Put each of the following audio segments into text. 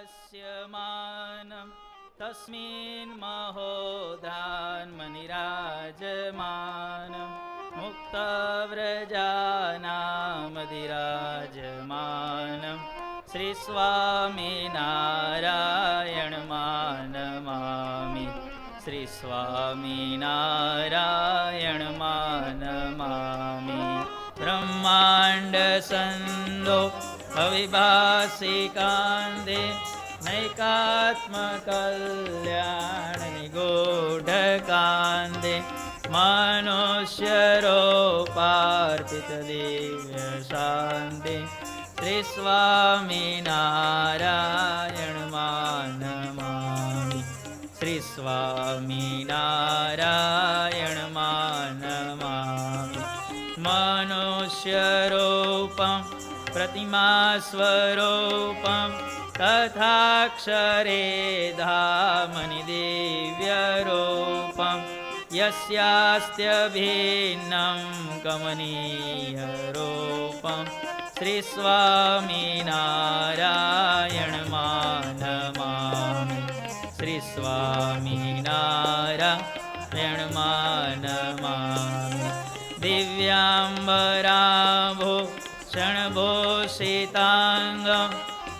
भास्यमानं तस्मिन् महोदान्मनिराजमानं मुक्तव्रजानामधिराजमानं श्रीस्वामिनारायणमानमामि श्रीस्वामिनारायणमानमामि ब्रह्माण्डसन्दो अविभासिकान्ते नैकात्मकल्याणनिगूढकान्ते मनुष्यरूपार्पितदिव्यशान्ते श्रीस्वामिनारायणमानमामि श्रीस्वामिनारायणमानमामि मनुष्यरूपं प्रतिमास्वरूपं तथाक्षरे धामनि दिव्यरूपं यस्यास्त्यभिन्नं कमनीयरूपं श्रीस्वामिनारायणमानमामि श्रीस्वामिनारायणमानमामि दिव्याम्बराभूषणभूषिताङ्गं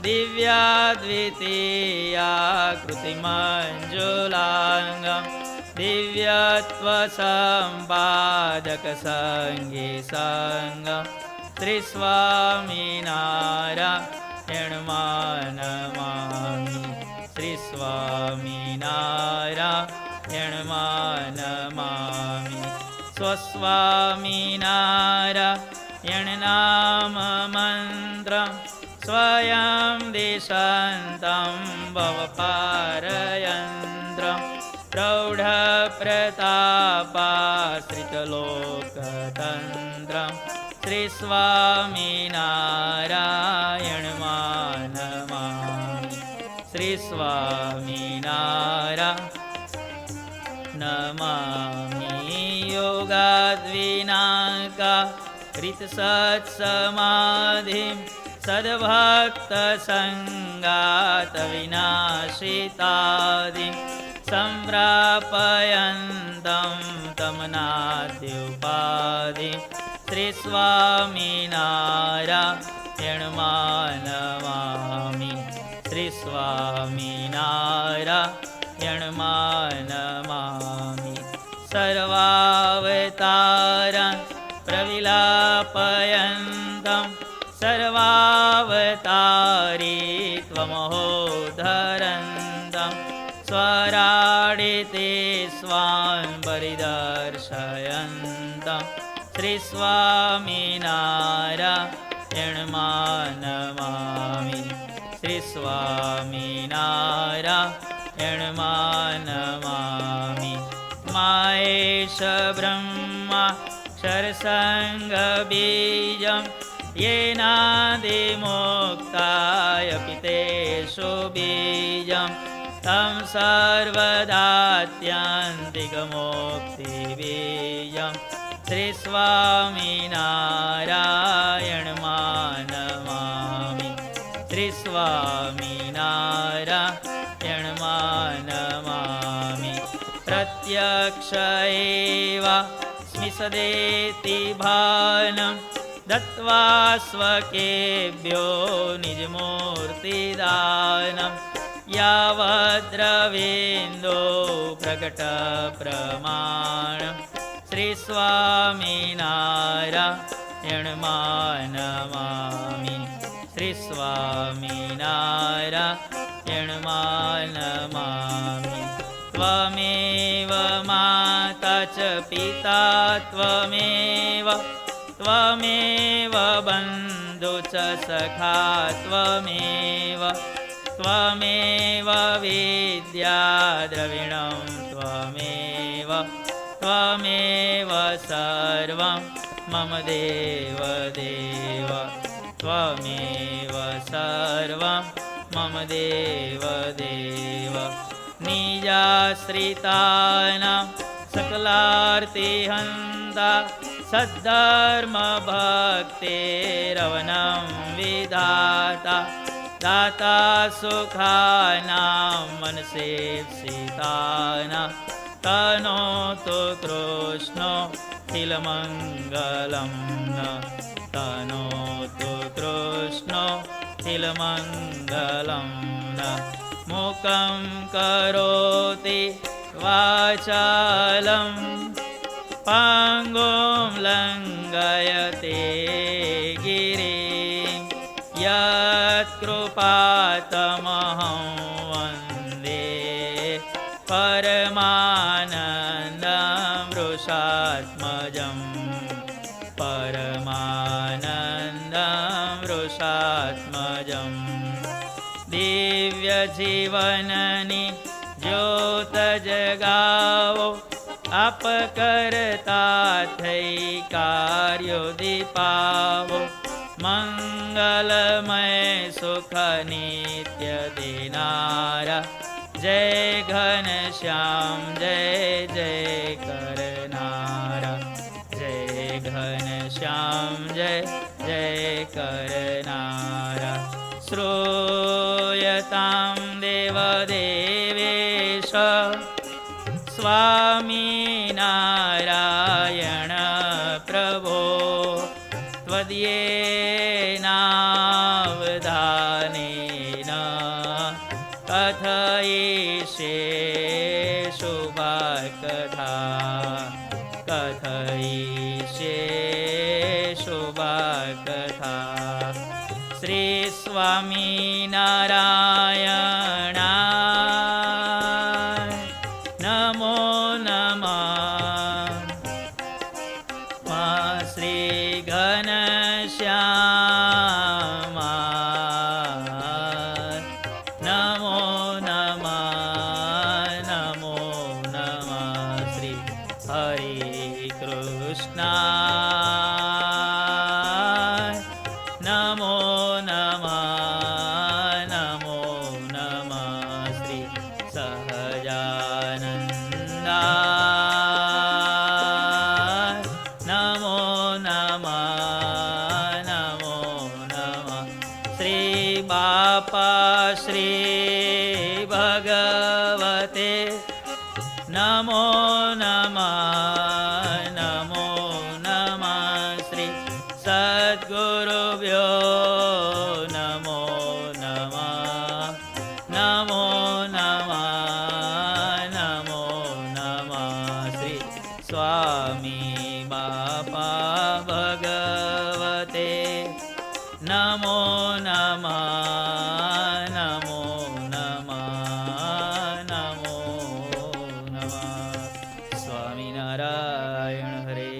दिव्याद्वितीयाकृतिमञ्जुलाङ्गं दिव्यत्वसम्पादकसङ्गीसङ्गं श्रीस्वामिनारायणमानमामि श्रीस्वामिनारायणमानमामि स्वस्वामिनारायणनाममन्त्रं स्वयं दिशन्तं भवपारयन्त्रं प्रौढप्रतापाश्रितलोकतन्त्रं श्रीस्वामिनारायणमानमामि श्रीस्वामिनारायणमामि योगाद्विनाका ऋतसत्समाधिं सद्भक्तसङ्गातविनाशितादिं सम्प्रापयन्तं तमनाद्युपाधिं श्रीस्वामिनारायणमानमामि श्रीस्वामिनारायणमानमामि सर्वावतारान् प्रविलापयन्तं सर्वावतारीत्वमहोद्धरन्तं स्वराडिते स्वान् परिदर्शयन्तं श्रीस्वामिनारायणमानमामि श्रीस्वामिनारायणमानमामि माहेश ब्रह्मा क्षरसङ्गबीजं येनादिमुक्ताय पितेषु बीजं तं सर्वदात्यन्तिकमुक्तिबीजं श्रीस्वामिनारायणमानमामि श्रीस्वामिनारायणमानमामि प्रत्यक्ष एव स्मिसदेति भानं दत्त्वा स्वकेभ्यो निजमूर्तिदानं यावद्रवीन्दो प्रकटप्रमाणं श्रीस्वामिनारायणमानमामि श्रीस्वामिनारायणमानमामि त्वमेव माता च पिता त्वमेव त्वमेव बन्धु च सखा त्वमेव त्वमेव विद्या द्रविणं त्वमेव त्वमेव सर्वं मम देवदेव त्वमेव सर्वं मम देवदेव निजाश्रितानां सकलार्तिहन्ता सद्धर्मभक्तेरवनं विधाता દાતા સુખાના મનસે સીતાના તનો તો કૃષ્ણ તિલમંગલમ તનો તો કૃષ્ણ તિલમંગલમ મુખં કરોતિ વાચાલમ પાંગું લંઘયતે ગિરિં યત્કૃપાતમહં વંદે પરમાનંદં વૃષાત્મજં પરમાનંદં વૃષાત્મજં દિવ્ય જીવનની જ્યોત જગાવો આપ કરતા થઈ કાર્યો દીપાવો મંગલમય સુખ નિત્ય દેનારા જય ઘનશ્યામ જય જય કરનારા જય ઘનશ્યામ જય જય કરનારા શ્રૂયતામ દેવદેવેશ સ્વામિનારાયણ પ્રભો ત્વદીયેનાવધાનેન કથયિષ્યે શુભકથા કથયિષ્યે શુભકથા શ્રી સ્વામિનારાયણાય નમો નમઃ શ્રી ઘનશ્યામાય નમો નમઃ નમો નમઃ શ્રી હરે કૃષ્ણાય નમો નમઃ નમો નમઃ શ્રી સહજાનંદાય નમો નમઃ નમો નમઃ શ્રી બાપા શ્રી ભગવતે નમો નમઃ નમો નમઃ શ્રી સદ્ગુરુભ્યો નમો નમઃ નમો નમઃ નમો નમઃ શ્રી સ્વામી બાપા ભગવતે નમો નમઃ નમો નમઃ નમો નમઃ સ્વામિનારાયણ હરે.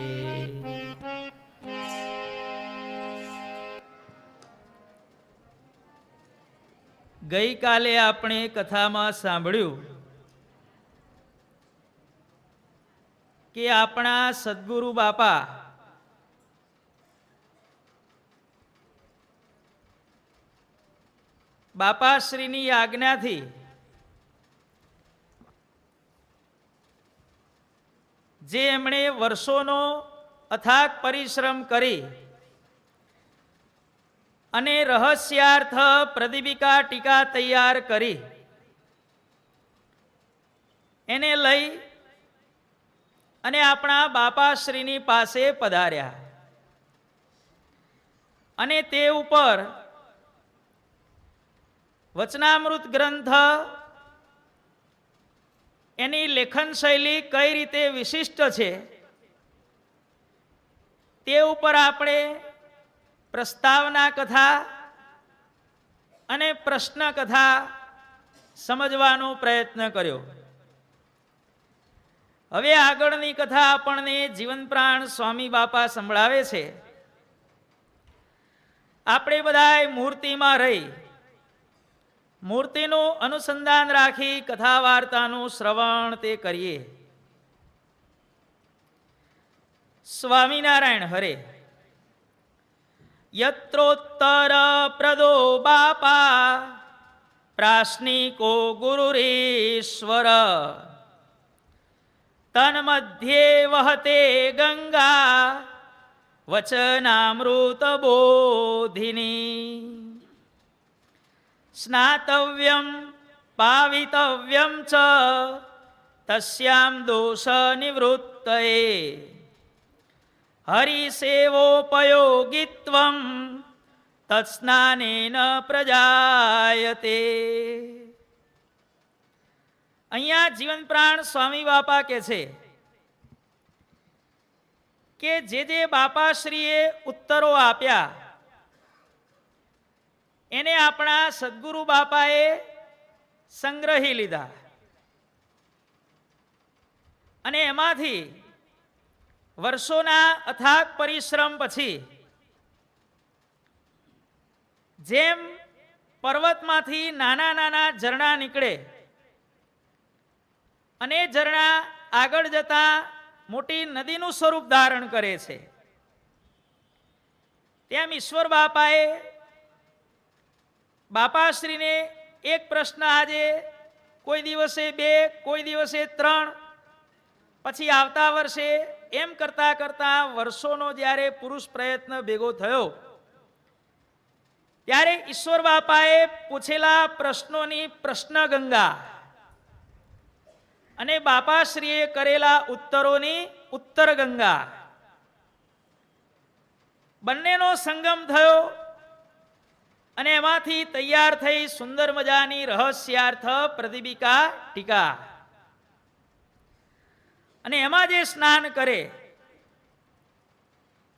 ગઈકાલે આપણે કથામાં સાંભળ્યું કે આપણા સદ્ગુરુ બાપા બાપાશ્રીની આજ્ઞાથી જે એમણે વર્ષોનો અથાગ પરિશ્રમ કરી અને રહસ્યાર્થ પ્રદીપિકા ટીકા તૈયાર કરી એને લઈ અને આપણા બાપાશ્રીની પાસે પધાર્યા અને તે ઉપર વચનામૃત ગ્રંથ એની લેખન શૈલી કઈ રીતે વિશિષ્ટ છે તે ઉપર આપણે પ્રસ્તાવના કથા અને પ્રશ્ન કથા સમજવાનો પ્રયત્ન કર્યો. હવે આગળની કથા આપણને જીવન પ્રાણ સ્વામી બાપા સંભળાવે છે. આપણે બધાય મૂર્તિમાં રહી મૂર્તિનું અનુસંધાન રાખી કથા વાર્તાનું શ્રવણ તે કરીએ. સ્વામિનારાયણ હરે. યત્રોત્તર પ્રદો બાપા પ્રાશ્નિકો ગુરુરીશ્વર તન્મધ્યે વહતે ગંગા વચનામૃત બોધિની. સ્નાતવ્યમ પાવિતવ્યમ ચ તસ્યામ દોષ નિવૃત્તયે હરિસેવોપયોગિત્વમ તત્સ્નાનેન પ્રજાયતે. અહીંયા જીવન પ્રાણ સ્વામી બાપા કહે છે કે જે બાપાશ્રીએ ઉત્તરો આપ્યા એને આપણા સદગુરુ બાપાએ સંગ્રહી લીધા અને એમાંથી વર્ષોના અથાગ પરિશ્રમ પછી જેમ પર્વતમાંથી નાના નાના ઝરણા નીકળે અને ઝરણા આગળ જતા મોટી નદીનું સ્વરૂપ ધારણ કરે છે, તેમ ઈશ્વર બાપાએ બાપાશ્રીને એક પ્રશ્ન આજે કોઈ દિવસે 2, કોઈ દિવસે 3, પછી આવતા વર્ષે એમ કરતા કરતા વર્ષોનો જ્યારે પુરુષ પ્રયત્ન ભેગો થયો ત્યારે ઈશ્વર બાપાએ પૂછેલા પ્રશ્નોની પ્રશ્ન ગંગા અને બાપાશ્રીએ કરેલા ઉત્તરોની ઉત્તર ગંગા બંનેનો સંગમ થયો અને એમાંથી તૈયાર થઈ સુંદર મજાની રહસ્યાર્થ પ્રદીપિકા ટીકા. અને એમાં જે સ્નાન કરે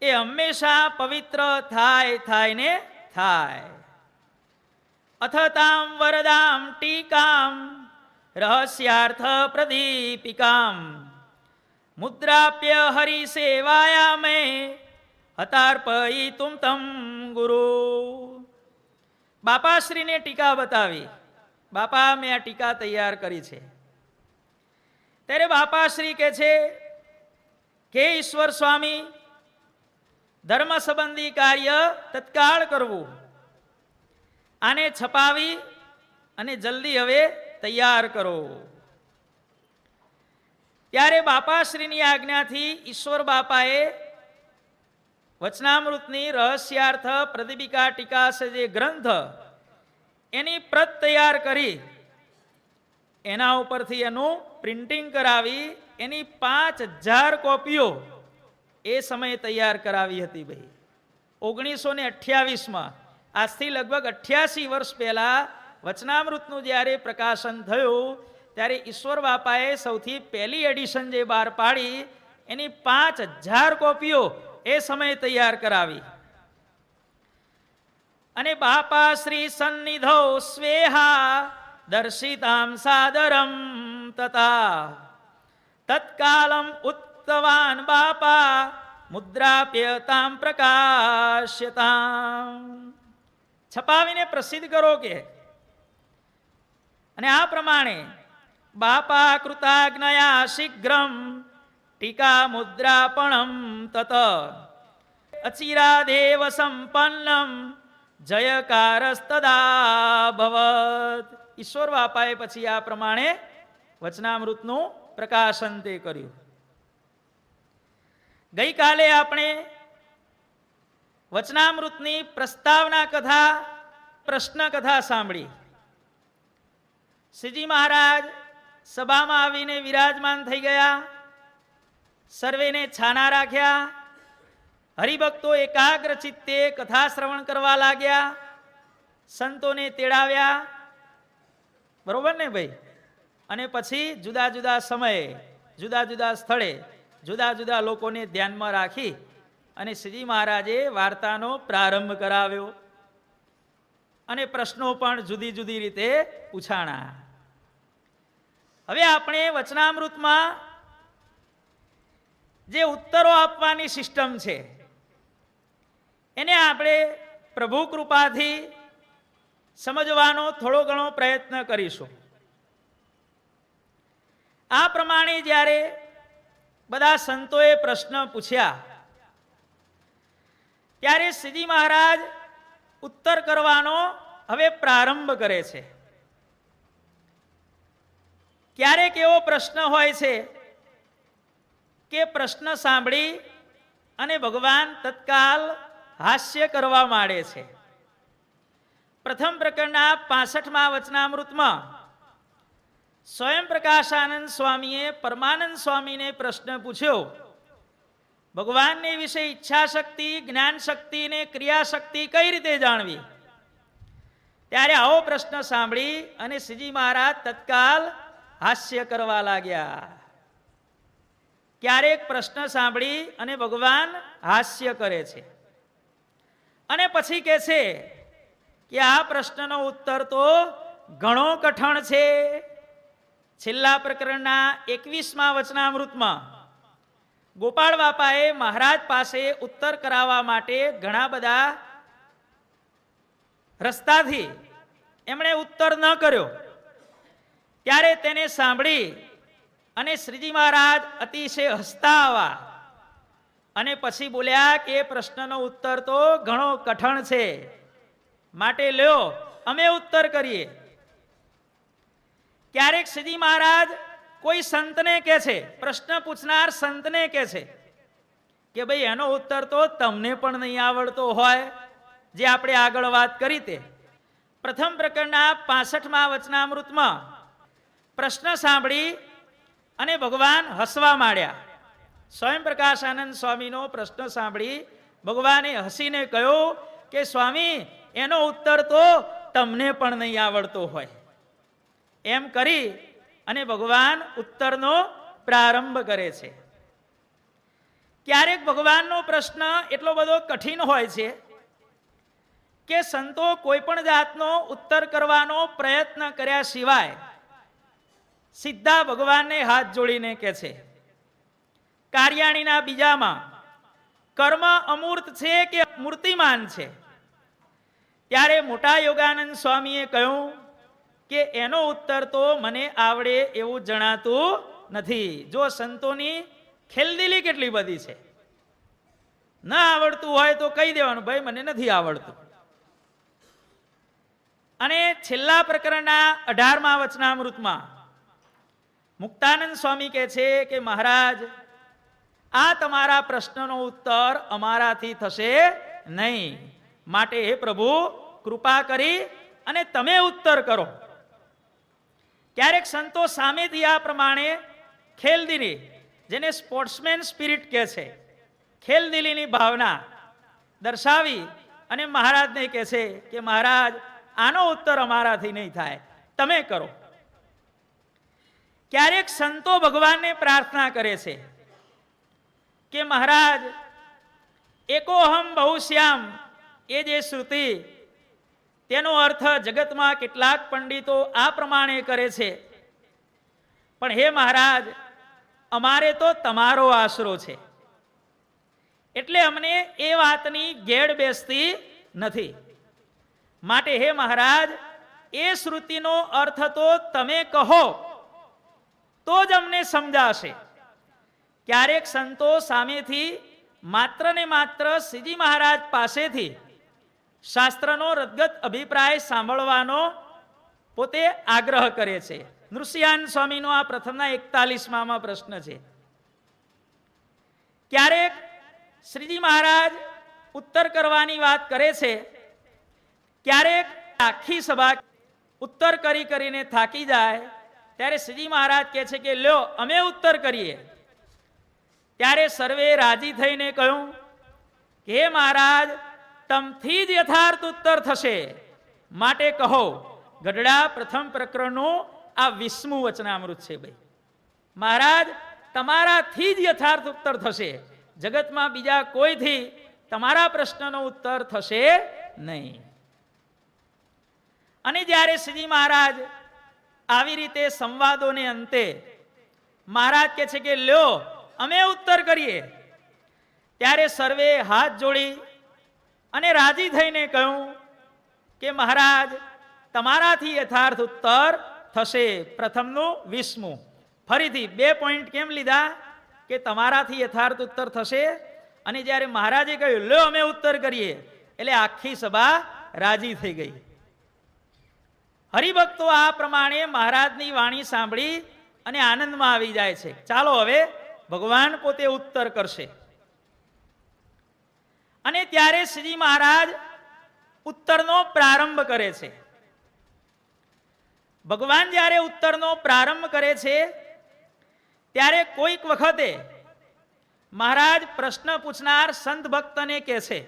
એ હંમેશા પવિત્ર થાય ને થાય. અથતામ વરદામ ટીકામ રહસ્યાર્થ પ્રદીપિકામ મુદ્રાપ્ય હરિસેવાયામે હતાર્પયિતુમ તમ ગુરુ. બાપાશ્રીને ટીકા બતાવી, બાપા મેં આ ટીકા તૈયાર કરી છે. ત્યારે બાપાશ્રી કહે છે કે ઈશ્વર સ્વામી, ધર્મ સંબંધી કાર્ય તત્કાળ કરવું, આને છપાવી અને જલ્દી હવે તૈયાર કરો. ત્યારે બાપાશ્રીની આજ્ઞાથી ઈશ્વર બાપાએ વચનામૃતની રહસ્યાર્થ પ્રદીપિકા ટીકા છે જે ગ્રંથ, એની પ્રત તૈયાર કરી એના ઉપરથી એનું પ્રિન્ટિંગ કરાવી એની 5000 કોપીઓ એ સમયે તૈયાર કરાવી હતી. ભાઈ 1928માં, આજથી લગભગ 88 વર્ષ પહેલા વચનામૃતનું જ્યારે પ્રકાશન થયું ત્યારે ઈશ્વર બાપાએ સૌથી પહેલી એડિશન જે બહાર પાડી એની 5000 કોપીઓ એ સમયે તૈયાર કરાવી. અને બાપા શ્રી સન્નિધો સ્વેહા દર્શિતામ સાદરમ તથા તત્કાલમ ઉત્તવાન બાપા મુદ્રાપ્યતામ પ્રકાશ્યતામ. છપાવીને પ્રસિદ્ધ કરો કે. અને આ પ્રમાણે બાપા કૃતાજ્ઞયા શીઘ્રમ ટીકા મુદ્રાપણમ તત અચિરાદેવ સંપન્નમ જયકારસ્તદા ભવત. ઈશ્વર બાપાએ પછી આ પ્રમાણે વચનામૃતનું પ્રકાશન તે કર્યું. ગઈકાલે આપણે વચનામૃતની પ્રસ્તાવના કથા, પ્રશ્ન કથા સાંભળી. શ્રીજી મહારાજ સભામાં આવીને વિરાજમાન થઈ ગયા, સર્વેને છાના રાખ્યા, હરિભક્તો એકાગ્ર ચિત્તે કથા શ્રવણ કરવા લાગ્યા, સંતોને તેડાવ્યા, બરોબર ને ભાઈ. અને પછી જુદા જુદા સમયે, જુદા જુદા સ્થળે, જુદા જુદા લોકોને ધ્યાનમાં રાખી અને શ્રીજી મહારાજે વાર્તાનો પ્રારંભ કરાવ્યો અને પ્રશ્નો પણ જુદી જુદી રીતે પૂછાણા. હવે આપણે વચનામૃતમાં જે ઉત્તરો આપવાની સિસ્ટમ છે એને આપણે પ્રભુ કૃપાથી સમજવાનો થોડો ઘણો પ્રયત્ન કરીશું. આ પ્રમાણે જ્યારે બધા સંતોએ પ્રશ્ન પૂછ્યા ત્યારે શ્રીજી મહારાજ ઉત્તર કરવાનો હવે પ્રારંભ કરે છે. ક્યારેક એવો પ્રશ્ન હોય છે કે પ્રશ્ન સાંભળી અને ભગવાન તત્કાલ હાસ્ય કરવા માંડે છે, પ્રથમ પ્રકરણના 65મા વચનામૃતમાં સ્વયં પ્રકાશાનંદ સ્વામીએ પરમાનંદ સ્વામીને પ્રશ્ન પૂછ્યો, ભગવાનને વિશે ઈચ્છા શક્તિ, જ્ઞાન શક્તિ ને ક્રિયા શક્તિ કઈ રીતે જાણવી? ત્યારે આવો પ્રશ્ન સાંભળી અને શ્રીજી મહારાજ તત્કાલ હાસ્ય કરવા લાગ્યા. ક્યારેક પ્રશ્ન સાંભળી અને ભગવાન હાસ્ય કરે છે અને પછી કહે છે કે આ પ્રશ્નનો ઉત્તર તો ઘણો કઠણ છે. છેલ્લા પ્રકરણના 21મા વચનામૃતમાં ગોપાળ બાપાએ મહારાજ પાસે ઉત્તર કરાવવા માટે ઘણા બધા રસ્તાથી એમણે ઉત્તર ન કર્યો. ત્યારે તેને સાંભળી અને શ્રીજી મહારાજ અતિશય હસતા આવ્યા અને પછી બોલ્યા કે પ્રશ્નનો ઉત્તર તો ઘણો કઠણ છે, માટે લ્યો અમે ઉત્તર કરીએ. ક્યારેક શ્રીજી મહારાજ કોઈ સંતને કહે છે, પ્રશ્ન પૂછનાર સંતને કહે છે કે ભાઈ એનો ઉત્તર તો તમને પણ નહીં આવડતો હોય, જે આપણે આગળ વાત કરી તે. પ્રથમ પ્રકરણના 65મા વચનામૃતમાં પ્રશ્ન સાંભળી અને ભગવાન હસવા માંડ્યા. સ્વયં પ્રકાશાનંદ સ્વામીનો પ્રશ્ન સાંભળી ભગવાને હસીને કહ્યું કે સ્વામી, એનો ઉત્તર તો તમને પણ નહીં આવડતો હોય. એમ કરી અને ભગવાન ઉત્તરનો પ્રારંભ કરે છે. ક્યારેક ભગવાનનો પ્રશ્ન એટલો બધો કઠિન હોય છે કે સંતો કોઈ પણ જાતનો ઉત્તર કરવાનો પ્રયત્ન કર્યા સિવાય સીધા ભગવાનને હાથ જોડીને કહે છે. કાર્યાણીના બીજામાં કર્મ અમૂર્ત છે કે મૂર્તિમાન છે? ત્યારે મોટા યોગાનંદ સ્વામીએ કહ્યું કે એનો ઉત્તર તો મને આવડે એવું જણાતું નથી. જો સંતોની ખેલદિલી કેટલી બધી છે, ન આવડતું હોય તો કહી દેવાનું, ભાઈ મને નથી આવડતું. અને છેલ્લા પ્રકરણના 18મા વચનામૃતમાં મુક્તાનંદ સ્વામી કહે છે કે મહારાજ, આ તમારા પ્રશ્નનો ઉત્તર અમારાથી થશે નહીં, માટે હે પ્રભુ કૃપા કરી અને તમે ઉત્તર કરો. ક્યારેક સંતો સામેથી આ પ્રમાણે ખેલદિલી, જેને સ્પોર્ટ્સમેન સ્પિરિટ કહે છે, ખેલદિલીની ભાવના દર્શાવી અને મહારાજને કહે છે કે મહારાજ, આનો ઉત્તર અમારાથી નહીં થાય, તમે કરો. ક્યારેક સંતો ભગવાનને પ્રાર્થના કરે છે કે મહારાજ, એકોહમ બહુશ્યામ, એ જે શ્રુતિ, તેનો અર્થ જગતમાં કેટલાક પંડિતો આ પ્રમાણે કરે છે, પણ હે મહારાજ, અમારે તો તમારો આશરો છે, એટલે અમને એ વાતની ગેડ બેસતી નથી. માટે હે મહારાજ, એ શ્રુતિનો અર્થ તો તમે કહો તો જ અમને સમજાશે. ક્યારેક સંતો સામેથી માત્ર ને માત્ર શ્રીજી મહારાજ પાસેથી શાસ્ત્રનો રદગત અભિપ્રાય સાંભળવાનો પોતે આગ્રહ કરે છે. નૃસિંહાન સ્વામીનો આ પ્રથમના 41મા પ્રશ્ન છે. ક્યારેક શ્રીજી મહારાજ ઉત્તર કરવાની વાત કરે છે, ક્યારેક આખી સભા ઉત્તર કરી કરીને થાકી જાય ત્યારે શ્રીજી મહારાજ કહે છે કે લ્યો અમે ઉત્તર કરીએ. ત્યારે સર્વે રાજી થઈને કહ્યું કે હે મહારાજ, તમથી જ યથાર્થ ઉત્તર થશે, માટે કહો. ગઢડા પ્રથમ પ્રકરણનું આ 20મું વચનામૃત છે. ભાઈ મહારાજ, તમારાથી જ યથાર્થ ઉત્તર થશે, જગતમાં બીજા કોઈથી તમારા પ્રશ્નનો ઉત્તર થશે નહીં. અને જ્યારે શ્રીજી મહારાજ આવી રીતે સંવાદોને અંતે મહારાજ કહે છે કે લ્યો અમે ઉત્તર કરીએ, ત્યારે સર્વે હાથ જોડી અને રાજી થઈને કહ્યું કે મહારાજ, તમારાથી યથાર્થ ઉત્તર થશે. પ્રથમનું 20મું. ફરીથી 2 પોઈન્ટ કેમ લીધા? કે તમારાથી યથાર્થ ઉત્તર થશે. અને જ્યારે મહારાજે કહ્યું લ્યો અમે ઉત્તર કરીએ, એટલે આખી સભા રાજી થઈ ગઈ. હરિભક્તો આ પ્રમાણે મહારાજની વાણી સાંભળી અને આનંદમાં આવી જાય છે. ચાલો હવે ભગવાન પોતે ઉત્તર કરશે. અને ત્યારે શ્રીજી મહારાજ ઉત્તરનો પ્રારંભ કરે છે. ભગવાન જ્યારે ઉત્તરનો પ્રારંભ કરે છે ત્યારે કોઈક વખતે મહારાજ પ્રશ્ન પૂછનાર સંત ભક્તને કહે છે,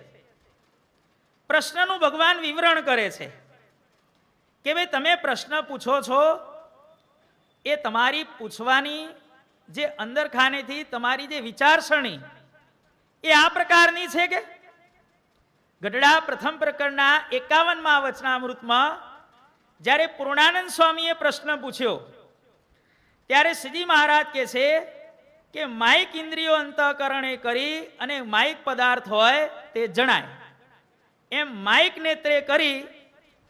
પ્રશ્નનું ભગવાન વિવરણ કરે છે કે ભાઈ તમે પ્રશ્ન પૂછો છો એ તમારી પૂછવાની જે અંદર ખાનેથી તમારી જે વિચારસરણી એ આ પ્રકારની છે કે ગઢડા પ્રથમ પ્રકરણના 51મા વચનામૃતમાં જ્યારે પૂર્ણાનંદ સ્વામીએ પ્રશ્ન પૂછ્યો ત્યારે શ્રીજી મહારાજ કહે છે કે માઇક ઇન્દ્રિયો અંતઃકરણે કરી અને માઇક પદાર્થ હોય તે જણાય. એમ માઇક નેત્રે કરી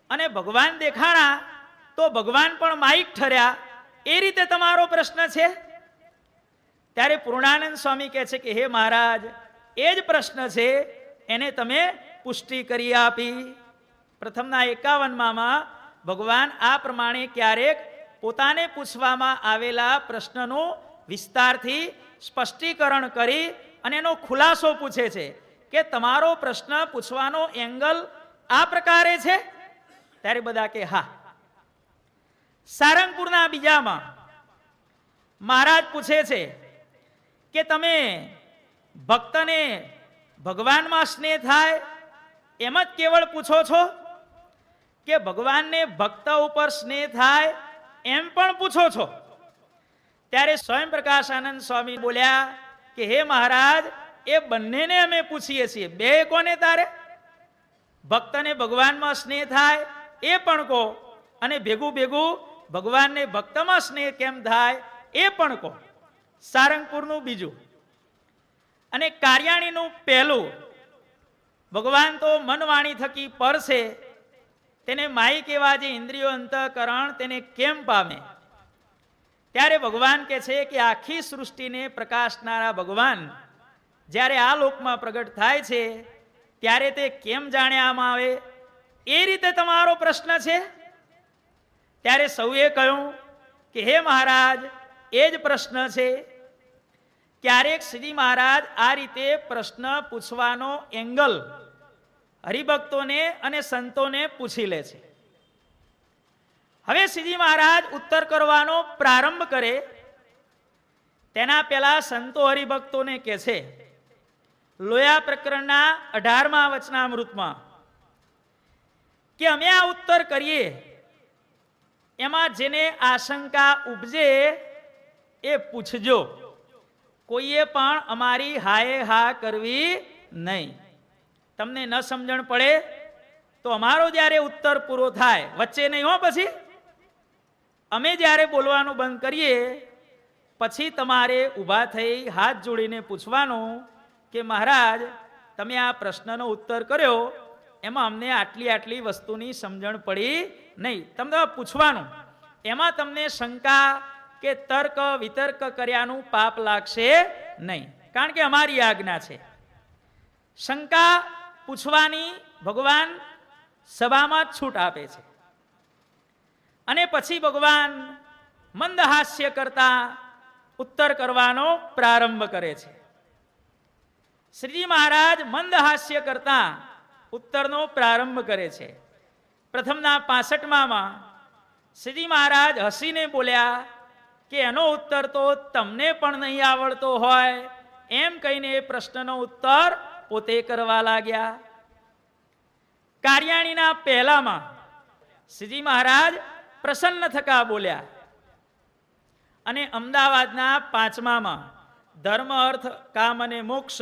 અને ભગવાન દેખાણા તો ભગવાન પણ માઇક ઠર્યા, એ રીતે તમારો પ્રશ્ન છે. ત્યારે પૂર્ણાનંદ સ્વામી કહે છે કે હે મહારાજ, એ જ પ્રશ્ન છે, એને તમે પુષ્ટિ કરી આપી. પ્રથમના 51માં ભગવાન આ પ્રમાણે ક્યારેક પોતાને પૂછવામાં આવેલા પ્રશ્નનું વિસ્તારથી સ્પષ્ટીકરણ કરી અને એનો ખુલાસો પૂછે છે કે તમારો પ્રશ્ન પૂછવાનો એંગલ આ પ્રકારે છે. ત્યારે બધા કે હા. સારંગપુરના બીજામાં મહારાજ પૂછે છે કે તમે ભક્તને ભગવાનમાં સ્નેહ થાય એમ જ કેવળ પૂછો છો કે ભગવાનને ભક્ત ઉપર સ્નેહ થાય એમ પણ પૂછો છો? ત્યારે સ્વયં પ્રકાશાનંદ સ્વામી બોલ્યા કે હે મહારાજ, એ બંનેને અમે પૂછીએ છીએ. બે કોને તારે? ભક્તને ભગવાનમાં સ્નેહ થાય એ પણ કહો, અને ભેગું ભેગું ભગવાનને ભક્તમાં સ્નેહ કેમ થાય એ પણ કહો. સારંગપુરનું બીજું અને કાર્યાણીનું પહેલું. ભગવાન તો મન વાણી થકી પર છે, તેને માઇક એવા જે ઇન્દ્રિયો અંતઃકરણ તેને કેમ પામે? ત્યારે ભગવાન કહે છે કે આખી સૃષ્ટિને પ્રકાશનારા ભગવાન જ્યારે આ લોકમાં પ્રગટ થાય છે ત્યારે તે કેમ જાણ્યામાં આવે? એ રીતે તમારો પ્રશ્ન છે. ત્યારે સૌએ કહ્યું કે હે મહારાજ, એ જ પ્રશ્ન છે. ક્યારેક શ્રીજી મહારાજ આ રીતે પ્રશ્ન પૂછવાનો એંગલ હરિભક્તોને અને સંતોને પૂછી લે છે. હવે શ્રીજી મહારાજ ઉત્તર કરવાનો પ્રારંભ કરે તેના પહેલા સંતો હરિભક્તોને કહે છે, લોયા પ્રકરણના 18મા વચનામૃતમાં કે અમે આ ઉત્તર કરીએ એમાં જેને આશંકા ઉપજે એ પૂછજો, કોઈએ પણ અમારી હાએ હા કરવી નહીં. તમને ન સમજણ પડે તો અમારો જ્યારે ઉત્તર પૂરો થાય વચ્ચે નહીં હો, પછી અમે જ્યારે બોલવાનું બંધ કરીએ પછી તમારે ઊભા થઈ હાથ જોડીને પૂછવાનું કે મહારાજ, તમે આ પ્રશ્નનો ઉત્તર કર્યો એમાં અમને આટલી આટલી વસ્તુની સમજણ પડી નહીં. તમને પૂછવાનું, એમાં તમને શંકા કે તર્ક વિતર્ક કર્યાનું પાપ લાગશે નહીં, કારણ કે અમારી આજ્ઞા છે. શંકા પૂછવાની ભગવાન સભામાં છૂટ આપે છે. અને પછી ભગવાન મંદ હાસ્ય કરતા ઉત્તર કરવાનો પ્રારંભ કરે છે. શ્રીજી મહારાજ મંદ હાસ્ય કરતા ઉત્તરનો પ્રારંભ કરે છે. પ્રથમના 65માં શ્રીજી મહારાજ હસીને બોલ્યા કે એનો ઉત્તર તો તમને પણ નહીં આવડતો હોય, એમ કહીને એ પ્રશ્નનો ઉત્તર પોતે કરવા લાગ્યા. કાર્યાણીના પહેલામાં શ્રીજી મહારાજ પ્રસન્ન થકા બોલ્યા. અને અમદાવાદના 5મામાં ધર્મ અર્થ કામ અને મોક્ષ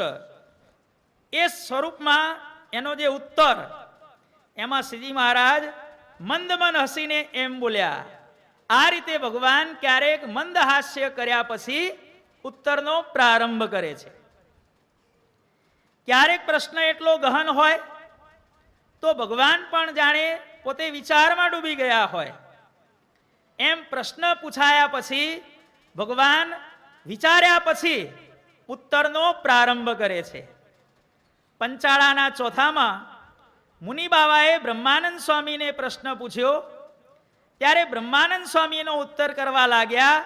એ સ્વરૂપમાં એનો જે ઉત્તર, એમાં શ્રીજી મહારાજ મંદ મન હસીને એમ બોલ્યા. આ રીતે ભગવાન ક્યારેક મંદ હાસ્ય કર્યા પછી ઉત્તરનો પ્રારંભ કરે છે. ક્યારેક પ્રશ્ન એટલો ગહન હોય તો ભગવાન પણ જાણે પોતે વિચારમાં ડૂબી ગયા હોય એમ પ્રશ્ન પૂછાયા પછી ભગવાન વિચાર્યા પછી ઉત્તરનો પ્રારંભ કરે છે. પંચાળાના 4થામાં મુનિ બાવાએ બ્રહ્માનંદ સ્વામીને પ્રશ્ન પૂછ્યો ત્યારે બ્રહ્માનંદ સ્વામીનો ઉત્તર કરવા લાગ્યા,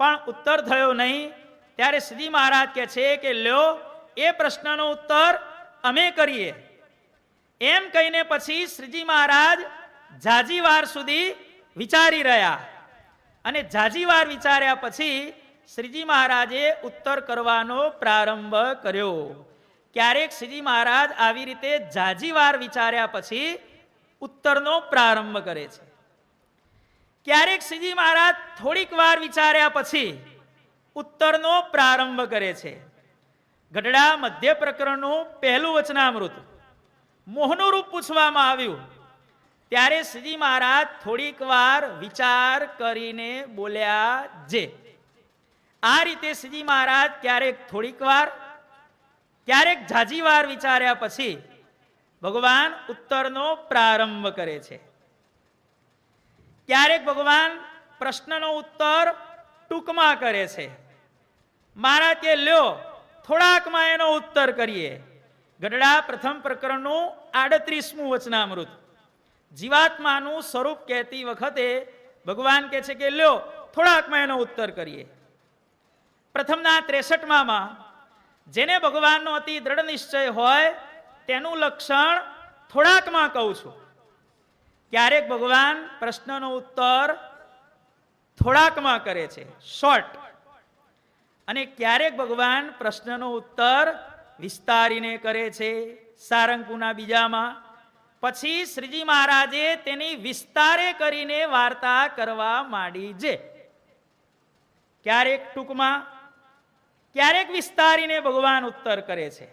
પણ ઉત્તર થયો નહીં. ત્યારે શ્રીજી મહારાજ કહે છે કે લ્યો, એ પ્રશ્નનો ઉત્તર અમે કરીએ. એમ કહીને પછી શ્રીજી મહારાજ ઝાઝી વાર સુધી વિચારી રહ્યા અને ઝાઝી વાર વિચાર્યા પછી શ્રીજી મહારાજે ઉત્તર કરવાનો પ્રારંભ કર્યો. ક્યારેક શ્રીજી મહારાજ આવી રીતે ઝાઝી વાર વિચાર્યા પછી ઉત્તરનો પ્રારંભ કરે છે. ક્યારેક શ્રીજી મહારાજ થોડીક વાર વિચાર્યા પછી ઉત્તરનો પ્રારંભ કરે છે. ગઢડા મધ્ય પ્રકરણનું પહેલું વચનામૃત મોહનું રૂપ પૂછવામાં આવ્યું ત્યારે શ્રીજી મહારાજ થોડીક વાર વિચાર કરીને બોલ્યા જે. આ રીતે શ્રીજી મહારાજ ક્યારેક થોડીક વાર ક્યારેક ઝાઝી વાર વિચાર્યા પછી ભગવાન ઉત્તરનો પ્રારંભ કરે છે. ક્યારેક ભગવાન પ્રશ્નનો ઉત્તર ટૂંકમાં કરે છે. મહારાજ કે લ્યો થોડાકમાં એનો ઉત્તર કરીએ. ગઢડા પ્રથમ પ્રકરણનું 38મું વચનામૃત જીવાત્માનું સ્વરૂપ કહેતી વખતે ભગવાન કહે છે કે લ્યો થોડાકમાં એનો ઉત્તર કરીએ. પ્રથમના 63માં જેને ભગવાનનો અતિ દ્રઢ નિશ્ચય હોય તેનું લક્ષણ થોડાકમાં કહું છું. ક્યારેક ભગવાન પ્રશ્નનો ઉત્તર થોડાકમાં કરે છે, શોર્ટ, અને ક્યારેક ભગવાન પ્રશ્નનો ઉત્તર વિસ્તારીને કરે છે, સારંગપુરના બીજામાં. પછી શ્રીજી મહારાજે તેની વિસ્તારે કરીને વાર્તા કરવા માંડી છે. ક્યારેક ટૂંકમાં ક્યારેક વિસ્તારીને ભગવાન ઉત્તર કરે છે.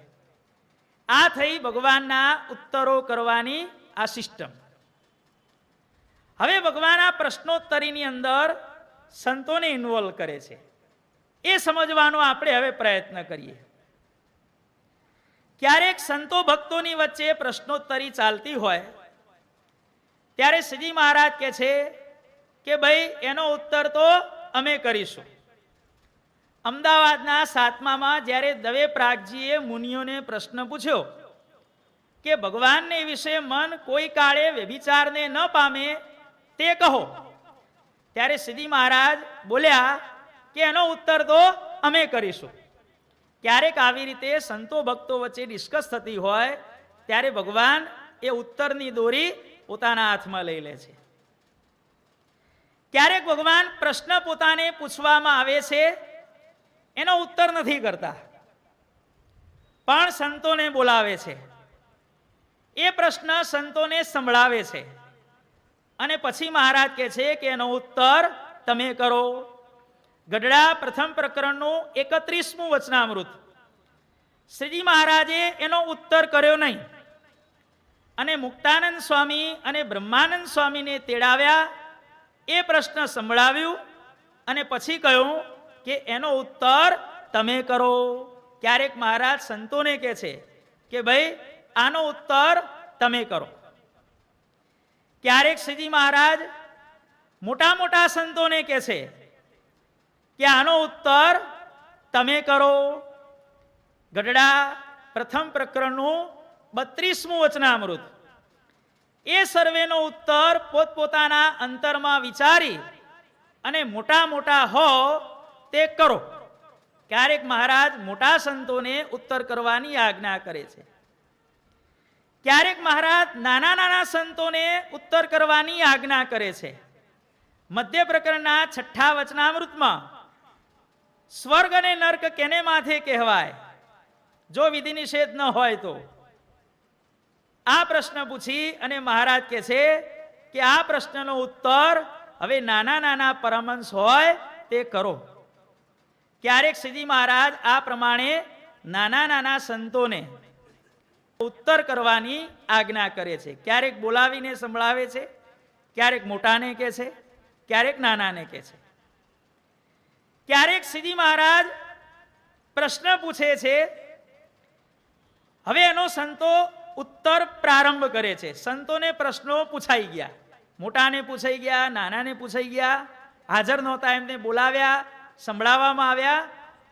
આ થઈ ભગવાનના ઉત્તરો કરવાની આ સિસ્ટમ. હવે ભગવાન આ પ્રશ્નોત્તરીની અંદર સંતોને ઇન્વોલ્વ કરે છે. એ સમજવાનો આપણે હવે પ્રયત્ન કરીએ. ક્યારેક સંતો ભક્તોની વચ્ચે પ્રશ્નોત્તરી ચાલતી હોય ત્યારે શ્રીજી મહારાજ કહે છે કે ભાઈ એનો ઉત્તર તો અમે કરીશું. અમદાવાદના 7મામાં જ્યારે દવે પ્રાગજીએ મુનિઓને પ્રશ્ન પૂછ્યો કે ભગવાનને વિશે મન કોઈ કાળે વ્યભિચારને ન પામે તે કહો, ત્યારે શ્રીજી મહારાજ બોલ્યા કે એનો ઉત્તર તો અમે કરીશું. ક્યારેક આવી રીતે સંતો ભક્તો વચ્ચે ડિસ્કસ થતી હોય ત્યારે ભગવાન એ ઉત્તરની દોરી પોતાના હાથમાં લઈ લે છે. ક્યારેક ભગવાન પ્રશ્ન પોતાને પૂછવામાં આવે છે એનો ઉત્તર નથી કરતા, પણ સંતોને બોલાવે છે. એ પ્રશ્ન સંતોને સંભળાવે છે અને પછી મહારાજ કહે છે કે એનો ઉત્તર તમે કરો. ગઢડા પ્રથમ પ્રકરણનું 31મું વચનામૃત શ્રીજી મહારાજે એનો ઉત્તર કર્યો નહીં અને મુક્તાનંદ સ્વામી અને બ્રહ્માનંદ સ્વામીને તેડાવ્યા, એ પ્રશ્ન સંભળાવ્યું અને પછી કહ્યું કે એનો ઉત્તર તમે કરો. ક્યારેક મહારાજ સંતોને કહે છે કે ભાઈ આનો ઉત્તર તમે કરો. ક્યારેક શ્રીજી મહારાજ મોટા મોટા સંતોને કહે છે કે આનો ઉત્તર તમે કરો. ગઢડા પ્રથમ પ્રકરણનું 32મું વચનામૃત એ સર્વેનો ઉત્તર પોતપોતાના અંતરમાં વિચારી અને મોટા મોટા હો તે કરો. ક્યારેક મહારાજ મોટા સંતોને ઉત્તર કરવાની આજ્ઞા કરે છે. ક્યારેક મહારાજ નાના નાના સંતોને ઉત્તર કરવાની આજ્ઞા કરે છે. મધ્ય પ્રકરણના 6ઠા વચનામૃતમાં સ્વર્ગ અને નર્ક કેને માથે કહેવાય જો વિધિ નિષેધ ન હોય તો, આ પ્રશ્ન પૂછી અને મહારાજ કહે છે કે આ પ્રશ્નનો ઉત્તર હવે નાના નાના પરમહંસ હોય તે કરો. ક્યારેક શ્રીજી મહારાજ આ પ્રમાણે નાના નાના સંતોને ઉત્તર કરવાની આજ્ઞા કરે છે. ક્યારેક બોલાવીને સંભળાવે છે, ક્યારેક મોટાને કહે છે, ક્યારેક નાનાને કહે છે. ક્યારેક શ્રીજી મહારાજ પ્રશ્ન પૂછે છે, હવે એનો સંતો ઉત્તર પ્રારંભ કરે છે. સંતોને પ્રશ્નો પૂછાઈ ગયા, મોટાને પૂછાઈ ગયા, નાનાને પૂછાઈ ગયા, હાજર નહોતા એમને બોલાવ્યા, સંભળાવવામાં આવ્યા.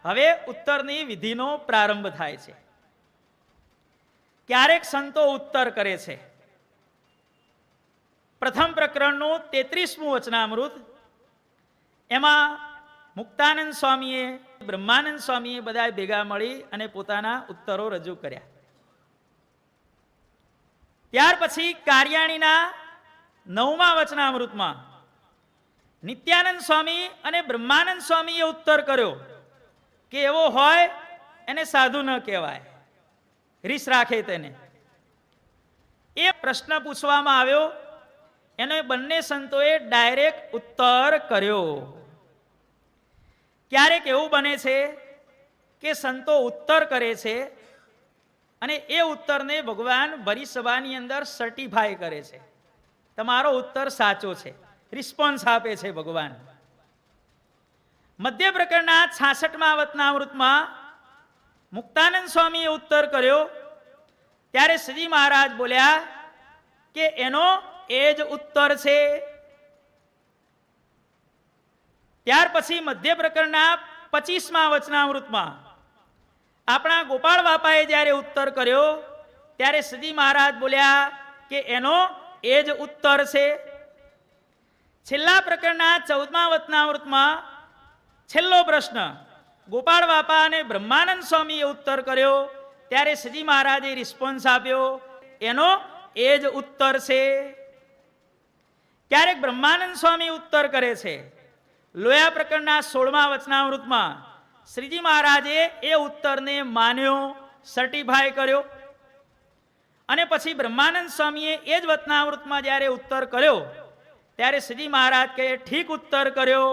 હવે ઉત્તરની વિધિનો પ્રારંભ થાય છે. ક્યારેક સંતો ઉત્તર કરે છે. પ્રથમ પ્રકરણનું 33મું વચનામૃત એમાં મુક્તાનંદ સ્વામીએ, બ્રહ્માનંદ સ્વામીએ બધા ભેગા મળી અને પોતાના ઉત્તરો રજૂ કર્યા. ત્યાર પછી કાર્યાણીના 9મા વચનામૃતમાં નિત્યાનંદ સ્વામી અને બ્રહ્માનંદ સ્વામીએ ઉત્તર કર્યો કે એવો હોય એને સાધુ ન કહેવાય, રીસ રાખે તેને. એ પ્રશ્ન પૂછવામાં આવ્યો, એનો બંને સંતોએ ડાયરેક્ટ ઉત્તર કર્યો. ક્યારેક એવું બને છે કે સંતો ઉત્તર કરે છે અને એ ઉત્તરને ભગવાન ભરી સભાની અંદર સર્ટિફાય કરે છે, તમારો ઉત્તર સાચો છે, રિસ્પોન્સ આપે છે ભગવાન. મધ્ય પ્રકરણના 66મા વચનામૃતમાં મુક્તાનંદ સ્વામીએ ઉત્તર કર્યો, ત્યારે શ્રીજી મહારાજ બોલ્યા કે એનો એ જ ઉત્તર છે. ત્યાર પછી મધ્ય પ્રકરણના 25મા વચનામૃતમાં આપણા ગોપાળ બાપાએ જ્યારે ઉત્તર કર્યો, ત્યારે શ્રીજી મહારાજ બોલ્યા કે એનો એ જ ઉત્તર છે. છેલ્લા પ્રકરણના 14મા વચનામૃતમાં છેલ્લો પ્રશ્ન ગોપાળ બાપા અને બ્રહ્માનંદ સ્વામીએ ઉત્તર કર્યો, ત્યારે શ્રીજી મહારાજે રિસ્પોન્સ આપ્યો, એનો એ જ ઉત્તર છે. ક્યારેક બ્રહ્માનંદ સ્વામી ઉત્તર કરે છે. લોયા પ્રકરણના 16મા વચનામૃતમાં શ્રીજી મહારાજે એ ઉત્તરને માન્યો, સર્ટિફાય કર્યો. અને પછી બ્રહ્માનંદ સ્વામીએ એ જ વચનામૃતમાં જ્યારે ઉત્તર કર્યો, ત્યારે શ્રીજી મહારાજ કહે ઠીક ઉત્તર કર્યો.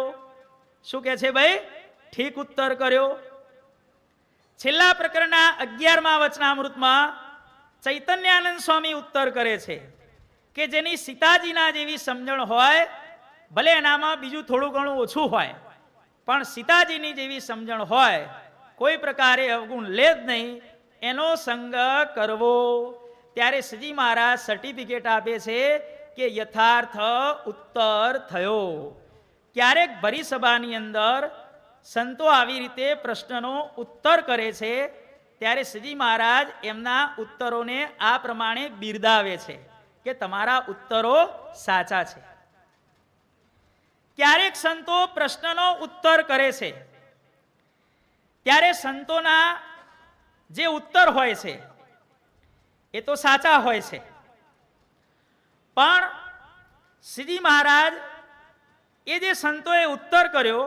શું કહે છે ભાઈ? ઠીક ઉત્તર કર્યો. છેલ્લા પ્રકરણના 11મા વચનામૃતમાં ચૈતન્યાનંદ સ્વામી ઉત્તર કરે છે કે જેની સીતાજીના જેવી સમજણ હોય, ભલે એનામાં બીજું થોડું ઘણું ઓછું હોય, પણ સીતાજીની જેવી સમજણ હોય, કોઈ પ્રકારે અવગુણ લે જ નહીં, એનો સંગ કરવો. ત્યારે શ્રીજી મહારાજ સર્ટિફિકેટ આપે છે કે યથાર્થ ઉત્તર થયો. ક્યારેક ભરી સભાની અંદર સંતો આવી રીતે પ્રશ્નનો ઉત્તર કરે છે, ત્યારે શ્રીજી મહારાજ એમના ઉત્તરોને આ પ્રમાણે બિરદાવે છે કે તમારા ઉત્તરો સાચા છે. ક્યારેક સંતો પ્રશ્નનો ઉત્તર કરે છે, ત્યારે સંતોના જે ઉત્તર હોય છે એ તો સાચા હોય છે, પણ શ્રીજી મહારાજ એ જે સંતોએ ઉત્તર કર્યો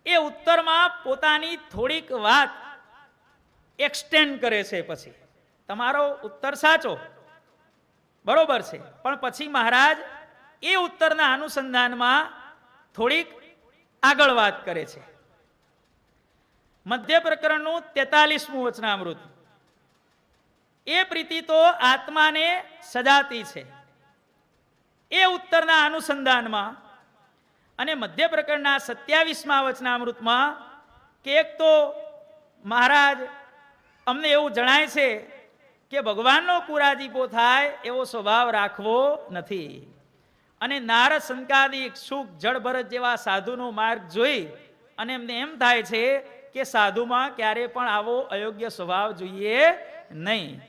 એ ઉત્તરમાં પોતાની થોડીક વાત એક્સટેન્ડ કરે છે. પછી તમારો ઉત્તર સાચો બરોબર છે, પણ પછી મહારાજ એ ઉત્તરના અનુસંધાનમાં થોડીક આગળ વાત કરે છે. મધ્ય પ્રકરણનું 43મું વચનામૃત, એ પ્રીતિ તો આત્માને સજાતી છે, એ ઉત્તરના અનુસંધાનમાં. અને મધ્ય પ્રકરણના 27મા વચનામૃતમાં કે એક તો મહારાજ અમને એવું જણાય છે કે ભગવાનનો કુરાજીપો થાય એવો સ્વભાવ રાખવો નથી. અને નારદ સંકાદિક સુખ જળભરત જેવા સાધુનો માર્ગ જોઈ અને એમને એમ થાય છે કે સાધુમાં ક્યારે પણ આવો અયોગ્ય સ્વભાવ જોઈએ નહીં.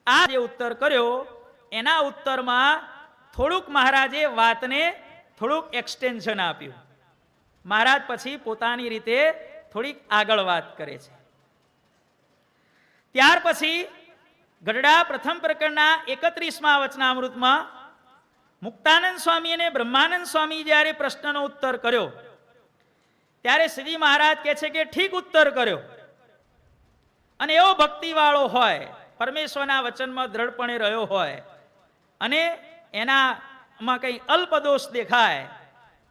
આ જે ઉત્તર કર્યો એના ઉત્તરમાં થોડુંક મહારાજે વાતને થોડુંક એક્સટેન્શન આપ્યું. મહારાજ પછી પોતાની રીતે થોડીક આગળ વાત કરે છે. ત્યાર પછી ગઢડા પ્રથમ પ્રકરણના 31મા વચનામૃતમાં મુક્તાનંદ સ્વામી અને બ્રહ્માનંદ સ્વામી જ્યારે પ્રશ્નનો ઉત્તર કર્યો, ત્યારે શ્રીજી મહારાજ કહે છે કે ઠીક ઉત્તર કર્યો. અને એવો ભક્તિવાળો હોય, પરમેશ્વરના વચનમાં દ્રઢપણે રહ્યો હોય અને એનામાં કંઈ અલ્પદોષ દેખાય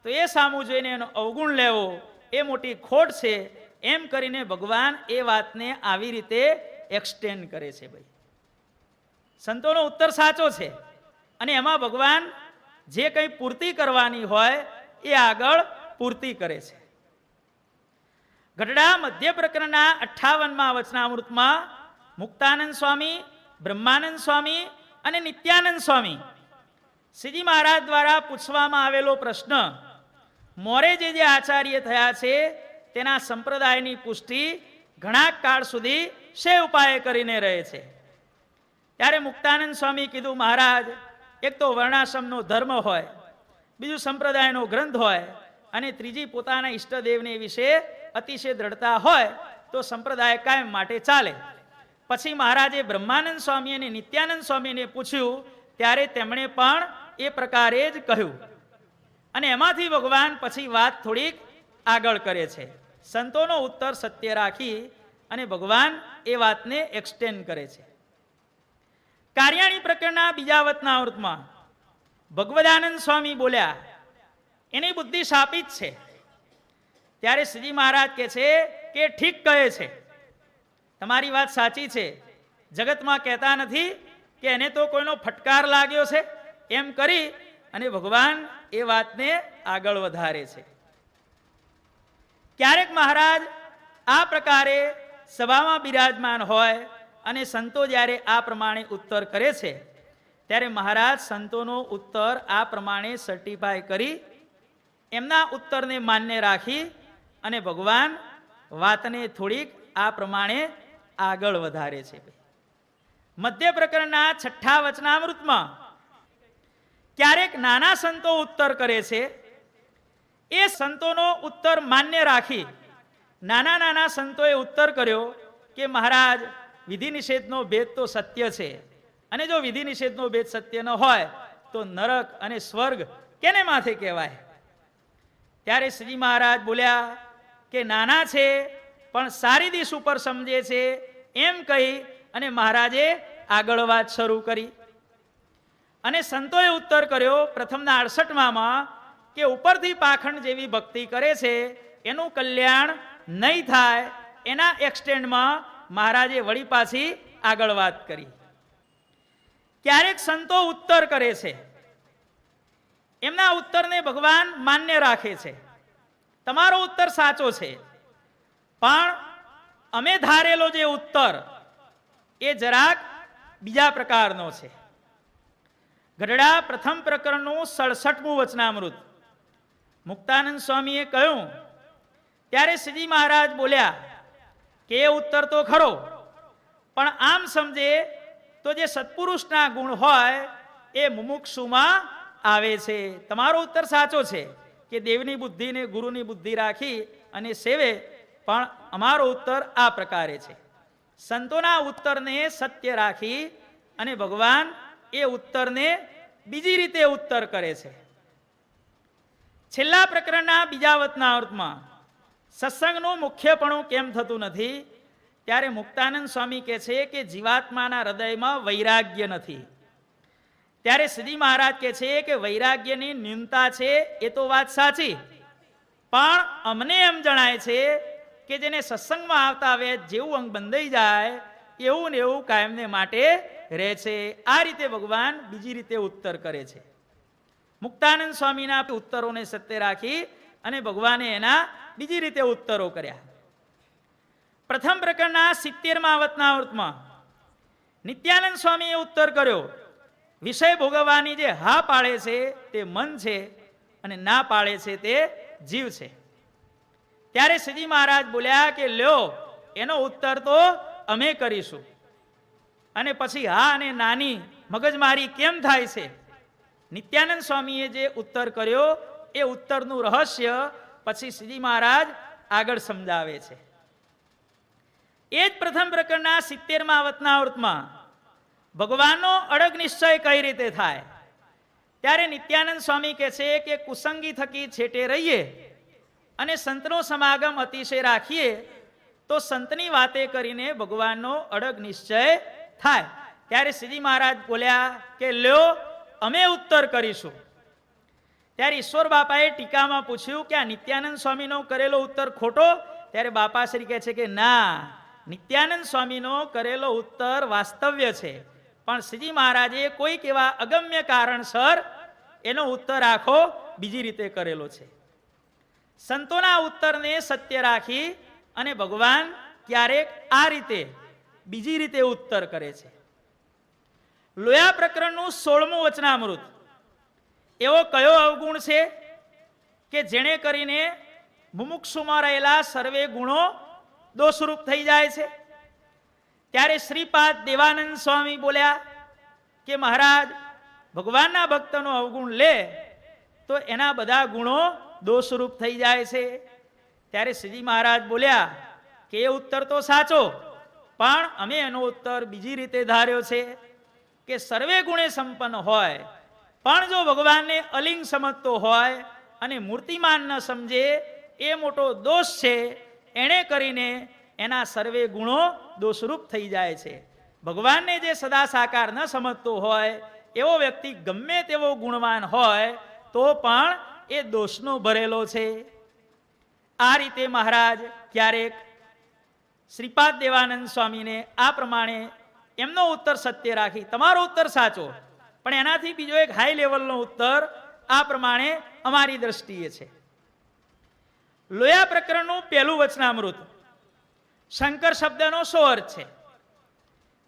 તો એ સામું જોઈને એનો અવગુણ લેવો એ મોટી ખોટ છે, એમ કરીને ભગવાન એ વાતને આવી રીતે એક્સટેન્ડ કરે છે. ભાઈ સંતોનો ઉત્તર સાચો છે અને એમાં ભગવાન જે કંઈ પૂર્તિ કરવાની હોય એ આગળ પૂર્તિ કરે છે. ગઢડા મધ્ય પ્રકરણના 58મા વચનામૃતમાં મુક્તાનંદ સ્વામી, બ્રહ્માનંદ સ્વામી અને નિત્યાનંદ સ્વામી શ્રીજી મહારાજ દ્વારા પૂછવામાં આવેલો પ્રશ્ન, મોરે જે આચાર્ય થયા છે તેના સંપ્રદાયની પુષ્ટિ ઘણા કાળ સુધી શે ઉપાય કરીને રહે છે. ત્યારે મુક્તાનંદ સ્વામી કીધું, મહારાજ એક તો વર્ણાશ્રમનો ધર્મ હોય, બીજું સંપ્રદાયનો ગ્રંથ હોય અને ત્રીજી પોતાના ઈષ્ટદેવને વિશે અતિશય દ્રઢતા હોય તો સંપ્રદાય કાયમ માટે ચાલે. પછી મહારાજે બ્રહ્માનંદ સ્વામી અને નિત્યાનંદ સ્વામીને પૂછ્યું, ત્યારે તેમણે પણ એ પ્રકારે જ કહ્યું. અને એમાંથી ભગવાન પછી વાત થોડીક આગળ કરે છે. સંતોનો ઉત્તર સત્ય રાખી અને ભગવાન એ વાતને એક્સટેન્ડ કરે છે. કાર્યાણી પ્રકરણના બીજા વચનામૃતમાં ભગવદાનંદ સ્વામી બોલ્યા, એની બુદ્ધિ શાપિત છે. ત્યારે શ્રીજી મહારાજ કહે છે કે ઠીક કહે છે, તમારી વાત સાચી છે. જગતમાં કહેતા નથી કે એને તો કોઈનો ફટકાર લાગ્યો છે, એમ કરી અને ભગવાન એ વાતને આગળ વધારે છે. ક્યારેક મહારાજ આ પ્રકારે સભામાં બિરાજમાન હોય અને સંતો જ્યારે આ પ્રમાણે ઉત્તર કરે છે, ત્યારે મહારાજ સંતોનો ઉત્તર આ પ્રમાણે સર્ટિફાય કરી એમના ઉત્તરને માન્ય રાખી અને ભગવાન વાતને થોડીક આ પ્રમાણે આગળ વધારે છે. મધ્ય પ્રકરણના 6 વચનામૃતમાં ક્યારેક નાના સંતો ઉત્તર કરે છે. એ સંતોનો ઉત્તર માન્ય રાખી નાના નાના સંતોએ ઉત્તર કર્યો કે મહારાજ, વિધિ નિષેધનો ભેદ તો સત્ય છે, અને જો વિધિ નિષેધનો ભેદ સત્ય ન હોય તો નરક અને સ્વર્ગ કેને માથે કહેવાય? ત્યારે શ્રીજી મહારાજ બોલ્યા કે નાના છે પણ સારી દિશ ઉપર સમજે છે, એમ કહી અને મહારાજે આગળ વાત શરૂ કરી. અને સંતોએ ઉત્તર કર્યો પ્રથમના 68માં કે ઉપરથી પાખંડ જેવી ભક્તિ કરે છે એનું કલ્યાણ નહીં થાય. એના એક્સટેન્ડમાં મહારાજે વળી પાછી આગળ વાત કરી. ક્યારેક સંતો ઉત્તર કરે છે, એમના ઉત્તરને ભગવાન માન્ય રાખે છે. તમારો ઉત્તર સાચો છે, પણ અમે ધારેલો જે ઉત્તર એ જરાક બીજા પ્રકારનો છે. ગઢડા પ્રથમ પ્રકરણનું 67મું વચનામૃત મુક્તાનંદ સ્વામીએ કહ્યું, ત્યારે શ્રીજી મહારાજ બોલ્યા કે એ ઉત્તર તો ખરો, પણ આમ સમજે તો જે સત્પુરુષના ગુણ હોય એ મુમુક્ષુમાં આવે છે. તમારો ઉત્તર સાચો છે કે દેવની બુદ્ધિ ને ગુરુની બુદ્ધિ રાખી અને સેવે, પણ અમારો ઉત્તર આ પ્રકારે છે. સંતોના ઉત્તરને સત્ય રાખી અને ભગવાન એ ઉત્તરને બીજી રીતે ઉત્તર કરે છે. છેલ્લા પ્રકરણના બીજા વચનામૃતમાં સત્સંગનું મુખ્યપણું કેમ થતું નથી, ત્યારે મુક્તાનંદ સ્વામી કહે છે કે જીવાત્માના હૃદયમાં વૈરાગ્ય નથી. ત્યારે શ્રીજી મહારાજ કહે છે કે વૈરાગ્યની ન્યૂનતા છે એ તો વાત સાચી, પણ અમને એમ જણાય છે કે જેને સત્સંગમાં આવતા આવે જેવું અંગ બંધાઈ જાય એવું ને એવું કાયમને માટે રહે છે. આ રીતે ભગવાન બીજી રીતે ઉત્તર કરે છે. મુક્તાનંદ સ્વામીના ઉત્તરોને સત્ય રાખી અને ભગવાને એના બીજી રીતે ઉત્તરો કર્યા. પ્રથમ પ્રકરણના 70મા વચનામૃતમાં નિત્યાનંદ સ્વામીએ ઉત્તર કર્યો, વિષય ભોગવવાની જે હા પાડે છે તે મન છે અને ના પાડે છે તે જીવ છે. ત્યારે શ્રીજી મહારાજ બોલ્યા કે લ્યો, એનો ઉત્તર તો અમે કરીશું. અને પછી હા અને નાની મગજમારી કેમ થાય છે, નિત્યાનંદ સ્વામીએ જે ઉત્તર કર્યો એ ઉત્તરનું રહસ્ય પછી શ્રીજી મહારાજ આગળ સમજાવે છે. એ જ પ્રથમ પ્રકરણના 70મા વચનામૃતમાં ભગવાનનો અડગ નિશ્ચય કઈ રીતે થાય, ત્યારે નિત્યાનંદ સ્વામી કહે છે કે કુસંગી થકી છેટે રહીએ અને સંતનો સમાગમ અતિશય રાખીએ તો સંતની વાતે કરીને ભગવાનનો અડગ નિશ્ચય થાય. ત્યારે શ્રીજી મહારાજ બોલ્યા કે લ્યો, અમે ઉત્તર કરીશું. ત્યારે ઈશ્વર બાપાએ ટીકામાં પૂછ્યું કે આ નિત્યાનંદ સ્વામીનો કરેલો ઉત્તર ખોટો? ત્યારે બાપાશ્રી કહે છે કે ના, નિત્યાનંદ સ્વામીનો કરેલો ઉત્તર વાસ્તવ્ય છે, પણ શ્રીજી મહારાજે કોઈક એવા અગમ્ય કારણસર એનો ઉત્તર આખો બીજી રીતે કરેલો છે. સંતોના ઉત્તરને સત્ય રાખી અને ભગવાન ક્યારેક આ રીતે બીજી રીતે ઉત્તર કરે છે. લોયા પ્રકરણનું 16મું વચનામૃત એવો કયો અવગુણ છે કે જેણે કરીને મુમુક્ષુમાં રહેલા સર્વે ગુણો દોષરૂપ થઈ જાય છે? ત્યારે શ્રીપાદ દેવાનંદ સ્વામી બોલ્યા કે મહારાજ, ભગવાનના ભક્તનો અવગુણ લે તો એના બધા ગુણો દોષરૂપ થઈ જાય છે. ત્યારે શ્રીજી મહારાજ બોલ્યા કે એ ઉત્તર તો સાચો, પણ અમે એનો ઉત્તર બીજી રીતે ધાર્યો છે કે સર્વે ગુણે સંપન્ન હોય પણ જો ભગવાનને અલિંગ સમજતો હોય અને મૂર્તિમાન ન સમજે એ મોટો દોષ છે. એણે કરીને એના સર્વે ગુણો દોષરૂપ થઈ જાય છે. ભગવાનને જે સદા સાકાર ન સમજતો હોય એવો વ્યક્તિ ગમે તેવો ગુણવાન હોય તો પણ એ દોષનો ભરેલો છે. આ રીતે મહારાજ ક્યારેક શ્રીપાદ દેવાનંદ સ્વામીને આ પ્રમાણે એમનો ઉત્તર સત્ય રાખી, તમારો ઉત્તર સાચો, પણ એનાથી બીજો એક હાઈ લેવલનો ઉત્તર આ પ્રમાણે અમારી દ્રષ્ટિએ છે. લોયા પ્રકરણનું પહેલું વચનામૃત, શંકર શબ્દનો શો અર્થ છે?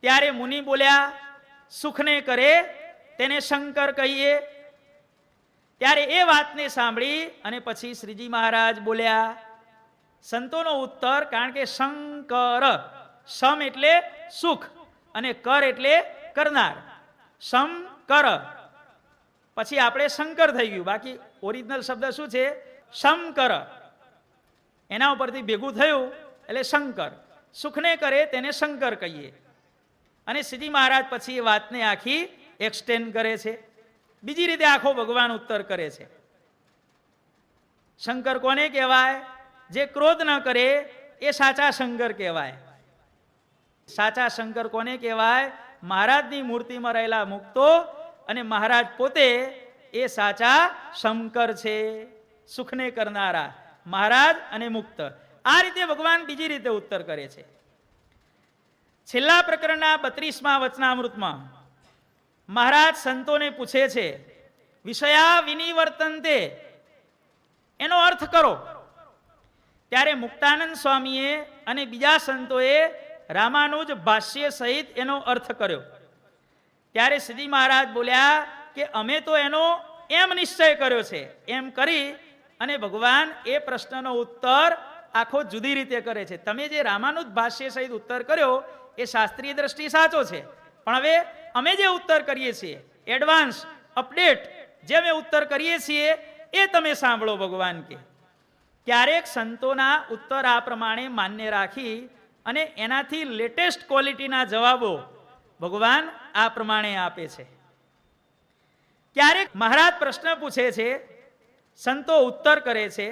ત્યારે મુનિ બોલ્યા, સુખને કરે તેને શંકર કહીએ. ત્યારે એ વાતને સાંભળી અને પછી શ્રીજી મહારાજ બોલ્યા, સંતોનો ઉત્તર, કારણ કે શંકર, સમ એટલે સુખ અને કર એટલે કરનાર, શંકર, પછી આપણે શંકર થઈ ગયું, બાકી ઓરિજિનલ શબ્દ શું છે? શંકર, એના ઉપરથી ભેગું થયું એટલે શંકર. સુખને કરે તેને શંકર કહીએ. અને શ્રીજી મહારાજ પછી એ વાતને આખી એક્સટેન્ડ કરે છે, બીજી રીતે આખો ભગવાન ઉત્તર કરે છે. શંકર કોને કહેવાય? જે ક્રોધ ન કરે એ સાચા શંકર કહેવાય. સાચા શંકર કોને કહેવાય? મહારાજની મૂર્તિમાં રહેલા મુક્તો અને મહારાજ પોતે એ સાચા શંકર છે, સુખને કરનારા મહારાજ અને મુક્ત. આ રીતે ભગવાન બીજી રીતે ઉત્તર કરે છે. છેલ્લા પ્રકરણના 32મા વચનામૃતમાં મહારાજ સંતોને પૂછે છે, વિષયા વિનિવર્તન્તે, એનો અર્થ કરો. ત્યારે મુક્તાનંદ સ્વામીએ અને બીજા સંતોએ રામાનુજ ભાષ્ય સહિત એનો અર્થ કર્યો. ત્યારે શ્રીજી મહારાજ બોલ્યા કે અમે તો એનો એમ નિશ્ચય કર્યો છે, એમ કરી અને ભગવાન એ પ્રશ્નનો ઉત્તર આખો જુદી રીતે કરે છે. તમે જે રામાનુજ ભાષ્ય સહિત ઉત્તર કર્યો એ શાસ્ત્રીય દ્રષ્ટિ સાચો છે, પણ હવે અમે જે ઉત્તર કરીએ છીએ એડવાન્સ અપડેટ જે અમે ઉત્તર કરીએ છીએ એ તમે સાંભળો. ભગવાન કે ક્યારેક સંતોના ઉત્તર આ પ્રમાણે માન્ય રાખી અને એનાથી લેટેસ્ટ ક્વોલિટીના જવાબો ભગવાન આ પ્રમાણે આપે છે. ક્યારેક મહારાજ પ્રશ્ન પૂછે છે, સંતો ઉત્તર કરે છે,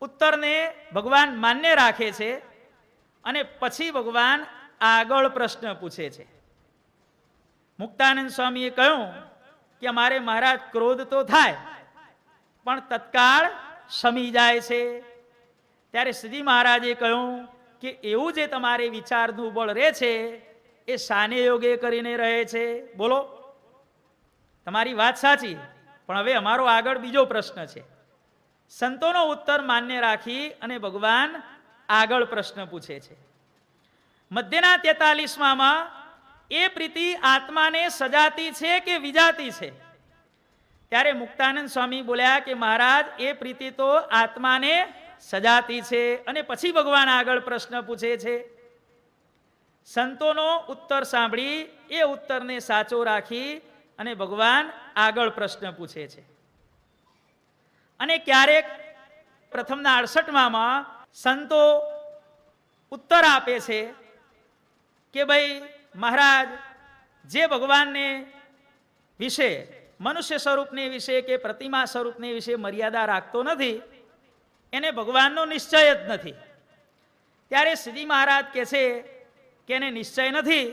ઉત્તરને ભગવાન માન્ય રાખે છે અને પછી ભગવાન આગળ પ્રશ્ન પૂછે છે. મુક્તાનંદ સ્વામીએ કહ્યું કે અમારે મહારાજ ક્રોધ તો થાય પણ તત્કાળ શમી જાય છે. ત્યારે શ્રીજી મહારાજે કહ્યું કે એવું જે તમારે વિચારનું બળ રહે છે એ શાને યોગે કરીને રહે છે? બોલો, તમારી વાત સાચી, પણ હવે અમારો આગળ બીજો પ્રશ્ન છે. સંતોનો ઉત્તર માન્ય રાખી અને ભગવાન આગળ પ્રશ્ન પૂછે છે. મધ્યના 43માં એ પ્રીતિ આત્માને સજાતી છે કે વિજાતી છે? ત્યારે મુક્તાનંદ સ્વામી બોલ્યા કે મહારાજ એ પ્રીતિ તો આત્માને સજાતી છે. અને પછી ભગવાન આગળ પ્રશ્ન પૂછે છે. સંતોનો ઉત્તર સાંભળી એ ઉત્તરને સાચો રાખી અને ભગવાન આગળ પ્રશ્ન પૂછે છે. અને ક્યારેક પ્રથમના 68માં સંતો ઉત્તર આપે છે કે ભાઈ મહારાજ જે ભગવાનને વિશે, મનુષ્ય સ્વરૂપને વિશે કે પ્રતિમા સ્વરૂપને વિશે મર્યાદા રાખતો નથી એને ભગવાનનો નિશ્ચય જ નથી. ત્યારે શ્રીજી મહારાજ કહે છે કે એને નિશ્ચય નથી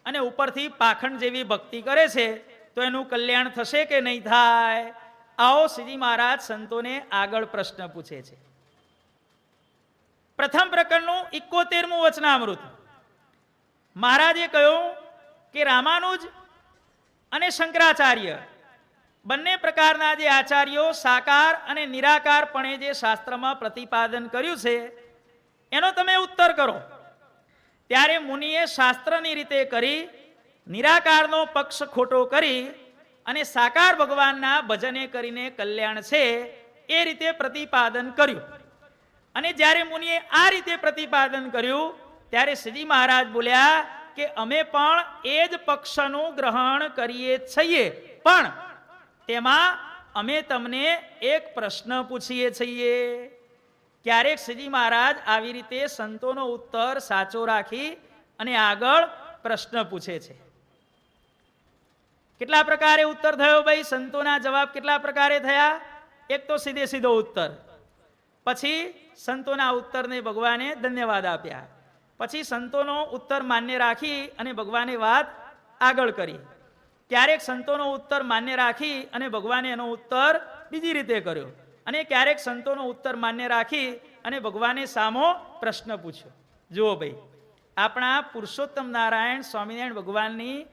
અને ઉપરથી પાખંડ જેવી ભક્તિ કરે છે તો એનું કલ્યાણ થશે કે નહીં થાય? આવો શ્રીજી મહારાજ સંતોને આગળ પ્રશ્ન પૂછે છે. પ્રથમ પ્રકરણનું 71મું વચનામૃત મહારાજે કહ્યું કે રામાનુજ અને શંકરાચાર્ય બંને પ્રકારના જે આચાર્યો સાકાર અને નિરાકારપણે જે શાસ્ત્રમાં પ્રતિપાદન કર્યું છે એનો તમે ઉત્તર કરો. ત્યારે મુનિએ શાસ્ત્રની રીતે કરી નિરાકારનો પક્ષ ખોટો કરી અને સાકાર ભગવાનના ભજને કરીને કલ્યાણ છે એ રીતે પ્રતિપાદન કર્યું. અને જ્યારે મુનિએ આ રીતે પ્રતિપાદન કર્યું ત્યારે શ્રીજી મહારાજ બોલ્યા કે અમે પણ એ જ પક્ષનું ગ્રહણ કરીએ છીએ, પણ તેમાં અમે તમને એક પ્રશ્ન પૂછીએ છીએ. ક્યારેક શ્રીજી મહારાજ આવી રીતે સંતોનો ઉત્તર સાચો રાખી અને આગળ પ્રશ્ન પૂછે છે. કેટલા પ્રકારે ઉત્તર થયો ભાઈ? સંતોના જવાબ કેટલા પ્રકારે થયા? એક તો સીધે સીધો ઉત્તર, પછી સંતોના ઉત્તરને ભગવાને ધન્યવાદ આપ્યા, પછી સંતોનો ઉત્તર માન્ય રાખી અને ભગવાને વાત આગળ કરી. ક્યારેક સંતોનો ઉત્તર માન્ય રાખી અને ભગવાને એનો ઉત્તર બીજી રીતે કર્યો, અને ક્યારેક સંતોનો ઉત્તર માન્ય રાખી અને ભગવાને સામો પ્રશ્ન પૂછ્યો. જુઓ ભાઈ, આપણા પુરુષોત્તમ નારાયણ સ્વામિનારાયણ ભગવાનની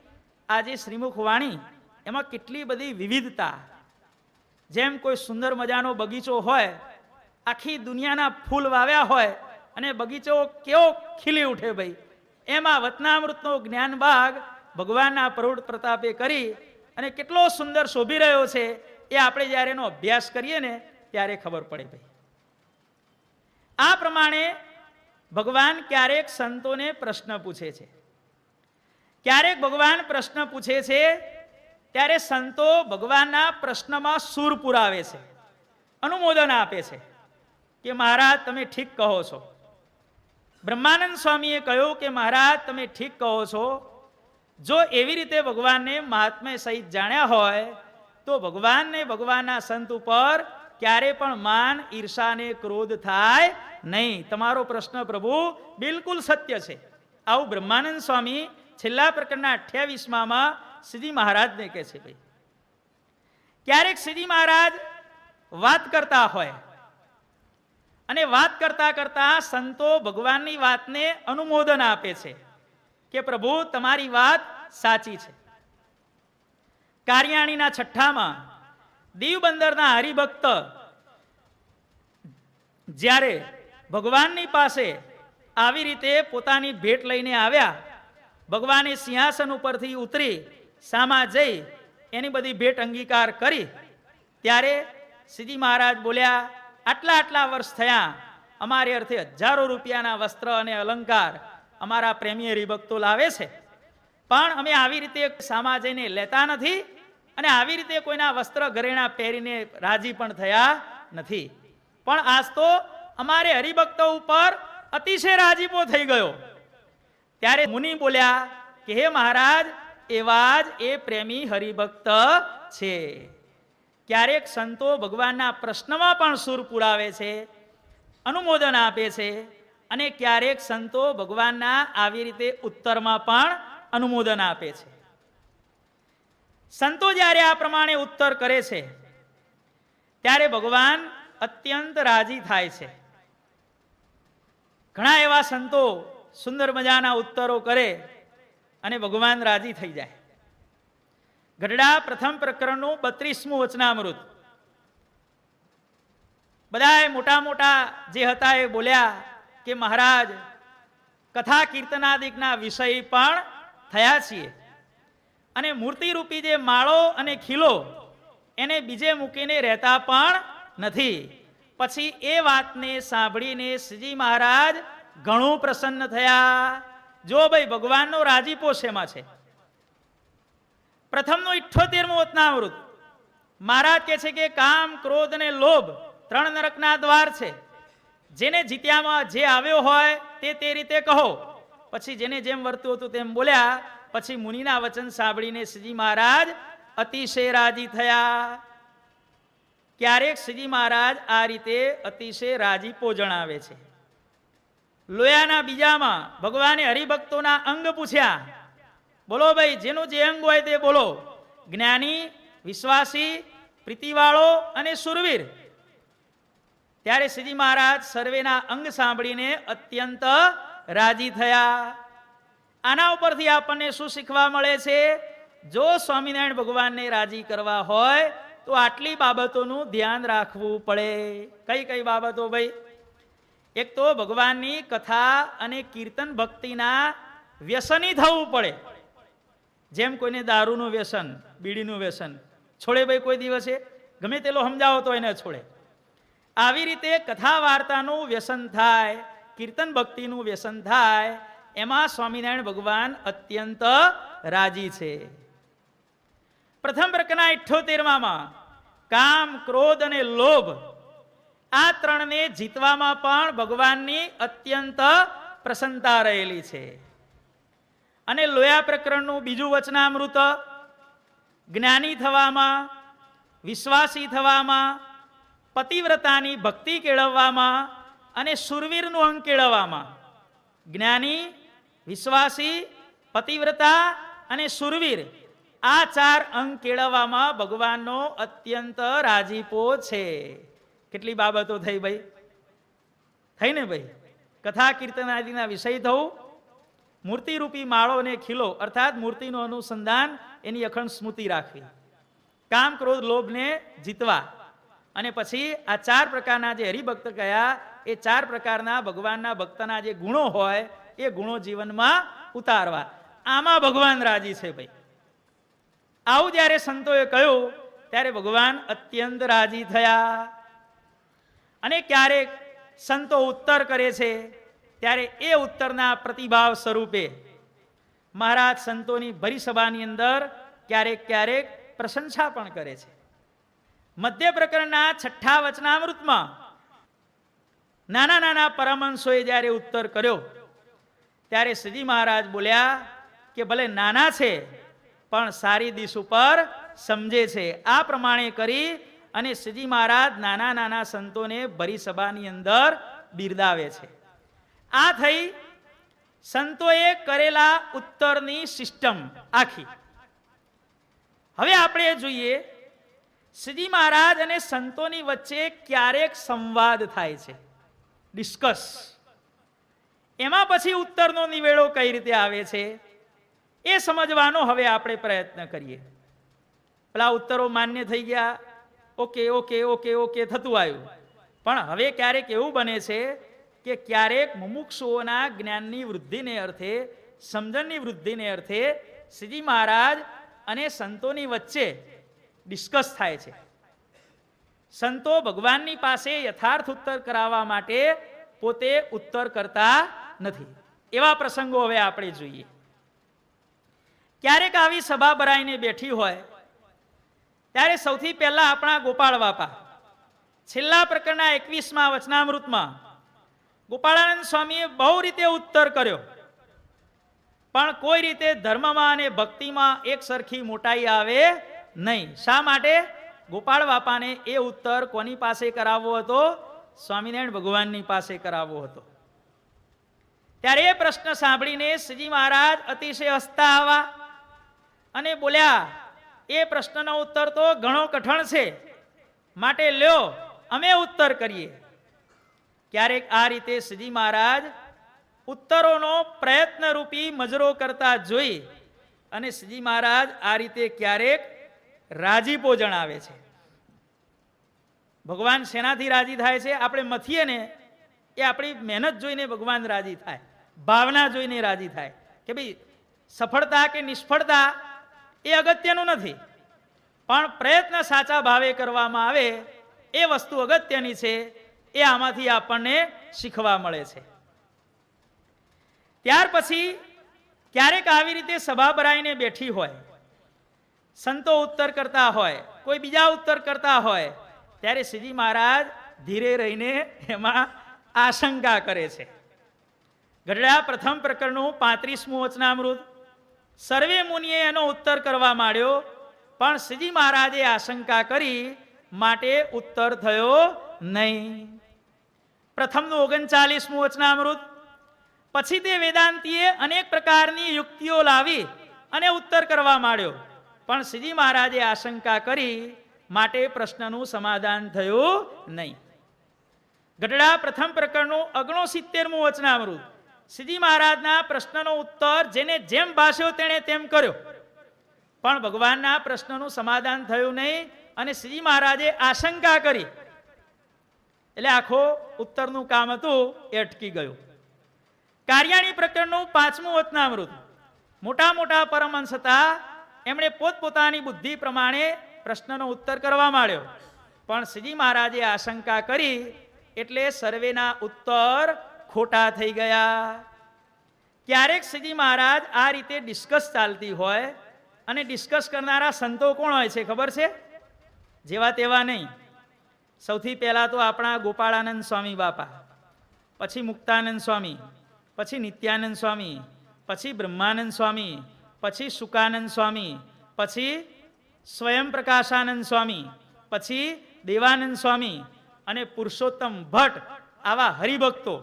આ જે શ્રીમુખ વાણી, એમાં કેટલી બધી વિવિધતા. જેમ કોઈ સુંદર મજાનો બગીચો હોય, આખી દુનિયાના ફૂલ વાવ્યા હોય અને બગીચો કેવો ખીલી ઉઠે ભાઈ, એમાં વતનામૃતનો જ્ઞાન બાગ ભગવાનના પ્રૌઢ પ્રતાપે કરી અને કેટલો સુંદર શોભી રહ્યો છે, એ આપણે જ્યારે એનો અભ્યાસ કરીએ ને ત્યારે ખબર પડે ભાઈ. આ પ્રમાણે ભગવાન ક્યારેક સંતોને પ્રશ્ન પૂછે છે. ક્યારેક ભગવાન પ્રશ્ન પૂછે છે ત્યારે સંતો ભગવાનના પ્રશ્નમાં સૂર પુરાવે છે, અનુમોદન આપે છે કે મહારાજ તમે ઠીક કહો છો. બ્રહ્માનંદ સ્વામીએ કહ્યું કે મહારાજ તમે ઠીક કહો છો. જો એવી રીતે ભગવાનને મહાત્મ્ય સહિત જાણ્યા હોય તો ભગવાનને ભગવાનના સંત ઉપર ક્યારે પણ માન, ઈર્ષા અને ક્રોધ થાય નહીં. તમારો પ્રશ્ન પ્રભુ બિલકુલ સત્ય છે. આવું બ્રહ્માનંદ સ્વામી છેલ્લા પ્રકરણના 28માં શ્રીજી મહારાજને કહે છે ભાઈ. ક્યારેક શ્રીજી મહારાજ વાત કરતા હોય અને વાત કરતા કરતા સંતો ભગવાનની વાતને અનુમોદન આપે છે કે પ્રભુ તમારી વાત સાચી છે. કારિયાણીના છઠ્ઠામાં દીવબંદરના હરિભક્ત જ્યારે ભગવાનની પાસે આવી રીતે પોતાની ભેટ લઈને આવ્યા, ભગવાને સિંહાસન ઉપરથી ઉતરી સામા જઈ એની બધી ભેટ અંગીકાર કરી, ત્યારે શ્રીજી મહારાજ બોલ્યા, આટલા આટલા વર્ષ થયા, અમારે અર્થે હજારો રૂપિયાના વસ્ત્ર અને અલંકાર અમારા પ્રેમી હરિભક્તો લાવે છે, પણ અમે આવી રીતે સામા જઈને લેતા નથી અને આવી રીતે કોઈના વસ્ત્ર ઘરેણા પહેરીને રાજી પણ થયા નથી. પણ આજ તો અમારે હરિભક્તો ઉપર અતિશય રાજીપો થઈ ગયો. ત્યારે મુનિ બોલ્યા કે હે મહારાજ, એવા જ એ પ્રેમી હરિભક્ત છે. ક્યારેક સંતો ભગવાનના પ્રશ્નમાં પણ સૂર પુરાવે છે, અનુમોદન આપે છે, અને ક્યારેક સંતો ભગવાનના આવી રીતે ઉત્તરમાં પણ અનુમોદન આપે છે. સંતો જ્યારે આ પ્રમાણે ઉત્તર કરે છે ત્યારે ભગવાન અત્યંત રાજી થાય છે. ઘણા એવા સંતો સુંદર મજાના ઉત્તરો કરે અને ભગવાન રાજી થઈ જાય. ગઢડા પ્રથમ પ્રકરણનું 32મું વચનામૃત. બધા મોટા મોટા જે હતા એ બોલ્યા કે મહારાજ, કથા કીર્તનાદિકના વિષય પણ થયા છીએ અને મૂર્તિરૂપી જે માળો અને ખીલો એને બીજે મૂકીને રહેતા પણ નથી. પછી એ વાતને સાંભળીને શ્રીજી મહારાજ ઘણું પ્રસન્ન થયા. જો ભાઈ, ભગવાનનો રાજીપો શેમાં છે? પ્રથમનું 78મું વચનામૃત. મહારાજ કહે છે કે કામ, ક્રોધ અને લોભ 3 નરકના દ્વાર છે. જેને જીત્યામાં જે આવ્યો હોય તે રીતે કહો. પછી જેને જેમ વર્તું હતું તેમ બોલ્યા. પછી મુનિના વચન સાંભળીને શ્રીજી મહારાજ અતિશય રાજી થયા. ક્યારેક શ્રીજી મહારાજ આ રીતે અતિશય રાજીપો જણાવે છે. લોયાના બીજામાં ભગવાને હરિભક્તોના અંગ પૂછ્યા. બોલો ભાઈ, જેનું જે અંગ હોય તે બોલો. જ્ઞાની, વિશ્વાસી, પ્રીતિવાળો અને સુરવીર. ત્યારે શ્રીજી મહારાજ સર્વેના અંગ સાંભળીને અત્યંત રાજી થયા. આના ઉપરથી આપણને શું શીખવા મળે છે? જો સ્વામિનારાયણ ભગવાનને રાજી કરવા હોય તો આટલી બાબતોનું ધ્યાન રાખવું પડે. કઈ કઈ બાબતો ભાઈ? એક તો ભગવાનની કથા અને કીર્તન ભક્તિના વ્યસની થવું પડે. જેમ કોઈને દારૂનું વ્યસન, બીડીનું વ્યસન છોડે ભાઈ કોઈ દિવસે? ગમે તેલો સમજાવો તો એને છોડે. આવી રીતે કથા વાર્તાનું વ્યસન થાય, કીર્તન ભક્તિનું વ્યસન થાય, એમાં સ્વામિનારાયણ ભગવાન અત્યંત રાજી છે. પ્રથમ પ્રકરણના 78માં કામ, ક્રોધ અને લોભ આ ત્રણને જીતવામાં પણ ભગવાનની અત્યંત પ્રસન્નતા રહેલી છે. અને લોયા પ્રકરણનું બીજું વચનામૃત જ્ઞાની થવામાં, વિશ્વાસી થવામાં, પતિવ્રતાની ભક્તિ કેળવવામાં અને શૂરવીરનું અંગ કેળવવામાં, જ્ઞાની, વિશ્વાસી, પતિવ્રતા અને શૂરવીર, આ 4 અંગ કેળવવામાં ભગવાનનો અત્યંત રાજીપો છે. કેટલી બાબતો થઈ ભાઈ? થઈ ને ભાઈ? કથા કીર્તન આદિના વિષય થવું, મૂર્તિરૂપી માળો અને ખીલો અર્થાત મૂર્તિનું અનુસંધાન, એની અખંડ સ્મૃતિ રાખવી, કામ, ક્રોધ, લોભને જીતવા, અને પછી આ 4 પ્રકારના જે હરિભક્ત કયા, એ 4 પ્રકારના ભગવાનના ભક્તના જે ગુણો હોય એ ગુણો જીવનમાં ઉતારવા. આમાં ભગવાન રાજી છે ભાઈ. આવું જ્યારે સંતોએ કહ્યું ત્યારે ભગવાન અત્યંત રાજી થયા. અને ક્યારેક સંતો ઉત્તર કરે છે ત્યારે એ ઉત્તરના પ્રતિભાવ સ્વરૂપે મહારાજ સંતોની ભરી સભાની અંદર ક્યારેક ક્યારેક પ્રશંસા પણ કરે છે. મધ્ય પ્રકરણના 6ઠા વચનામૃતમાં નાના નાના પરમહંસોએ જ્યારે ઉત્તર કર્યો ત્યારે શ્રીજી મહારાજ બોલ્યા કે ભલે નાના છે પણ સારી દિશ ઉપર સમજે છે. આ પ્રમાણે કરી અને શ્રીજી મહારાજ નાના નાના સંતોને ભરી સભાની અંદર બિરદાવે છે. આ થઈ સંતોએ કરેલા ઉત્તરની સિસ્ટમ આખી. હવે આપણે જોઈએ શ્રીજી મહારાજ અને સંતોની વચ્ચે ક્યારેક સંવાદ થાય છે, ડિસ્કસ. એમાં પછી ઉત્તરનો નિવેડો કઈ રીતે આવે છે એ સમજવાનો હવે આપણે પ્રયત્ન કરીએ. પેલા ઉત્તરો માન્ય થઈ ગયા, ઓકે ઓકે ઓકે ઓકે થતું આવ્યું. પણ હવે ક્યારેક એવું બને છે કે ક્યારેક મુમુક્ષુઓના જ્ઞાનની વૃદ્ધિને અર્થે, સમજણની વૃદ્ધિને અર્થે શ્રીજી મહારાજ અને સંતોની વચ્ચે ડિસ્કસ થાય છે. સંતો ભગવાનની પાસે યથાર્થ ઉત્તર કરાવવા માટે પોતે ઉત્તર કરતા નથી. એવા પ્રસંગો હવે આપણે જોઈએ. ક્યારેક આવી સભા ભરાઈને બેઠી હોય ત્યારે સૌથી પહેલા આપણા ગોપાળ બાપા છેલ્લા પ્રકરણના 21મા વચનામૃતમાં ગોપાળાનંદ સ્વામીએ બહુ રીતે ઉત્તર કર્યો, પણ કોઈ રીતે ધર્મમાં અને ભક્તિમાં એક સરખી મોટાઈ આવે નહીં. શા માટે? ગોપાળ બાપાને એ ઉત્તર કોની પાસે કરાવવો હતો? સ્વામિનારાયણ ભગવાનની પાસે કરાવવો હતો. ત્યારે એ પ્રશ્ન સાંભળીને શ્રીજી મહારાજ અતિશય હસતા આવા અને બોલ્યા, એ પ્રશ્નનો ઉત્તર તો ઘણો કઠણ છે, માટે લ્યો અમે ઉત્તર કરીએ. ક્યારેક આ રીતે શ્રીજી મહારાજ ઉત્તરોનો પ્રયત્નરૂપી મજરો કરતા જોઈ અને શ્રીજી મહારાજ આ રીતે ક્યારેક રાજીપો જણાવે છે. ભગવાન શેનાથી રાજી થાય છે? આપણે મથીએ ને એ આપણી મહેનત જોઈને ભગવાન રાજી થાય, ભાવના જોઈને રાજી થાય કે ભાઈ સફળતા કે નિષ્ફળતા એ અગત્યનું નથી, પણ પ્રયત્ન સાચા ભાવે કરવામાં આવે એ વસ્તુ અગત્યની છે. એ આમાંથી આપણને શીખવા મળે છે. ત્યાર પછી ક્યારેક આવી રીતે સભા ભરાઈને બેઠી હોય, સંતો ઉત્તર કરતા હોય, કોઈ બીજા ઉત્તર કરતા હોય, ત્યારે શ્રીજી મહારાજ ધીરે રહીને એમાં આશંકા કરે છે. ગઢડા પ્રથમ પ્રકરણનું 35મું વચનામૃત. સર્વે મુનિએ એનો ઉત્તર કરવા માંડ્યો, પણ શ્રીજી મહારાજે આશંકા કરી માટે ઉત્તર થયો નહીં. પ્રથમનું 39મું વચનામૃત. પછી તે વેદાંતીએ અનેક પ્રકારની યુક્તિઓ લાવી અને ઉત્તર કરવા માંડ્યો, પણ શ્રીજી મહારાજે આશંકા કરી માટે પ્રશ્નનું સમાધાન થયું નહીં. ગઢડા પ્રથમ પ્રકરણનું 69મું વચનામૃત. શ્રીજી મહારાજના પ્રશ્નનો ઉત્તર જેને જેમ ભાષ્યો તેણે તેમ કર્યો, પણ ભગવાનના પ્રશ્નનું સમાધાન થયું નહીં અને શ્રીજી મહારાજે આશંકા કરી, એટલે આખો ઉત્તરનું કામ હતું એ અટકી ગયું. કાર્યાણી પ્રકરણનું 5મું વચનામૃત. મોટા મોટા પરમહંસ હતા, એમણે પોતપોતાની બુદ્ધિ પ્રમાણે પ્રશ્નનો ઉત્તર કરવા માંડ્યો, પણ શ્રીજી મહારાજે આશંકા કરી એટલે સર્વેના ઉત્તર ખોટા થઈ ગયા. ક્યારેક શ્રીજી મહારાજ આ રીતે ડિસ્કસ ચાલતી હોય અને ડિસ્કસ કરનારા સંતો કોણ હોય છે ખબર છે? જેવા તેવા નહીં. સૌથી પહેલા તો આપણા ગોપાળાનંદ સ્વામી બાપા, પછી મુક્તાનંદ સ્વામી, પછી નિત્યાનંદ સ્વામી, પછી બ્રહ્માનંદ સ્વામી, પછી સુકાનંદ સ્વામી, પછી સ્વયં પ્રકાશાનંદ સ્વામી, પછી દેવાનંદ સ્વામી અને પુરુષોત્તમ ભટ્ટ, આવા હરિભક્તો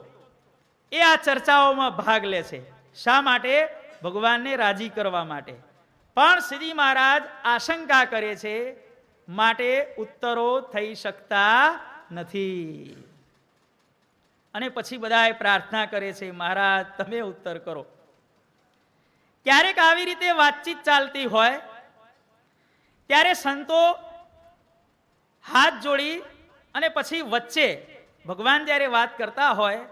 એ આ ચર્ચાઓમાં ભાગ લે છે. શા માટે? ભગવાનને રાજી કરવા માટે. પણ શ્રીજી મહારાજ આશંકા કરે છે, માટે ઉત્તરો થઈ શકતા નથી. અને પછી બધાએ પ્રાર્થના કરે છે, મહારાજ તમે ઉત્તર કરો. ક્યારેક આવી રીતે વાતચીત ચાલતી હોય ત્યારે સંતો હાથ જોડી અને પછી વચ્ચે ભગવાન જ્યારે વાત કરતા હોય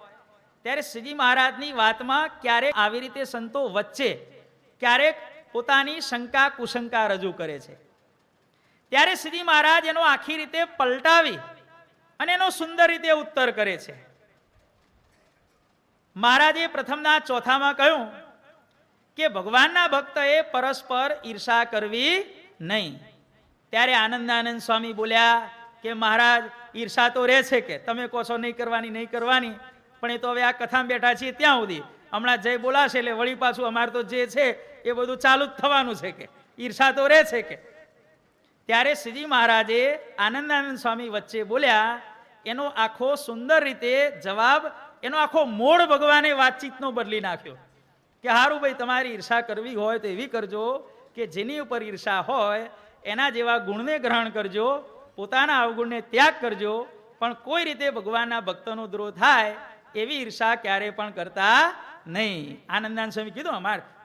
ત્યારે શ્રીજી મહારાજની વાતમાં ક્યારેક આવી રીતે સંતો વચ્ચે ક્યારેક પોતાની શંકા કુશંકા રજૂ કરે છે. ત્યારે શ્રીજી મહારાજ એનો આખી રીતે પલટાવી અને એનો સુંદર રીતે ઉત્તર કરે છે. મહારાજે પ્રથમના ચોથામાં કહ્યું કે ભગવાનના ભક્તએ પરસ્પર ઈર્ષા કરવી નહીં. ત્યારે આનંદાનંદ સ્વામી બોલ્યા કે મહારાજ ઈર્ષા તો રહે છે, કે તમે કહો છો નહીં કરવાની નહીં કરવાની, પણ એ તો હવે આ કથામાં બેઠા છીએ ત્યાં સુધી, હમણાં જય બોલાશે એટલે વળી પાછું અમારે તો જે છે એ બધું ચાલુ જ થવાનું છે, કે ઈર્ષા તો રહે છે કે. ત્યારે શ્રીજી મહારાજે આનંદાનંદ સ્વામી વચ્ચે બોલ્યા, એનો આખો સુંદર રીતે જવાબ, એનો આખો મોડ ભગવાને વાતચીતનો બદલી નાખ્યો કે હારું ભાઈ, તમારી ઈર્ષા કરવી હોય તો એવી કરજો કે જેની ઉપર ઈર્ષા હોય એના જેવા ગુણને ગ્રહણ કરજો, પોતાના અવગુણને ત્યાગ કરજો, પણ કોઈ રીતે ભગવાનના ભક્તનો દ્રોહ થાય એવી ઈર્ષા ક્યારે પણ કરતા નહીં. આનંદાનંદ સ્વામી કીધું,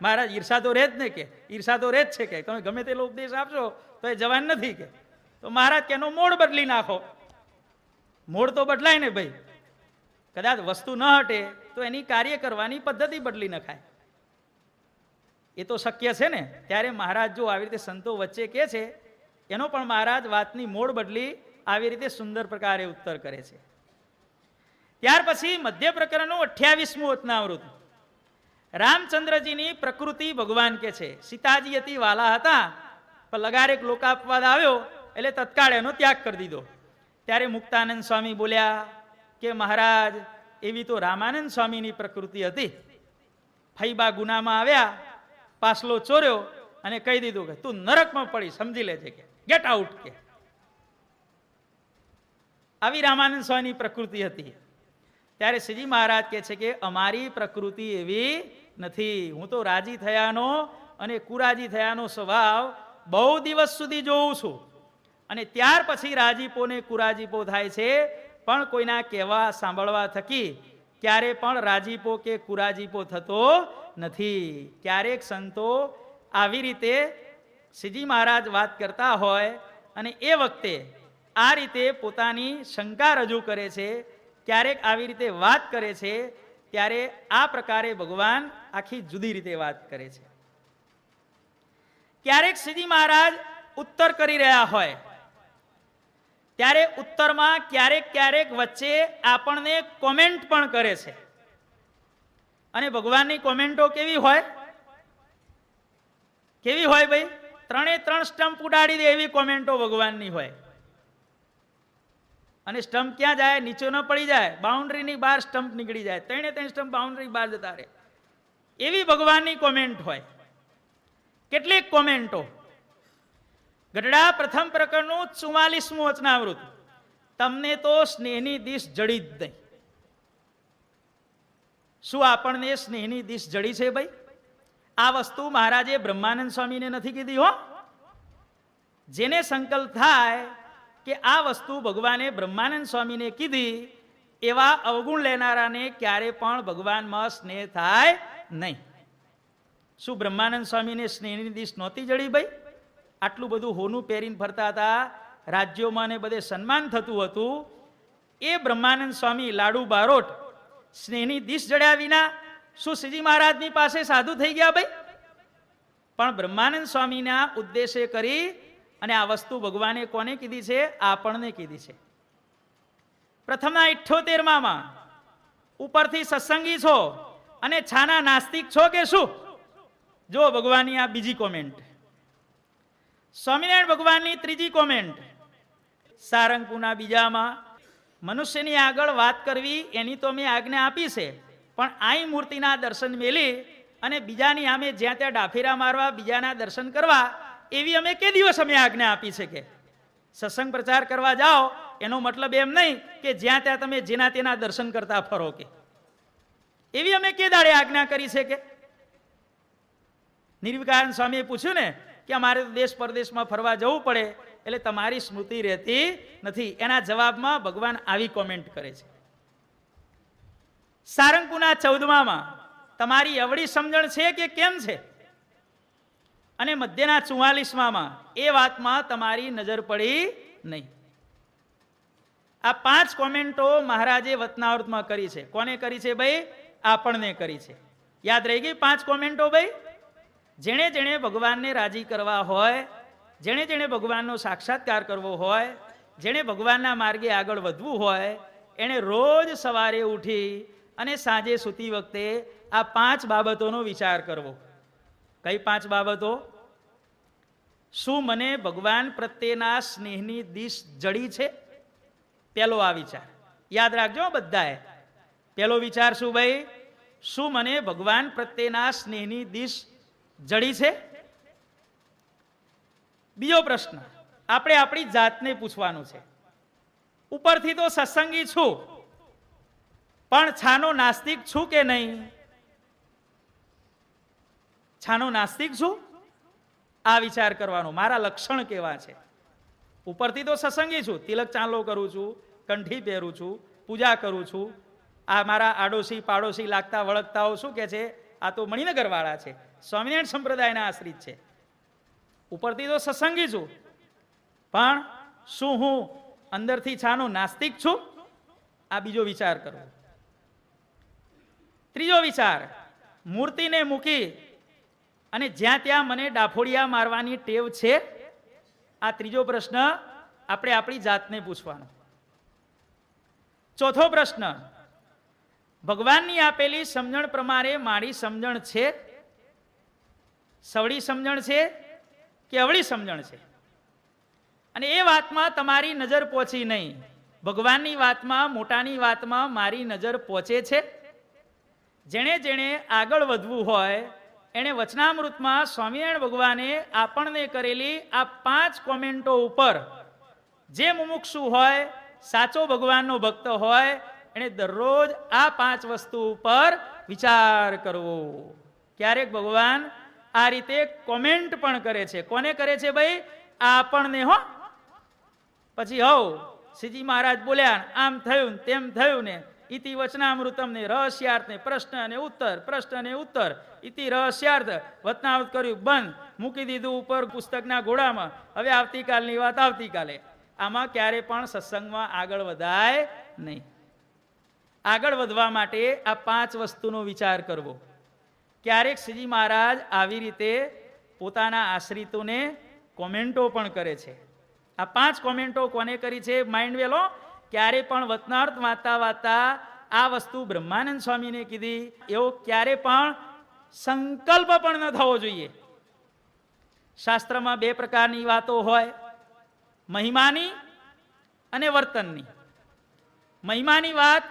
મહારાજ ઈર્ષા તો રહે જ ને, કે ઈર્ષા તો રહે જ છે, કે તમે ગમે તેટલો ઉપદેશ આપશો તો એ જવાન નથી. કે તો મહારાજ કે એનો મોડ બદલી નાખો. મોડ તો બદલાય ને ભાઈ, કદાચ વસ્તુ ન હટે તો એની કાર્ય કરવાની પદ્ધતિ બદલી નખાય, એ તો શક્ય છે ને. ત્યારે મહારાજ જો આવી રીતે સંતો વચ્ચે કે છે, એનો પણ મહારાજ વાતની મોડ બદલી આવી રીતે સુંદર પ્રકારે ઉત્તર કરે છે. ત્યાર પછી મધ્ય પ્રકરણનું 28મું વચનામૃત. રામચંદ્રજીની પ્રકૃતિ ભગવાન કે છે. સીતાજી અતિ વાલા હતા, પણ લગારેક લોકાપવાદ આવ્યો એટલે તત્કાળ એનો ત્યાગ કરી દીધો. ત્યારે મુક્તાનંદ સ્વામી બોલ્યા કે મહારાજ એવી તો રામાનંદ સ્વામીની પ્રકૃતિ હતી. ફૈબા ગુનામાં આવ્યા, પાસલો ચોર્યો અને કહી દીધું કે તું નરકમાં પડી, સમજી લેજે, કે ગેટ આઉટ. કે આવી રામાનંદ સ્વામીની પ્રકૃતિ હતી. ત્યારે શ્રીજી મહારાજ કહે છે કે અમારી પ્રકૃતિ એવી નથી. હું તો રાજી થયાનો અને કુરાજી થયાનો સ્વભાવ બહુ દિવસ સુધી જોઉં છું, અને ત્યાર પછી રાજીપો ને કુરાજીપો થાય છે, પણ કોઈના કહેવા સાંભળવા થકી ક્યારે પણ રાજીપો કે કુરાજીપો થતો નથી. ક્યારેક સંતો આવી રીતે શ્રીજી મહારાજ વાત કરતા હોય અને એ વખતે આ રીતે પોતાની શંકા રજૂ કરે છે, ક્યારેક આવી રીતે વાત કરે છે, ત્યારે આ પ્રકારે ભગવાન આખી જુદી રીતે વાત કરે છે. ક્યારેક શ્રીજી મહારાજ ઉત્તર કરી રહ્યા હોય ત્યારે ઉત્તરમાં ક્યારેક ક્યારેક વચ્ચે આપણને કોમેન્ટ પણ કરે છે. અને ભગવાનની કોમેન્ટો કેવી હોય? કેવી હોય ભાઈ? 3 સ્ટમ્પ ઉડાડી દે એવી કોમેન્ટો ભગવાનની હોય. અને સ્ટમ્પ ક્યાં જાય? નીચે ન પડી જાય, બાઉન્ડ્રીની બહાર સ્ટમ્પ નીકળી જાય, 3 સ્ટમ્પ બાઉન્ડ્રી બહાર જતા રહે, એવી ભગવાનની કોમેન્ટ હોય. કેટલીક કોમેન્ટો. ગઢડા પ્રથમ પ્રકરણનું 44મું વચનામૃત. તમને તો સ્નેહની દિશ જડી જ નહીં. શું આપણને સ્નેહની દિશ જડી છે ભાઈ? આ વસ્તુ મહારાજે બ્રહ્માનંદ સ્વામીને નથી કીધી હો. જેને સંકલ્પ થાય કે આ વસ્તુ ભગવાને બ્રહ્માનંદ સ્વામીને કીધી, એવા અવગુણ લેનારાને ક્યારે પણ ભગવાનમાં સ્નેહ થાય નહીં. શું બ્રહ્માનંદ સ્વામીને સ્નેહની દિશ નહોતી જડી ભાઈ? આટલું બધું હોનું પહેરીને ફરતા હતા, રાજ્યોમાં ને બધે સન્માન થતું હતું. એ બ્રહ્માનંદ સ્વામી લાડુ બારોટ સ્નેહની દિશ જડ્યા વિના શું શ્રીજી મહારાજની પાસે સાધુ થઈ ગયા ભાઈ? પણ બ્રહ્માનંદ સ્વામીના ઉદ્દેશે કરી અને આ વસ્તુ ભગવાને કોને કીધી છે? આપણને કીધી છે. પ્રથમના 78માં ઉપરથી સત્સંગી છો અને છાના નાસ્તિક છો કે શું? જો ભગવાનની આ બીજી કોમેન્ટ. સ્વામિનારાયણ ભગવાનની ત્રીજી કોમેન્ટ. સારંગપુરના બીજામાં મનુષ્યની આગળ વાત કરવી એની તો મેં આજ્ઞા આપી છે, પણ આઈ મૂર્તિના દર્શન મેલી અને બીજાની આમે જ્યાં ત્યાં ડાફેરા મારવા, બીજાના દર્શન કરવા, એવી અમે કે દિવસ અમે આજ્ઞા આપી છે કે સત્સંગ પ્રચાર કરવા જાઓ એનો મતલબ એમ નહીં કે જ્યાં ત્યાં તમે જેના તેના દર્શન કરતા ફરો, કે એવી અમે કે દાડે આજ્ઞા કરી છે કે? નિર્વિકાનંદ સ્વામીએ પૂછ્યું ને કે અમારે તો દેશ પરદેશમાં ફરવા જવું પડે એટલે તમારી સ્મૃતિ રહેતી નથી. એના જવાબમાં ભગવાન આવી કોમેન્ટ કરે છે. સારંગપુરના 14માં તમારી અવળી સમજણ છે કે કેમ છે? અને મધ્યના 44માં એ વાતમાં તમારી નજર પડી નહીં. આ 5 કોમેન્ટો મહારાજે વતનાવૃતમાં કરી છે. કોને કરી છે ભાઈ? આપણને કરી છે. યાદ રહી ગઈ 5 કોમેન્ટો ભાઈ? જેણે જેણે ભગવાનને રાજી કરવા હોય, જેણે જેણે ભગવાનનો સાક્ષાત્કાર કરવો હોય, જેણે ભગવાનના માર્ગે આગળ વધવું હોય, એણે રોજ સવારે ઉઠી અને સાંજે સૂતી વખતે આ 5 બાબતોનો વિચાર કરવો. કઈ 5 બાબતો? શું મને ભગવાન પ્રત્યેના સ્નેહની દિશ જડી છે? પહેલો આ વિચાર યાદ રાખજો બધાએ. પહેલો વિચાર શું ભાઈ? શું મને ભગવાન પ્રત્યેના સ્નેહની દિશ જડી છે? બીજો પ્રશ્ન આપણે આપણી જાતને પૂછવાનું છે. ઉપરથી તો સત્સંગી છું, પણ છાનો નાસ્તિક છું કે નહીં? છાનો નાસ્તિક છું? આ વિચાર કરવાનો. મારા લક્ષણ કેવા છે? ઉપરથી તો સત્સંગી છું, તિલક ચાંદલો કરું છું, કંઠી પહેરું છું, પૂજા કરું છું. આ મારા આડોશી પાડોશી લાગતા વળગતાઓ શું કે છે? આ તો મણિનગર વાળા છે, સ્વામિનારાયણ સંપ્રદાયના આશ્રિત છે. ઉપરથી તો સત્સંગી છું, પણ શું હું અંદરથી છાનો નાસ્તિક છું? આ બીજો વિચાર કરવો. ત્રીજો વિચાર, મૂર્તિને મૂકી અને જ્યાં ત્યાં મને ડાફોડિયા મારવાની ટેવ છે? આ ત્રીજો પ્રશ્ન આપણે આપણી જાતને પૂછવાનો. ચોથો પ્રશ્ન, ભગવાનની આપેલી સમજણ પ્રમાણે મારી સમજણ છે? સવળી સમજણ છે કે અવળી સમજણ છે? અને એ વાતમાં તમારી નજર પહોંચી નહીં. ભગવાનની વાતમાં, મોટાની વાતમાં મારી નજર પહોંચે છે? જેણે જેણે આગળ વધવું હોય એણે વચનામૃતમાં સ્વામિનારાયણ ભગવાને આપણને કરેલી આ 5 કોમેન્ટો ઉપર જે મુમુક્ષુ હોય, સાચો ભગવાનનો ભક્ત હોય, એણે દરરોજ આ 5 વસ્તુ ઉપર વિચાર કરવો. ક્યારેક ભગવાન આ રીતે કોમેન્ટ પણ કરે છે. કોને કરે છે ભાઈ? આપણને. હો પછી શ્રીજી મહારાજ બોલ્યા, આમ થયું તેમ થયું ને, ઇતિ વચનામૃતમ ને રહસ્યાર્થ ને પ્રશ્ન અને ઉત્તર, પ્રશ્ન અને ઉત્તર, ઇતિ રહસ્યાર્થ, વચનામૃત કર્યું બંધ, મૂકી દીધું ઉપર પુસ્તકના ઘોડામાં. હવે આવતીકાલની વાત આવતીકાલે. આમાં ક્યારે પણ સત્સંગમાં આગળ વધાય નહીં. આગળ વધવા માટે આ 5 વસ્તુનો વિચાર કરવો. ક્યારેક શ્રીજી મહારાજ આવી રીતે પોતાના આશ્રિતોને કોમેન્ટો પણ કરે છે. આ 5 કોમેન્ટો કોને કરી છે? માઇન્ડ વેલો. ક્યારે પણ વતનાર્થ વાંચતા વાંચતા આ વસ્તુ બ્રહ્માનંદ સ્વામીને કીધી એવો ક્યારે પણ સંકલ્પ પણ ન થવો જોઈએ. શાસ્ત્રમાં 2 પ્રકારની વાતો હોય, મહિમાની અને વર્તનની. મહિમાની વાત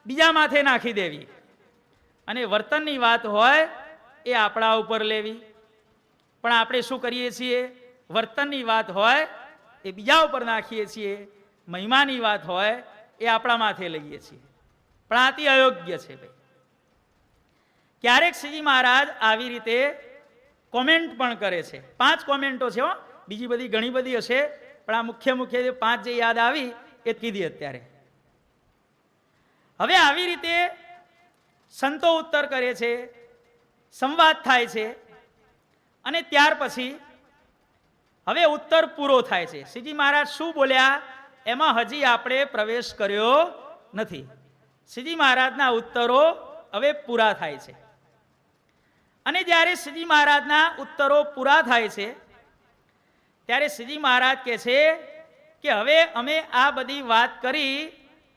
બીજા માથે નાખી દેવી અને વર્તનની વાત હોય એ આપણા ઉપર લેવી. પણ આપણે શું કરીએ છીએ? વર્તનની વાત હોય એ બીજા ઉપર નાખીએ છીએ, મહિમાની વાત હોય એ આપણા માથે લઈએ છીએ. પણ આથી અયોગ્ય છે ભાઈ. ક્યારેક શ્રીજી મહારાજ આવી રીતે કોમેન્ટ પણ કરે છે. 5 કોમેન્ટો છે. બીજી બધી ઘણી બધી હશે, પણ આ મુખ્ય 5 જે યાદ આવી એ કીધી અત્યારે. હવે આવી રીતે સંતો ઉત્તર કરે છે, સંવાદ થાય છે, અને ત્યાર પછી હવે ઉત્તર પૂરો થાય છે. શ્રીજી મહારાજ શું બોલ્યા એમાં હજી આપણે પ્રવેશ કર્યો નથી. શ્રીજી મહારાજના ઉત્તરો હવે પૂરા થાય છે. અને જ્યારે શ્રીજી મહારાજના ઉત્તરો પૂરા થાય છે ત્યારે શ્રીજી મહારાજ કહે છે કે હવે અમે આ બધી વાત કરી,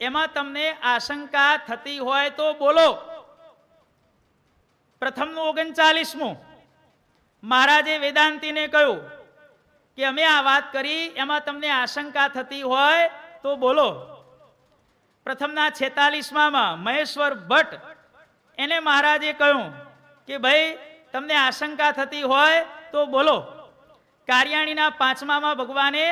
એમાં તમને આશંકા થતી હોય તો બોલો. પ્રથમનું 39મું, મહારાજે વેદાંતીને કહ્યું કે અમે આ વાત કરી એમાં તમને આશંકા થતી હોય તો બોલો. પ્રથમના 46માં મહેશ્વર ભટ્ટ એને મહારાજે કહ્યું કે ભાઈ તમને આશંકા થતી હોય તો બોલો. કાર્યાણીના 5માં ભગવાને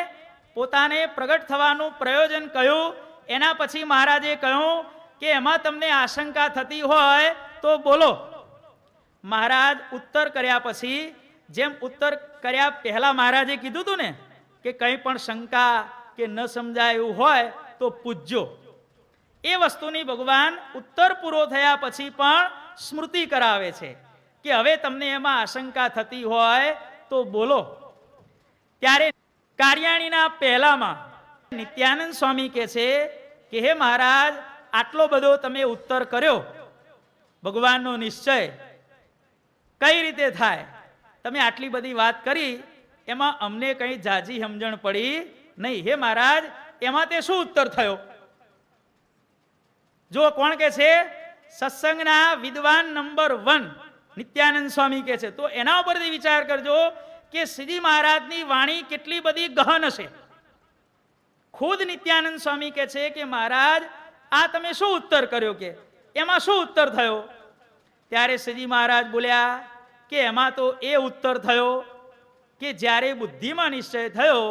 પોતાને પ્રગટ થવાનું પ્રયોજન કહ્યું. એના પછી મહારાજે કહ્યું કે એમાં તમને આશંકા થતી હોય તો બોલો. મહારાજ ઉત્તર કર્યા પછી, જેમ ઉત્તર કર્યા પહેલા મહારાજે કીધું હતું ને કે કંઈ પણ શંકા કે ન સમજાય એવું હોય તો પૂછજો, એ વસ્તુની ભગવાન ઉત્તર પૂરો થયા પછી પણ સ્મૃતિ કરાવે છે કે હવે તમને એમાં આશંકા થતી હોય તો બોલો. ત્યારે કાર્યાણીના પહેલામાં નિત્યાનંદ સ્વામી કહે છે કે હે મહારાજ, આટલો બધો તમે ઉત્તર કર્યો, ભગવાનનો નિશ્ચય કઈ રીતે થાય? તમે આટલી બધી વાત કરી, એમાં અમને કઈ જાજી સમજણ પડી નહીં. હે મહારાજ, એમાં તે શું ઉત્તર થયો? જો કોણ કે છે? સત્સંગના વિદ્વાન નંબર 1 નિત્યાનંદ સ્વામી કે છે. તો એના ઉપરથી વિચાર કરજો કે શ્રીજી મહારાજની વાણી કેટલી બધી ગહન હશે. ખુદ નિત્યાનંદ સ્વામી કે છે કે મહારાજ, આ તમે શું ઉત્તર કર્યો, કે એમાં શું ઉત્તર થયો? ત્યારે શ્રીજી મહારાજ બોલ્યા કે એમાં તો એ ઉત્તર થયો કે જ્યારે બુદ્ધિમાં નિશ્ચય થયો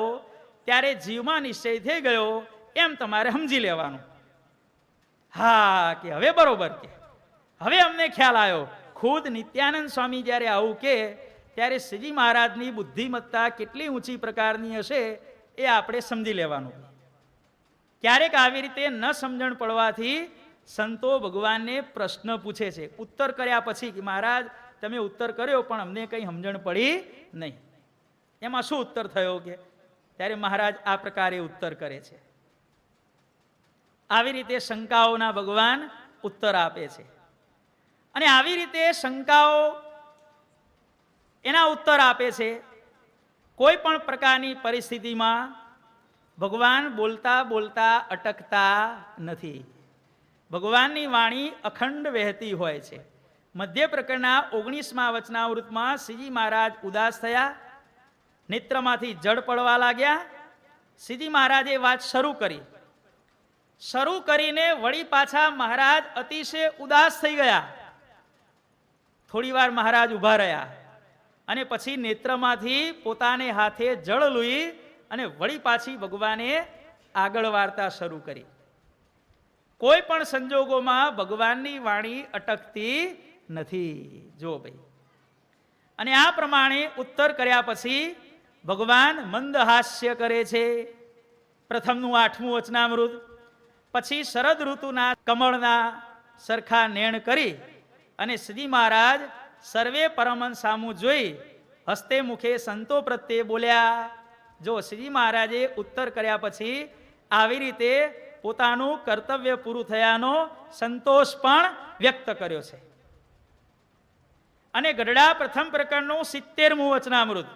ત્યારે જીવમાં નિશ્ચય થઈ ગયો, એમ તમારે સમજી લેવાનું. હા, કે હવે બરોબર, કે હવે અમને ખ્યાલ આવ્યો. ખુદ નિત્યાનંદ સ્વામી જ્યારે આવું કે ત્યારે શ્રીજી મહારાજની બુદ્ધિમત્તા કેટલી ઊંચી પ્રકારની હશે એ આપણે સમજી લેવાનું. ક્યારેક આવી રીતે ન સમજણ પડવાથી સંતો ભગવાનને પ્રશ્ન પૂછે છે ઉત્તર કર્યા પછી કે મહારાજ તમે ઉત્તર કર્યો પણ અમને કંઈ સમજણ પડી નહીં, એમાં શું ઉત્તર થયો? કે ત્યારે મહારાજ આ પ્રકારે ઉત્તર કરે છે. આવી રીતે શંકાઓના ભગવાન ઉત્તર આપે છે. અને આવી રીતે શંકાઓ એના ઉત્તર આપે છે. કોઈ પણ પ્રકારની પરિસ્થિતિમાં ભગવાન બોલતા બોલતા અટકતા નથી. ભગવાનની વાણી અખંડ વહેતી હોય છે. મધ્ય પ્રકરણના 19મા વચનાવૃતમાં શ્રીજી મહારાજ ઉદાસ થયા, નેત્રમાંથી જળ પડવા લાગ્યા. શ્રીજી મહારાજે વાત શરૂ કરી. શરૂ કરીને વળી પાછા મહારાજ અતિશય ઉદાસ થઈ ગયા. થોડી વાર મહારાજ ઊભા રહ્યા અને પછી નેત્રમાંથી પોતાને હાથે જળ લૂઈ અને વળી પાછી ભગવાને આગળ વાર્તા શરૂ કરી. કોઈ પણ સંજોગોમાં ભગવાનની વાણી અટકતી નથી. જો ભાઈ, અને આ પ્રમાણે ઉત્તર કર્યા પછી ભગવાન મંદ હાસ્ય કરે છે. પ્રથમનું 8મું વચનામૃત, પછી શરદ ઋતુના કમળના સરખા નેણ કરી અને શ્રીજી મહારાજ સર્વે પરમહંસ સામું જોઈ હસ્તે મુખે સંતો પ્રત્યે બોલ્યા. જો શ્રીજી મહારાજે ઉત્તર કર્યા પછી આવી રીતે પોતાનું કર્તવ્ય પૂરું થયાનો સંતોષ પણ વ્યક્ત કર્યો છે. અને ગઢડા પ્રથમ પ્રકરણનું 70મું વચનામૃત,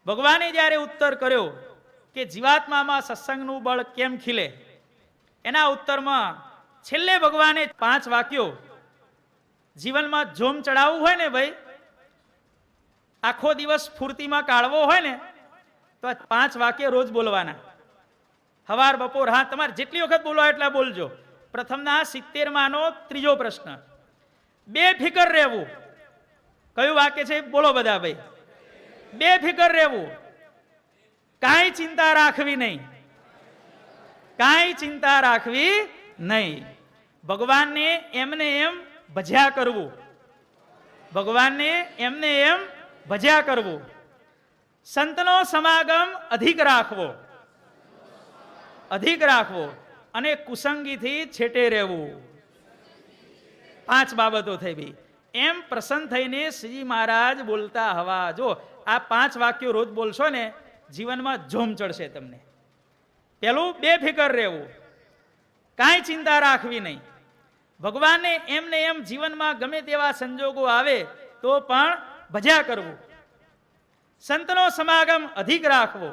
ભગવાને જ્યારે ઉત્તર કર્યો કે જીવાત્મામાં સત્સંગનું બળ કેમ ખીલે, એના ઉત્તરમાં છેલ્લે ભગવાને 5 વાક્યો, જીવનમાં જોમ ચડાવવું હોય ને ભાઈ, આખો દિવસ ફૂર્તિમાં કાઢવો હોય ને તો 5 વાક્ય રોજ બોલવાના. સવાર બપોર, હા તમારે જેટલી વખત બોલવા એટલા બોલજો. પ્રથમના 70માંનો 3જો પ્રશ્ન, બેફિકર રહેવું. કયું વાક્ય છે? બોલો બધા ભાઈ. બેફિકર રહેવું, કાંઈ ચિંતા રાખવી નહીં, કાંઈ ચિંતા રાખવી નહીં. ભગવાનને એમને એમ ભજ્યા કરવું, ભગવાનને એમને એમ ભજ્યા કરવું. સંતનો સમાગમ અધિક રાખવો, અધિક રાખવો. અને કુસંગીથી છેટે રહેવું. 5 બાબતો થઈ ગઈ. એમ પ્રસન્ન થઈને શ્રીજી મહારાજ બોલતા હવા. જો આ 5 વાક્યો રોજ બોલશો ને, જીવનમાં જોમ ચડશે તમને. પેલું, બેફિકર રહેવું, કાંઈ ચિંતા રાખવી નહીં. ભગવાનને એમને એમ જીવનમાં ગમે તેવા સંજોગો આવે તો પણ ભજ્યા કરવું. સંતનો સમાગમ અધિક રાખવો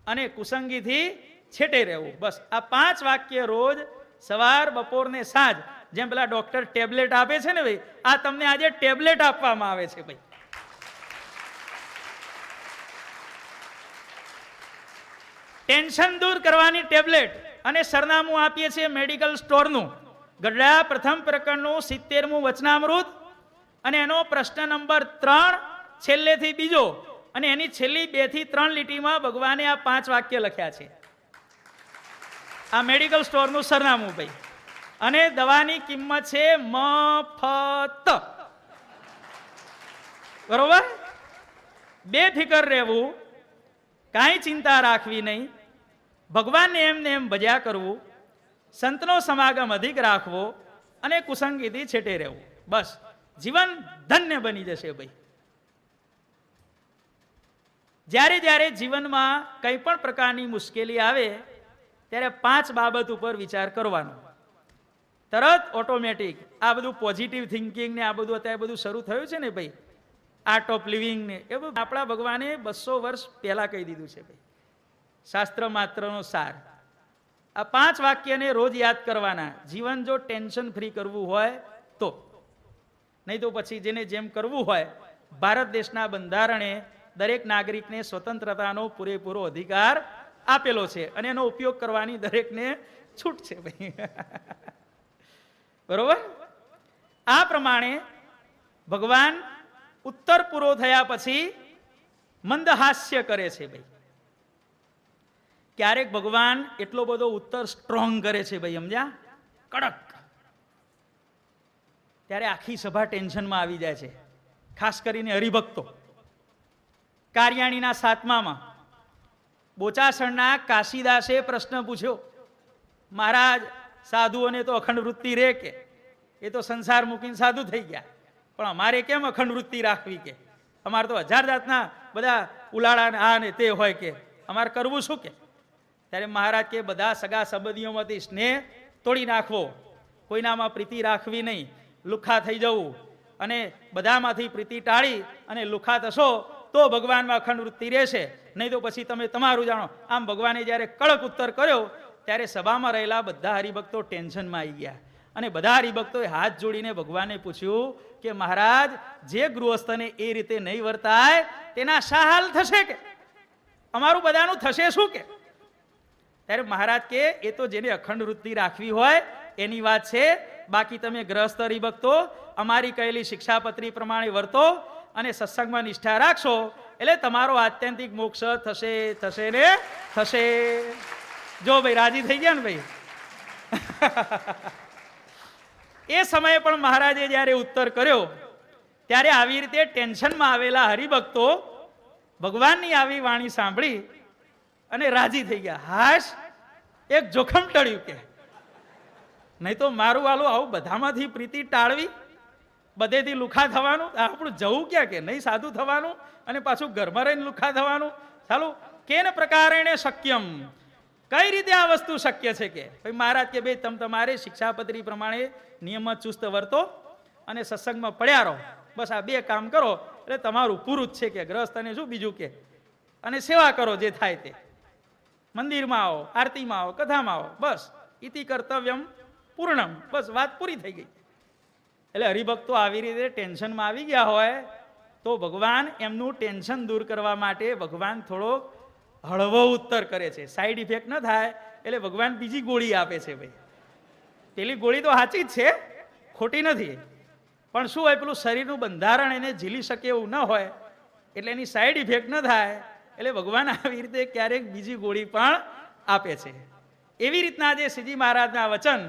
અને કુસંગીથી છેટે રહેવું. બસ આ 5 વાક્ય રોજ સવાર બપોર ને સાંજ, જેમ પેલા ડોક્ટર ટેબ્લેટ આપે છે ને ભાઈ, આ તમને આજે ટેબ્લેટ આપવામાં આવે છે ભાઈ. ટેન્શન દૂર કરવાની ટેબ્લેટ અને સરનામું આપીએ છીએ મેડિકલ સ્ટોરનું, ગઢડા પ્રથમ પ્રકરણનું 70મું વચનામૃત અને એનો પ્રશ્ન નંબર 3 છેલ્લેથી બીજો અને એની છેલ્લી 2 થી 3 લીટીમાં ભગવાને આ 5 વાક્ય લખ્યા છે. આ મેડિકલ સ્ટોરનું સરનામું ભાઈ, અને દવાની કિંમત છે મફત. બરોબર? બેફિકર રહેવું, કાંઈ ચિંતા રાખવી નહીં, ભગવાનને એમને એમ ભજ્યા કરવું, સંતનો સમાગમ અધિક રાખવો અને કુસંગીથી છેટે રહેવું. બસ જીવન ધન્ય બની જશે ભાઈ. જ્યારે જ્યારે જીવનમાં કંઈ પણ પ્રકારની મુશ્કેલી આવે ત્યારે 5 બાબત ઉપર વિચાર કરવાનો. તરત ઓટોમેટિક આ બધું પોઝિટિવ થિંકિંગ ને આ બધું અત્યારે બધું શરૂ થયું છે ને ભાઈ, આર્ટ ઓફ લિવિંગ ને એ બધું આપણા ભગવાને 200 વર્ષ પહેલા કહી દીધું છે ભાઈ. શાસ્ત્ર માત્રનો સાર. આ 5 વાક્યને રોજ યાદ કરવાના. જીવન જો ટેન્શન ફ્રી કરવું હોય તો, નહીં તો પછી જેને જેમ કરવું હોય. ભારત દેશના બંધારણે દરેક નાગરિકને સ્વતંત્રતાનો પૂરેપૂરો અધિકાર આપેલો છે અને એનો ઉપયોગ કરવાની દરેકને છૂટ છે ભાઈ. બરોબર? આ પ્રમાણે ભગવાન ઉત્તર પૂરો થયા પછી મંદહાસ્ય કરે છે ભાઈ. ક્યારેક ભગવાન એટલો બધો ઉત્તર સ્ટ્રોંગ કરે છે ભાઈ, સમજ્યા? કડક. ત્યારે આખી સભા ટેન્શનમાં આવી જાય છે, ખાસ કરીને હરિભક્તો. કારિયાણીના 7મામાં બોચાસણના કાશીદાસે પ્રશ્ન પૂછ્યો, મહારાજ સાધુઓને તો અખંડ વૃત્તિ રે કે, એ તો સંસાર મૂકીને સાધુ થઈ ગયા, પણ અમારે કેમ અખંડ વૃત્તિ રાખવી કે? અમારે તો 1000 જાતના બધા ઉલાળા આ ને તે હોય કે, અમારે કરવું શું કે? ત્યારે મહારાજ કે બધા સગા સંબંધીઓમાંથી સ્નેહ તોડી નાખવો, કોઈનામાં પ્રીતિ રાખવી નહીં, લુખા થઈ જવું, અને બધામાંથી પ્રીતિ ટાળી અને લુખા થશો તો ભગવાનમાં અખંડ વૃત્તિ રહેશે, નહીં તો પછી તમે તમારું જાણો. આમ ભગવાને જ્યારે કડક ઉત્તર કર્યો ત્યારે સભામાં રહેલા બધા હરિભક્તો ટેન્શનમાં આવી ગયા અને બધા હરિભક્તોએ હાથ જોડીને ભગવાનને પૂછ્યું કે મહારાજ, જે ગૃહસ્થને એ રીતે નહીં વર્તાય તેના શા હાલ થશે કે? અમારું બધાનું થશે શું કે? ત્યારે મહારાજ કે એ તો જેને અખંડ વૃત્તિ રાખવી હોય એની વાત છે, બાકી તમે ગ્રહસ્થ હરિભક્તો અમારી કહેલી શિક્ષાપત્રી પ્રમાણે વર્તો અને સત્સંગમાં નિષ્ઠા રાખશો એટલે તમારો આત્યંતિક મોક્ષ થશે, થશે ને થશે. જો ભાઈ રાજી થઈ ગયા ને ભાઈ. એ સમયે પણ મહારાજે જ્યારે ઉત્તર કર્યો ત્યારે આવી રીતે ટેન્શનમાં આવેલા હરિભક્તો ભગવાનની આવી વાણી સાંભળી અને રાજી થઈ ગયા. હાશ, એક જોખમ ટળ્યું કે નહીં તો મારું વાલું આવું બધામાંથી પ્રીતિ ટાળવી, બધેથી લુખા થવાનું, આપણું જવું ક્યાં કે નહીં સાધુ થવાનું અને પાછું ઘરમાં રહીને લુખા થવાનું. ચાલો કેન પ્રકારેણે શક્યમ, કઈ રીતે આ વસ્તુ શક્ય છે કે? ભાઈ મહારાજ કે ભાઈ તમારે શિક્ષાપત્રી પ્રમાણે નિયમમાં ચુસ્ત વર્તો અને સત્સંગમાં પડ્યા રહો, બસ આ 2 કામ કરો એટલે તમારું પૂરું જ છે કે. ગ્રહસ્થને શું બીજું કે, અને સેવા કરો જે થાય તે. મંદિરમાં આવો, આરતીમાં આવો, કથામાં આવો, બસ ઇતિ કર્તવ્યમ પૂર્ણમ, બસ વાત પૂરી થઈ ગઈ. એટલે હરિભક્તો આવી રીતે ટેન્શનમાં આવી ગયા હોય તો ભગવાન એમનું ટેન્શન દૂર કરવા માટે ભગવાન થોડો હળવો ઉત્તર કરે છે. સાઈડ ઇફેક્ટ ન થાય એટલે ભગવાન બીજી ગોળી આપે છે ભાઈ. પેલી ગોળી તો સાચી જ છે, ખોટી નથી, પણ શું હોય પેલું શરીરનું બંધારણ એને ઝીલી શકે એવું ન હોય એટલે એની સાઈડ ઇફેક્ટ ન થાય એટલે ભગવાન આવી રીતે ક્યારેક બીજી ગોળી પણ આપે છે. એવી રીતના જે શ્રીજી મહારાજના વચન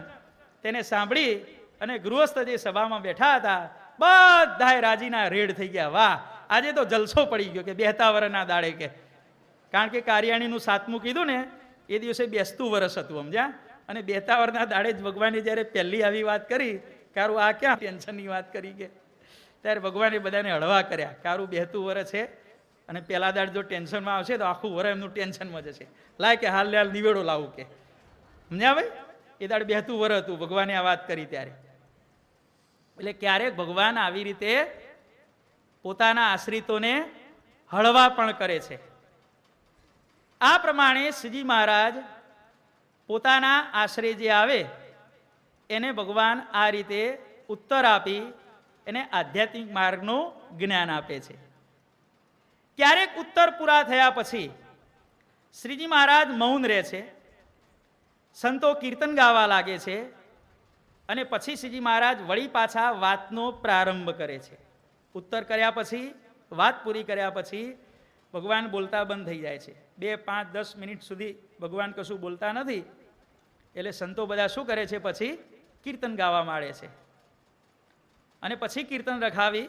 તેને સાંભળી અને ગૃહસ્થ જે સભામાં બેઠા હતા બધાએ રાજીના રેડ થઈ ગયા. વાહ, આજે તો જલસો પડી ગયો કે બેહતા વરના દાડે કે. કારણ કે કારિયાણીનું 7મું કીધું ને એ દિવસે બેસતું વરસ હતું, સમજ્યા? અને બેહતા વરના દાડે જ ભગવાને જ્યારે પહેલી આવી વાત કરી, કારું આ ક્યાં ટેન્શનની વાત કરી કે, ત્યારે ભગવાને બધાને હળવા કર્યા. કારું બેહતું વરસ છે અને પહેલા દાડ જો ટેન્શનમાં આવશે તો આખું વરસ એમનું ટેન્શનમાં જશે. લાય કે હાલ હાલ નિવેડો લાવું કે, સમજ્યા ભાઈ? એ દાડ બેહતું વરસ હતું, ભગવાને આ વાત કરી ત્યારે. એટલે ક્યારેક ભગવાન આવી રીતે પોતાના આશ્રિતોને હળવા પણ કરે છે. આ પ્રમાણે શ્રીજી મહારાજ પોતાના આશ્રય જે આવે એને ભગવાન આ રીતે ઉત્તર આપી એને આધ્યાત્મિક માર્ગનું જ્ઞાન આપે છે. ક્યારેક ઉત્તર પૂરા થયા પછી શ્રીજી મહારાજ મૌન રહે છે, સંતો કીર્તન ગાવા લાગે છે, અને પછી શ્રીજી મહારાજ વળી પાછા વાતનો પ્રારંભ કરે છે. ઉત્તર કર્યા પછી, વાત પૂરી કર્યા પછી ભગવાન બોલતા બંધ થઈ જાય છે. 2, 5, 10 મિનિટ સુધી ભગવાન કશું બોલતા નથી. એટલે સંતો બધા શું કરે છે? પછી કીર્તન ગાવા માંડે છે. અને પછી કીર્તન રખાવી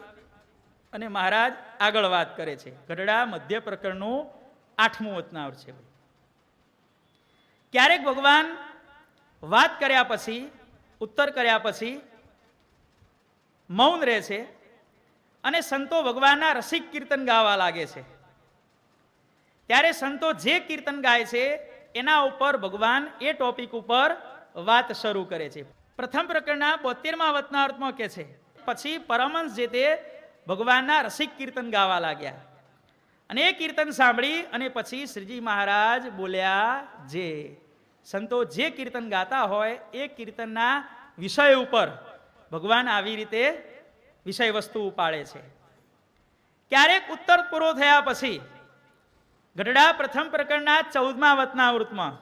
અને મહારાજ આગળ વાત કરે છે. ગઢડા મધ્ય પ્રકરણનું 8મું વતનાવૃત છે. ક્યારેક ભગવાન વાત કર્યા પછી, ઉત્તર કર્યા પછી મૌન રહે છે અને સંતો ભગવાનના રસિક કીર્તન ગાવા લાગે છે. ત્યારે સંતો જે કીર્તન ગાય છે એના ઉપર ભગવાન એ ટોપિક ઉપર વાત શરૂ કરે છે. પ્રથમ પ્રકરણના 72મા વતનાવૃતમાં કહે છે, પછી પરમહંસ જે તે ભગવાનના રસિક કીર્તન ગાવા લાગ્યા, અને એ કીર્તન સાંભળી અને પછી શ્રીજી મહારાજ બોલ્યા. જે સંતો જે કીર્તન ગાતા હોય એ કીર્તનના વિષય ઉપર ભગવાન આવી રીતે વિષય વસ્તુ ઉપાડે છે. ક્યારેક ઉત્તર પૂરો થયા પછી ગઢડા પ્રથમ પ્રકરણના 14મા વતનાવૃતમાં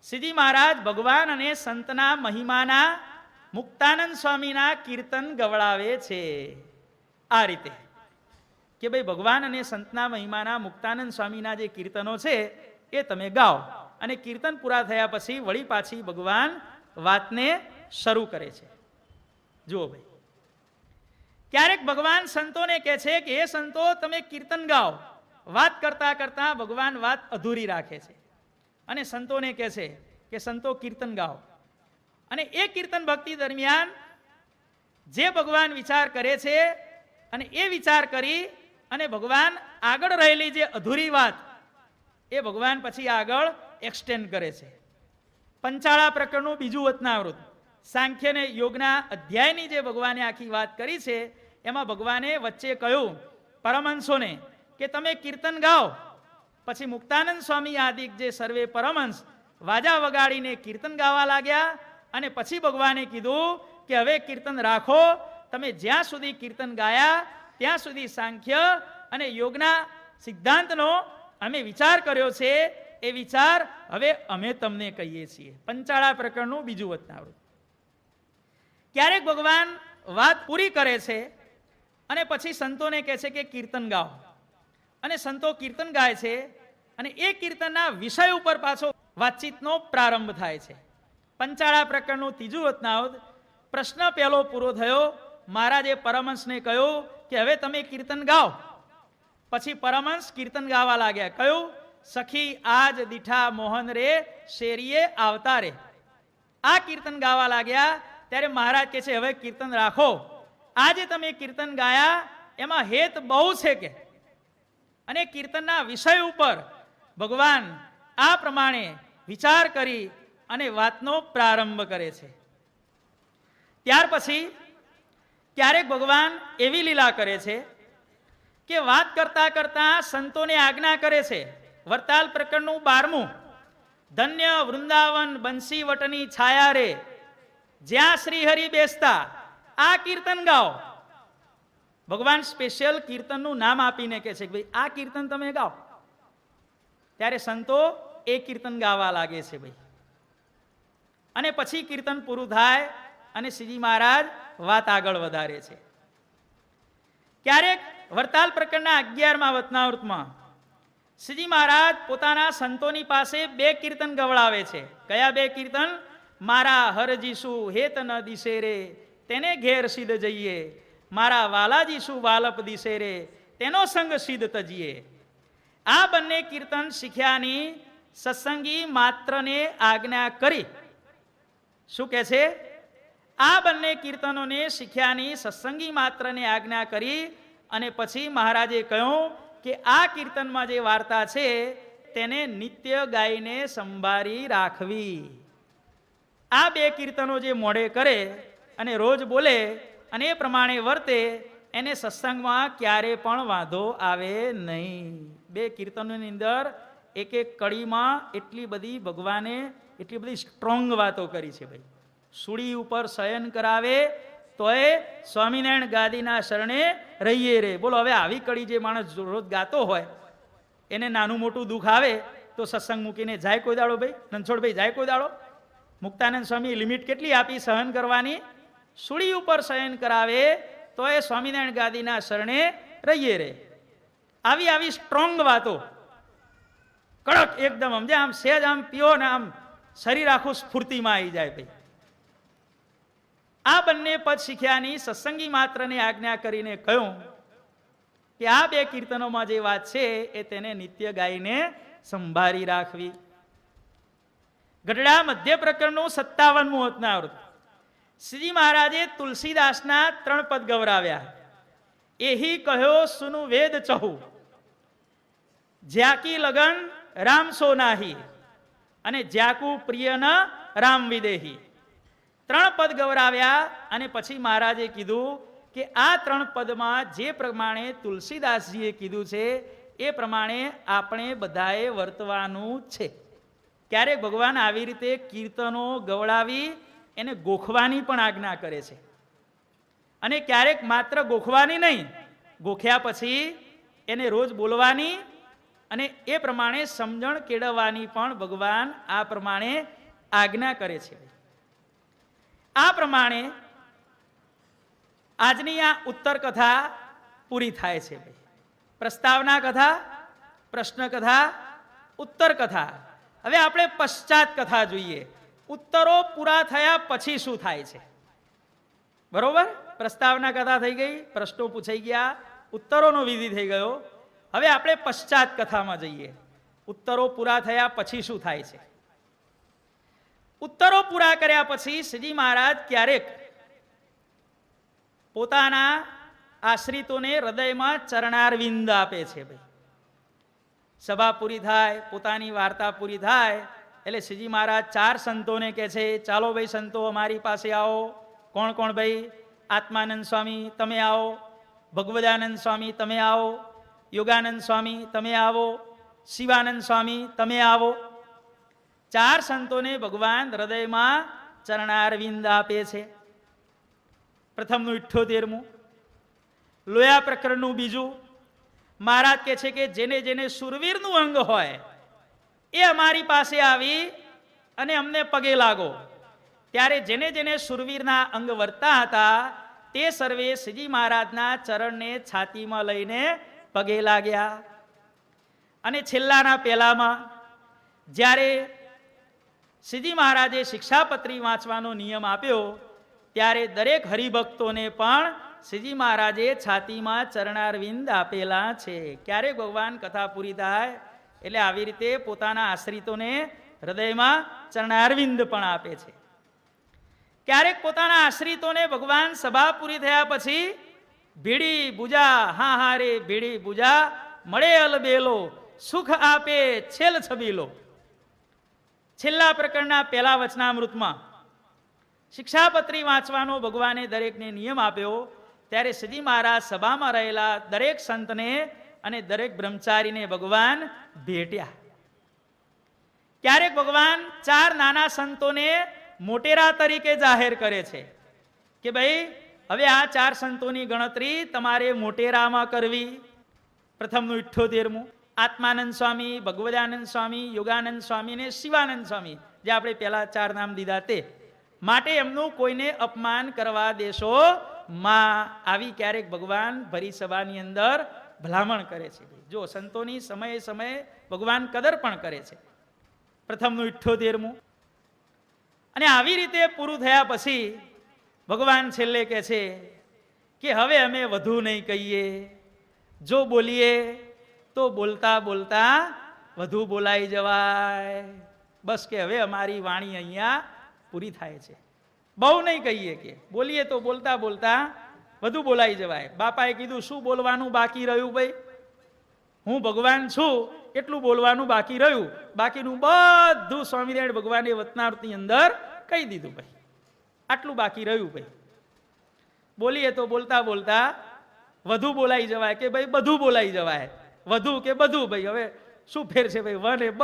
શ્રીજી મહારાજ ભગવાન અને સંતના મહિમાના મુક્તાનંદ સ્વામીના કીર્તન ગવડાવે છે. આ રીતે કે ભાઈ ભગવાન અને સંતના મહિમાના મુક્તાનંદ સ્વામીના જે કીર્તનો છે એ તમે ગાઓ. અને કીર્તન પૂરા થયા પછી વળી પાછી ભગવાન વાતને શરૂ કરે છે. જુઓ ભાઈ, ક્યારેક ભગવાન સંતોને કહે છે કે એ સંતો તમે કીર્તન ગાઓ. વાત કરતા કરતા ભગવાન વાત અધૂરી રાખે છે અને સંતોને કહે છે કે સંતો કીર્તન ગાઓ. અને એ કીર્તન ભક્તિ દરમિયાન જે ભગવાન વિચાર કરે છે અને એ વિચાર કરી અને ભગવાન આગળ રહેલી જે અધૂરી વાત એ ભગવાન પછી આગળ એક્સટેન્ડ કરે છે. પંચાળા પ્રકરણનું 2જું વતનાવૃત, સાંખ્ય અને યોગના અધ્યાયની જે ભગવાને આખી વાત કરી છે એમાં ભગવાને વચ્ચે કહ્યું પરમહંસોને કે તમે કીર્તન ગાઓ. પછી મુક્તાનંદ સ્વામી આદિક જે સર્વે પરમહંસ વાજા વગાડીને કીર્તન ગાવા લાગ્યા. અને પછી ભગવાને કીધું કે હવે કીર્તન રાખો. તમે જ્યાં સુધી કીર્તન ગાયા ત્યાં સુધી સાંખ્ય અને યોગના સિદ્ધાંતનો અમે વિચાર કર્યો છે. એ વિચાર હવે અમે તમને કહીએ છીએ. પંચાળા પ્રકરણનું 2જું વતનાવૃત. ક્યારેક ભગવાન વાત પૂરી કરે છે અને પછી સંતોને કહે છે કે કીર્તન ગાઓ. અને સંતો કીર્તન ગાય છે અને એ કીર્તનના વિષય ઉપર પાછો વાતચીતનો પ્રારંભ થાય છે. પંચાળા પ્રકરણનું 3જું વતનાવૃત. પ્રશ્ન પહેલો પૂરો થયો. મહારાજે પરમહંસને કહ્યું કે હવે તમે કીર્તન ગાઓ. પછી પરમહંસ કીર્તન ગાવા લાગ્યા. કયું? સખી આજ દીઠા મોહન રે શેરીએ આવતા રે. આ કીર્તન ગાવા લાગ્યા. ત્યારે મહારાજ કહે છે હવે કીર્તન રાખો. આજે તમે કીર્તન ગાયા એમાં હેત બહુ છે કે. અને કીર્તનના વિષય ઉપર ભગવાન આ પ્રમાણે વિચાર કરી અને વાતનો પ્રારંભ કરે છે. ત્યાર પછી ક્યારેક ભગવાન એવી લીલા કરે છે કે વાત કરતા કરતા સંતોને આજ્ઞા કરે છે. વરતાલ પ્રકરણનું 12મું, ધન્ય વૃંદાવન બંસી વટની છાયા રે જ્યાં શ્રી હરિ બેસતા આ કીર્તન ગાઓ. ભગવાન સ્પેશિયલ કીર્તનનું નામ આપીને કહે છે કે ભાઈ આ કીર્તન તમે ગાઓ. ત્યારે સંતો એ કીર્તન ગાવા લાગે છે ભાઈ. અને પછી કીર્તન પૂરું થાય અને શ્રીજી મહારાજ વાત આગળ વધારે છે. ક્યારેક વરતાલ પ્રકરણના 11મા વતનાવૃતમાં શ્રીજી મહારાજ પોતાના સંતોની પાસે 2 કીર્તન ગવડાવે છે. કયા 2 કીર્તન? મારા હરજીસુ હેત ન દિશે રે તેને ઘેર સિદ્ધ જઈએ, મારા વાલાજીસુ વાલપ દિશે રે તેનો સંગ સિદ્ધ તજીએ. આ બંને કીર્તન શીખ્યાની સત્સંગી માત્રને આજ્ઞા કરી. શું કહે છે? આ બંને કીર્તનોને શીખ્યાની સત્સંગી માત્રને આજ્ઞા કરી. અને પછી મહારાજે કહ્યું કે આ કીર્તનમાં જે વાર્તા છે તેને નિત્ય ગાઈને સંભાળી રાખવી. આ 2 કીર્તનો જે મોઢે કરે અને રોજ બોલે અને એ પ્રમાણે વર્તે એને સત્સંગમાં ક્યારે પણ વાંધો આવે નહીં. 2 કીર્તનોની અંદર એક એક કડીમાં એટલી બધી ભગવાને એટલી બધી સ્ટ્રોંગ વાતો કરી છે ભાઈ. સુડી ઉપર શયન કરાવે તોય સ્વામિનારાયણ ગાદીના શરણે રહીએ રે. બોલો હવે આવી કડી જે માણસ રોજ ગાતો હોય એને નાનું મોટું દુઃખ આવે તો સત્સંગ મૂકીને જાય કોઈ દાડો ભાઈ? રણછોડભાઈ જાય કોઈ દાડો? મુક્તાનંદ સ્વામી લિમિટ કેટલી આપી સહન કરવાની? સુડી ઉપર શયન કરાવે તો એ સ્વામિનારાયણ ગાદીના શરણે રહીએ રે. આવી આવી સ્ટ્રોંગ વાતો, કડક એકદમ, સમજે આમ સેજ આમ પીઓ ને આમ શરીર આખું સ્ફૂર્તિમાં આવી જાય ભાઈ. આ બંને પદ શીખ્યાની સત્સંગી માત્રને આજ્ઞા કરીને કહ્યું કે આ બે કીર્તનોમાં જે વાત છે એ તેને નિત્ય ગાઈને સંભાળી રાખવી. ગઢડા મધ્ય પ્રકરણનું 57મું અવતનાવૃત. શ્રીજી મહારાજે તુલસીદાસના 3 પદ ગવરાવ્યા. એહી કહ્યો સુનું વેદ ચહુ, જ્યાકી લગન રામ સો નાહી, અને જ્યાકુ પ્રિય ન રામ વિદેહી. 3 પદ ગવરાવ્યા અને પછી મહારાજે કીધું કે આ 3 પદમાં જે પ્રમાણે તુલસીદાસજીએ કીધું છે એ પ્રમાણે આપણે બધાએ વર્તવાનું છે. ક્યારેક ભગવાન આવી રીતે કીર્તનો ગવડાવી એને ગોખવાની પણ આજ્ઞા કરે છે, અને ક્યારેક માત્ર ગોખવાની નહીં, ગોખ્યા પછી એને રોજ બોલવાની અને એ પ્રમાણે સમજણ કેળવવાની પણ ભગવાન આ પ્રમાણે આજ્ઞા કરે છે. આ પ્રમાણે આજની આ ઉત્તર કથા પૂરી થાય છે ભાઈ. પ્રસ્તાવના કથા, પ્રશ્ન કથા, ઉત્તર કથા. હવે આપણે પશ્ચાત કથા જોઈએ. ઉત્તરો પૂરા થયા પછી શું થાય છે? બરોબર? પ્રસ્તાવના કથા થઈ ગઈ, પ્રશ્નો પૂછાઈ ગયા, ઉત્તરોનો વિધિ થઈ ગયો. હવે આપણે પશ્ચાત કથામાં જઈએ. ઉત્તરો પૂરા થયા પછી શું થાય છે? ઉત્તરો પૂરા કર્યા પછી શ્રીજી મહારાજ ક્યારેક પોતાના આશ્રિતોને હૃદયમાં ચરણારવિંદ આપે છે ભાઈ. સભા પૂરી થાય, પોતાની વાર્તા પૂરી થાય એટલે શ્રીજી મહારાજ 4 સંતોને કહે છે, ચાલો ભાઈ સંતો અમારી પાસે આવો. કોણ કોણ ભાઈ? આત્માનંદ સ્વામી તમે આવો, ભગવદાનંદ સ્વામી તમે આવો, યોગાનંદ સ્વામી તમે આવો, શિવાનંદ સ્વામી તમે આવો. 4 સંતોને ભગવાન હૃદયમાં ચરણારવિંદ આપે છે. પ્રથમનું 78મું. લોયા પ્રકરણનું 2. મહારાજ કહે છે કે જેને જેને સુરવીરનું અંગ હોય એ અમારી પાસે આવી અને અમને પગે લાગો. ત્યારે જેને જેને સુરવીરના અંગ વર્તા હતા તે સર્વે શ્રીજી મહારાજના ચરણને છાતીમાં લઈને પગે લાગ્યા. અને છેલ્લાના પહેલામાં જ્યારે શ્રીજી મહારાજે શિક્ષાપત્રી વાંચવાનો નિયમ આપ્યો ત્યારે દરેક હરિભક્તોને પણ શ્રીજી મહારાજે છાતીમાં ચરણારવિંદ આપેલા છે. ક્યારેક ભગવાન કથા પૂરી થાય એટલે આવી રીતે પોતાના આશ્રિતોને હૃદયમાં ચરણારવિંદ પણ આપે છે. ક્યારેક પોતાના આશ્રિતોને ભગવાન સભા પૂરી થયા પછી ભીડી બુજા, હા હા રે ભીડી બુજા, મળે અલબેલો, સુખ આપે છેલ છબીલો. છેલ્લા પ્રકરણના પહેલા વચનામૃતમાં શિક્ષાપત્રી વાંચવાનો ભગવાને દરેકને નિયમ આપ્યો ત્યારે શ્રીજી મહારાજ સભામાં રહેલા દરેક સંતને અને દરેક બ્રહ્મચારીને ભગવાન ભેટ્યા. ક્યારેક ભગવાન 4 નાના સંતોને મોટેરા તરીકે જાહેર કરે છે કે ભાઈ હવે આ 4 સંતોની ગણતરી તમારે મોટેરામાં કરવી. પ્રથમનું 78મું. આત્માનંદ સ્વામી, ભગવદાનંદ સ્વામી, યોગાનંદ સ્વામી ને શિવાનંદ સ્વામી, જે આપણે પહેલા 4 નામ દીધા તે. માટે એમનું કોઈને અપમાન કરવા દેશો માં. આવી ક્યારેક ભગવાન ભરી સભાની અંદર ભલામણ કરે છે. જો સંતોની સમયે સમયે ભગવાન કદર પણ કરે છે. પ્રથમનું 78મું. અને આવી રીતે પૂરું થયા પછી ભગવાન છેલ્લે કહે છે કે હવે અમે વધુ નહીં કહીએ. જો બોલીએ તો બોલતા બોલતા વધુ બોલાઈ જવાય. બસ કે હવે અમારી વાણી અહીંયા પૂરી થાય છે. બહુ નહીં કહીએ, કે બોલીએ તો બોલતા બોલતા વધુ બોલાઈ જવાય. બાપાએ કીધું શું બોલવાનું બાકી રહ્યું ભાઈ? હું ભગવાન છું એટલું બોલવાનું બાકી રહ્યું, બાકીનું બધું સ્વામિનારાયણ ભગવાને વતનાવૃતની અંદર કહી દીધું ભાઈ. આટલું બાકી રહ્યું ભાઈ. બોલીએ તો બોલતા બોલતા વધુ બોલાઈ જવાય, કે ભાઈ બધું બોલાઈ જવાય. વધુ કે બધું ભાઈ, હવે શું ફેર છે ભાઈ? વન એ બ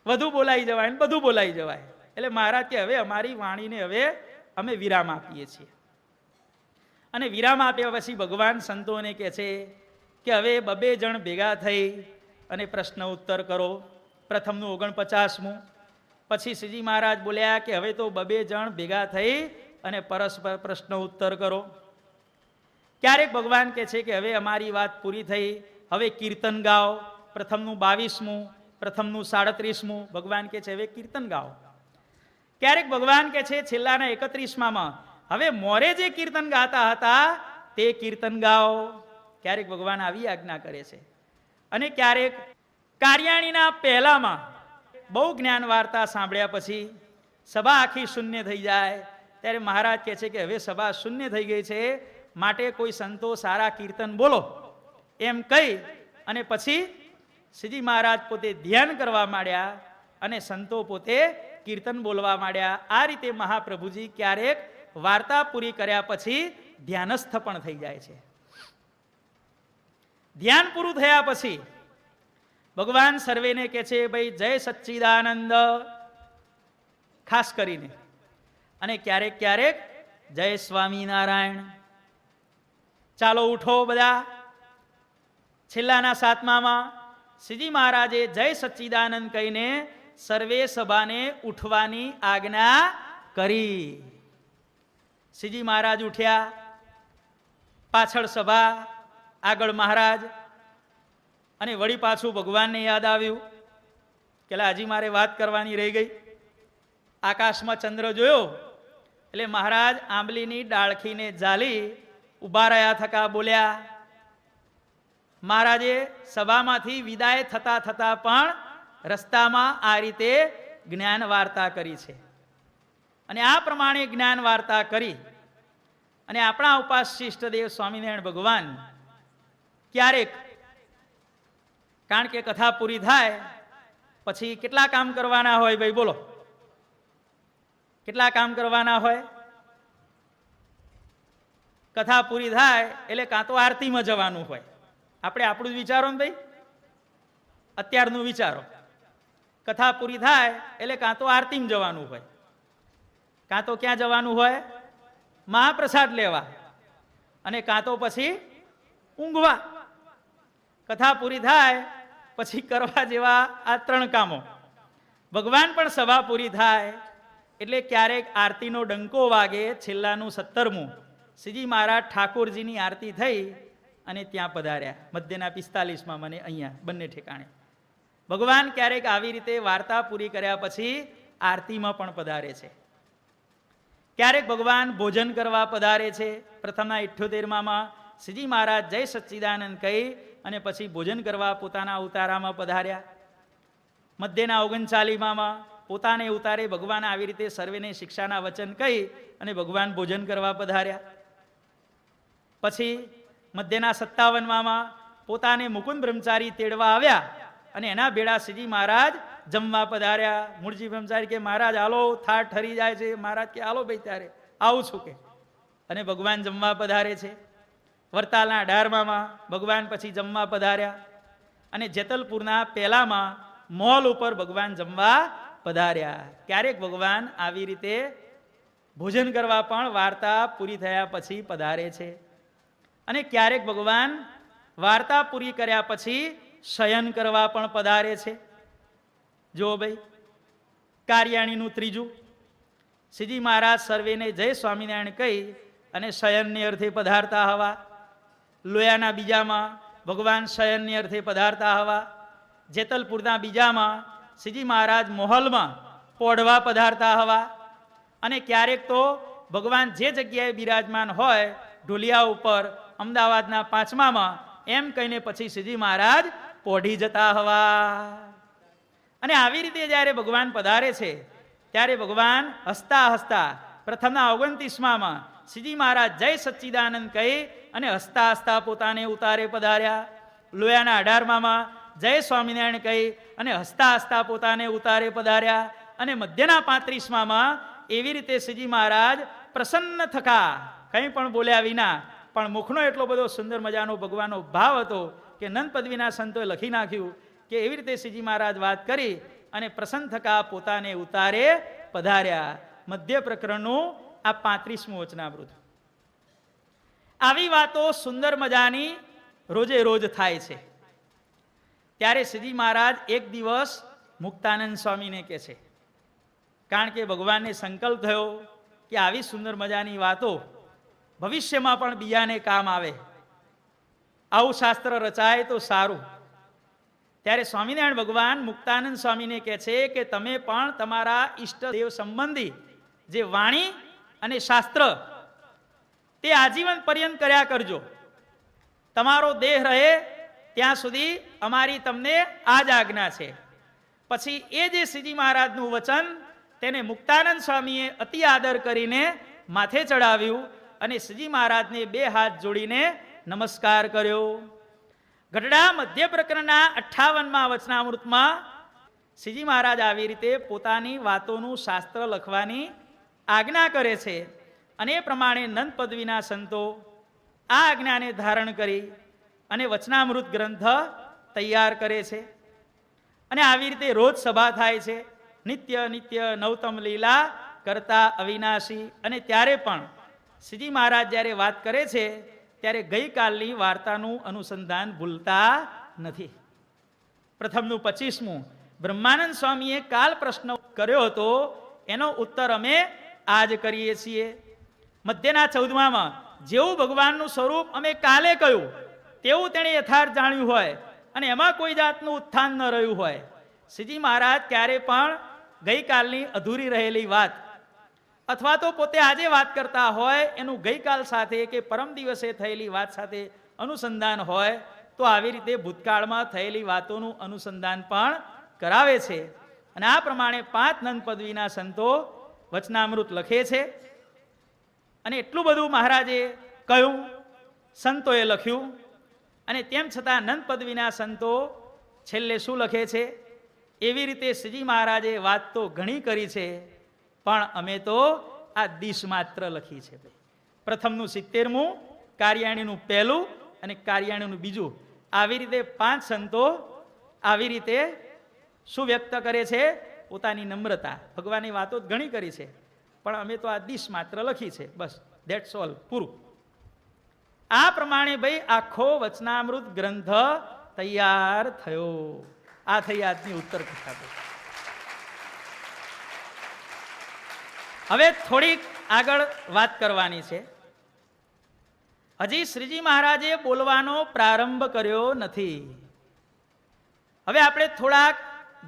વધુ બોલાઈ જવાય ને બધું બોલાઈ જવાય. એટલે મહારાજ કે હવે અમારી વાણીને હવે અમે વિરામ આપીએ છીએ. અને વિરામ આપ્યા પછી ભગવાન સંતોને કહે છે કે હવે 2 જણ ભેગા થઈ અને પ્રશ્ન ઉત્તર કરો. પ્રથમનું 49મું. પછી શ્રીજી મહારાજ બોલ્યા કે હવે તો 2 જણ ભેગા થઈ અને પરસ્પર પ્રશ્ન ઉત્તર કરો. ક્યારેક ભગવાન કહે છે કે હવે અમારી વાત પૂરી થઈ, હવે કીર્તન ગાઓ. પ્રથમનું 22મું, પ્રથમનું 37મું. ભગવાન કહે છે હવે કીર્તન ગાઓ. ક્યારેક ભગવાન કહે છે છેલ્લાના 31માં હવે મોરે જે કીર્તન ગાતા હતા તે કીર્તન ગાઓ. ક્યારેક ભગવાન આવી આજ્ઞા કરે છે. અને ક્યારેક કાર્યાણીના પહેલામાં બહુ જ્ઞાન વાર્તા સાંભળ્યા પછી સભા આખી શૂન્ય થઈ જાય ત્યારે મહારાજ કહે છે કે હવે સભા શૂન્ય થઈ ગઈ છે, માટે કોઈ સંતો સારા કીર્તન બોલો એમ કહી અને પછી શ્રીજી મહારાજ પોતે ધ્યાન કરવા માંડ્યા અને સંતો પોતે કીર્તન બોલવા માંડ્યા. આ રીતે મહાપ્રભુજી ક્યારેક વાર્તા પૂરી કર્યા પછી ધ્યાનસ્થ પણ થઈ જાય છે. ધ્યાન પૂરું થયા પછી ભગવાન સર્વેને કહે છે ભાઈ જય સચ્ચિદાનંદ ખાસ કરીને, અને ક્યારેક ક્યારેક જય સ્વામિનારાયણ. ચાલો ઉઠો બધા. છેલ્લાના 7મામાં શ્રીજી મહારાજે જય સચ્ચિદાનંદ કહીને સર્વે સભાને ઉઠવાની આજ્ઞા કરી. શ્રીજી મહારાજ ઉઠ્યા, પાછળ સભા, આગળ મહારાજ. અને વળી પાછું ભગવાનને યાદ આવ્યું કે હજી મારે વાત કરવાની રહી ગઈ. આકાશમાં ચંદ્ર જોયો એટલે મહારાજ આંબલીની ડાળખીને ઝાલી ઊભા રહ્યા થકા બોલ્યા. મહારાજે સભામાંથી વિદાય થતા થતા પણ રસ્તામાં આ રીતે જ્ઞાન વાર્તા કરી છે. અને આ પ્રમાણે જ્ઞાન વાર્તા કરી અને આપણા ઉપાસ્ય ઇષ્ટદેવ સ્વામિનારાયણ ભગવાન ક્યારેક, કારણ કે કથા પૂરી થાય પછી કેટલા કામ કરવાના હોય ભાઈ બોલો? કેટલા કામ કરવાના હોય? કથા પૂરી થાય એટલે કાં તો આરતીમાં જવાનું હોય. આપણે આપણું જ વિચારો ને ભાઈ, અત્યારનું વિચારો. કથા પૂરી થાય એટલે કાં તો આરતીમાં જવાનું હોય, કાં તો ક્યાં જવાનું હોય? મહાપ્રસાદ લેવા, અને કાં તો પછી ઊંઘવા. કથા પૂરી થાય પછી કરવા જેવા આ 3 કામો. ભગવાન પણ સભા પૂરી થાય એટલે ક્યારેક આરતીનો ડંકો વાગે. છેલ્લાનું 17મું શ્રીજી મહારાજ ઠાકોરજીની આરતી થઈ અને ત્યાં પધાર્યા. મધ્યના 45માં મને અહીંયા બંને ઠેકાણે. ભગવાન ક્યારેક આવી રીતે વાર્તા પૂરી કર્યા પછી આરતીમાં પણ પધારે છે. ક્યારેક ભગવાન ભોજન કરવા પધારે છે. પ્રથમના 78માં શ્રીજી મહારાજ જય સચ્ચિદાનંદ કહી અને પછી ભોજન કરવા પોતાના ઉતારામાં પધાર્યા. મધ્યના 39માં પોતાને ઉતારે ભગવાન આવી રીતે સર્વેને શિક્ષાના વચન કહી અને ભગવાન ભોજન કરવા પધાર્યા. પછી મધ્યના 57માં પોતાને મુકુંદ બ્રહ્મચારી તેડવા આવ્યા અને એના ભેળા શ્રીજી મહારાજ જમવા પધાર્યા. મૂળજી બ્રહ્મચારી કે મહારાજ હાલો, થાળ ઠરી જાય છે. મહારાજ કે હાલો ભાઈ ત્યારે આવું છું કે, અને ભગવાન જમવા પધારે છે. વરતાલના 18માં ભગવાન પછી જમવા પધાર્યા અને જેતલપુરના પહેલામાં મોલ ઉપર ભગવાન જમવા પધાર્યા. ક્યારેક ભગવાન આવી રીતે ભોજન કરવા પણ વાર્તા પૂરી થયા પછી પધારે છે. અને ક્યારેક ભગવાન વાર્તા પૂરી કર્યા પછી શયન કરવા પણ પધારે છે. જો ભાઈ કાર્યાણીનું 3જું શ્રીજી મહારાજ સર્વેને જય સ્વામિનારાયણ કહી અને શયનની અર્થે પધારતા હવા. લોયાના 2માં ભગવાન શયનની અર્થે પધારતા હવા. જેતલપુરના 2માં શ્રીજી મહારાજ મોહલમાં પોઢવા પધારતા હવા. અને ક્યારેક તો ભગવાન જે જગ્યાએ બિરાજમાન હોય ઢોલિયા ઉપર, અમદાવાદના 5માં એમ કહીને પછી શ્રીજી મહારાજ પોઢી જતા હવા. અને આવી રીતે જ્યારે ભગવાન પધારે છે ત્યારે ભગવાન હસતા હસતા પ્રથમના 29માં શ્રીજી મહારાજ જય સચ્ચિદાનંદ કહી અને હસતા હસતા પોતાને ઉતારે પધાર્યા. લોયાના 18માં જય સ્વામિનારાયણ કહી અને હસતા હસતા પોતાને ઉતારે પધાર્યા. અને મધ્યના 35માં એવી રીતે શ્રીજી મહારાજ પ્રસન્ન થકા કંઈ પણ બોલ્યા વિના, પણ મુખનો એટલો બધો સુંદર મજાનો ભગવાનનો ભાવ હતો કે નંદ પદવીના સંતોએ લખી નાખ્યું કે એવી રીતે શ્રીજી મહારાજ વાત કરી અને પ્રસન્ન થકા પોતાને ઉતારે પધાર્યા. મધ્ય પ્રકરણનું આ 35મું વચનામૃત. આવી વાતો સુંદર મજાની રોજે રોજ થાય છે. ત્યારે શ્રીજી મહારાજ એક દિવસ મુક્તાનંદ સ્વામીને કહે છે, કારણ કે ભગવાનને સંકલ્પ થયો કે આવી સુંદર મજાની વાતો ભવિષ્યમાં પણ બીજાને કામ આવે, આવું શાસ્ત્ર રચાય તો સારું. ત્યારે સ્વામિનારાયણ ભગવાન મુક્તાનંદ સ્વામીને કહે છે કે તમે પણ તમારા ઈષ્ટદેવ સંબંધી જે વાણી અને શાસ્ત્ર તે આજીવન પર્યંત કર્યા કરજો. તમારો દેહ રહે ત્યાં સુધી અમારી તમને આ જ આજ્ઞા છે. પછી એ જે શ્રીજી મહારાજનું વચન તેને મુક્તાનંદ સ્વામીએ અતિ આદર કરીને માથે ચડાવ્યું અને શ્રીજી મહારાજને 2 હાથ જોડીને નમસ્કાર કર્યો. ગઢડા મધ્ય પ્રકરણના 58માં વચનામૃતમાં શ્રીજી મહારાજ આવી રીતે પોતાની વાતોનું શાસ્ત્ર લખવાની આજ્ઞા કરે છે અને એ પ્રમાણે નંદ પદવીના સંતો આ આજ્ઞાને ધારણ કરી અને વચનામૃત ગ્રંથ તૈયાર કરે છે. અને આવી રીતે રોજ સભા થાય છે. નિત્ય નિત્ય નવતમ લીલા કરતા અવિનાશી. અને ત્યારે પણ શ્રીજી મહારાજ જ્યારે વાત કરે છે ત્યારે ગઈકાલની વાર્તાનું અનુસંધાન ભૂલતા નથી. પ્રથમનું 25મું બ્રહ્માનંદ સ્વામીએ કાલ પ્રશ્ન કર્યો હતો એનો ઉત્તર અમે આજ કરીએ છીએ. મધ્યના 14માં જેવું ભગવાનનું સ્વરૂપ અમે કાલે કહ્યું તેવું તેણે યથાર્થ જાણ્યું હોય અને એમાં કોઈ જાતનું ઉત્થાન ન રહ્યું હોય. શ્રીજી મહારાજ ક્યારે પણ ગઈકાલની અધૂરી રહેલી વાત અથવા તો પોતે આજે વાત કરતા હોય એનું ગઈકાલ સાથે કે પરમ દિવસે થયેલી વાત સાથે અનુસંધાન હોય તો આવી રીતે ભૂતકાળમાં થયેલી વાતોનું અનુસંધાન પણ કરાવે છે. અને આ પ્રમાણે 5 નંદ પદવીના સંતો વચનામૃત લખે છે. અને એટલું બધું મહારાજે કહ્યું, સંતોએ લખ્યું, અને તેમ છતાં નંદ પદવીના સંતો છેલ્લે શું લખે છે? એવી રીતે શ્રીજી મહારાજે વાત તો ઘણી કરી છે, પણ અમે તો આ દિશ માત્ર લખી છે. પ્રથમનું 70મું, કાર્યાણીનું 1લું અને કાર્યાણીનું 2જું. આવી રીતે 5 સંતો આવી રીતે શું વ્યક્ત કરે છે? પોતાની નમ્રતા. ભગવાનની વાતો ઘણી કરી છે, પણ અમે તો આ દિશ માત્ર લખી છે, બસ, ધેટ્સ ઓલ, પૂરું. આ પ્રમાણે ભાઈ આખો વચનામૃત ગ્રંથ તૈયાર થયો. આ થઈ આજની ઉત્તર કથા. હવે થોડીક આગળ વાત કરવાની છે. હજી શ્રીજી મહારાજે બોલવાનો પ્રારંભ કર્યો નથી. હવે આપણે થોડાક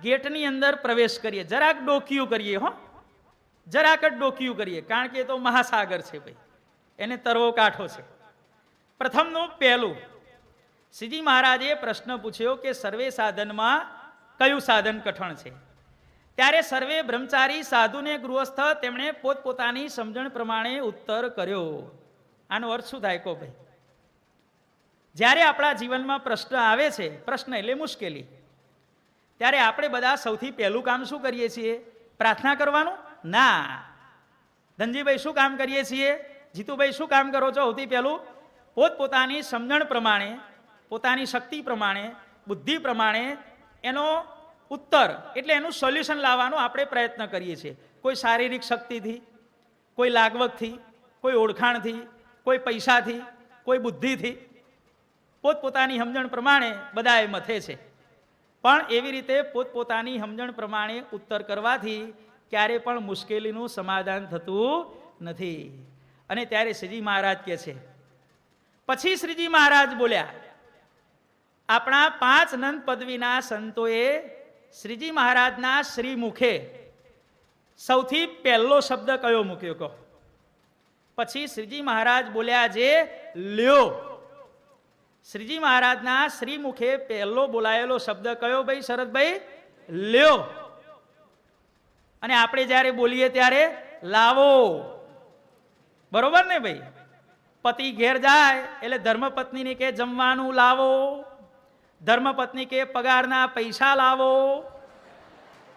ગેટની અંદર પ્રવેશ કરીએ, જરાક ડોકિયું કરીએ. જરાક જ ડોકિયું કરીએ, કારણ કે એ તો મહાસાગર છે ભાઈ, એને તરવો કાંઠો છે. પ્રથમનું 1લું, શ્રીજી મહારાજે પ્રશ્ન પૂછ્યો કે સર્વે સાધનમાં કયું સાધન કઠણ છે? ત્યારે સર્વે બ્રહ્મચારી સાધુને ગૃહસ્થ તેમણે પોતપોતાની સમજણ પ્રમાણે ઉત્તર કર્યો. આનો અર્થ શું થાય કહો ભાઈ? જ્યારે આપણા જીવનમાં પ્રશ્ન આવે છે, પ્રશ્ન એટલે મુશ્કેલી, ત્યારે આપણે બધા સૌથી પહેલું કામ શું કરીએ છીએ? પ્રાર્થના કરવાનું? ના. ધનજીભાઈ શું કામ કરીએ છીએ? જીતુભાઈ શું કામ કરો છો? સૌથી પહેલું પોતપોતાની સમજણ પ્રમાણે, પોતાની શક્તિ પ્રમાણે, બુદ્ધિ પ્રમાણે એનો ઉત્તર એટલે એનું સોલ્યુશન લાવવાનો આપણે પ્રયત્ન કરીએ છીએ. કોઈ શારીરિક શક્તિથી, કોઈ લાગવગથી, કોઈ ઓળખાણથી, કોઈ પૈસાથી, કોઈ બુદ્ધિથી, પોતપોતાની સમજણ પ્રમાણે બધા એ મથે છે. પણ એવી રીતે પોતપોતાની સમજણ પ્રમાણે ઉત્તર કરવાથી ક્યારે પણ મુશ્કેલીનું સમાધાન થતું નથી. અને ત્યારે શ્રીજી મહારાજ કહે છે, પછી શ્રીજી મહારાજ બોલ્યા. આપણા 5 નંદ પદવીના સંતોએ શ્રીજી મહારાજના શ્રી મુખે સૌથી પહેલો શબ્દ કયો મૂક્યો કહો? પછી શ્રીજી મહારાજ બોલ્યા જે લ્યો. શ્રીજી મહારાજના શ્રી મુખે પહેલો બોલાયેલો શબ્દ કયો ભાઈ શરદભાઈ? લ્યો. અને આપણે જ્યારે બોલીએ ત્યારે લાવો. બરોબર ને ભાઈ? પતિ ઘેર જાય એટલે ધર્મપત્નીને કે જમવાનું લાવો, ધર્મપત્ની કે પગારના પૈસા લાવો.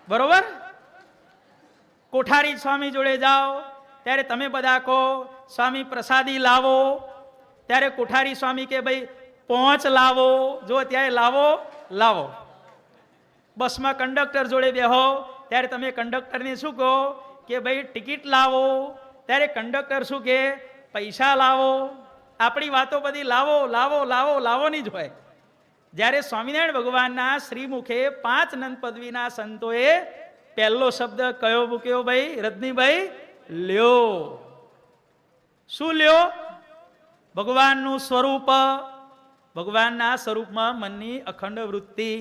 બરોબર? કોઠારી સ્વામી જોડે જાઓ ત્યારે તમે બધા કહો સ્વામી પ્રસાદી લાવો, ત્યારે કોઠારી સ્વામી કે ભાઈ પહોંચ લાવો. જો ત્યારે લાવો લાવો. બસમાં કંડક્ટર જોડે બેહો ત્યારે તમે કંડક્ટરને શું કહો કે ભાઈ ટિકિટ લાવો, ત્યારે કંડક્ટર શું કે પૈસા લાવો. આપણી વાતો બધી લાવો લાવો લાવો લાવોની જ હોય. જ્યારે સ્વામિનારાયણ ભગવાનના શ્રીમુખે 5 નંદ પદવીના સંતોએ પહેલો શબ્દ કયો મૂક્યો ભાઈ રજનીભાઈ? લ્યો. શું લ્યો? ભગવાનનું સ્વરૂપ, ભગવાનના સ્વરૂપમાં મનની અખંડ વૃત્તિ.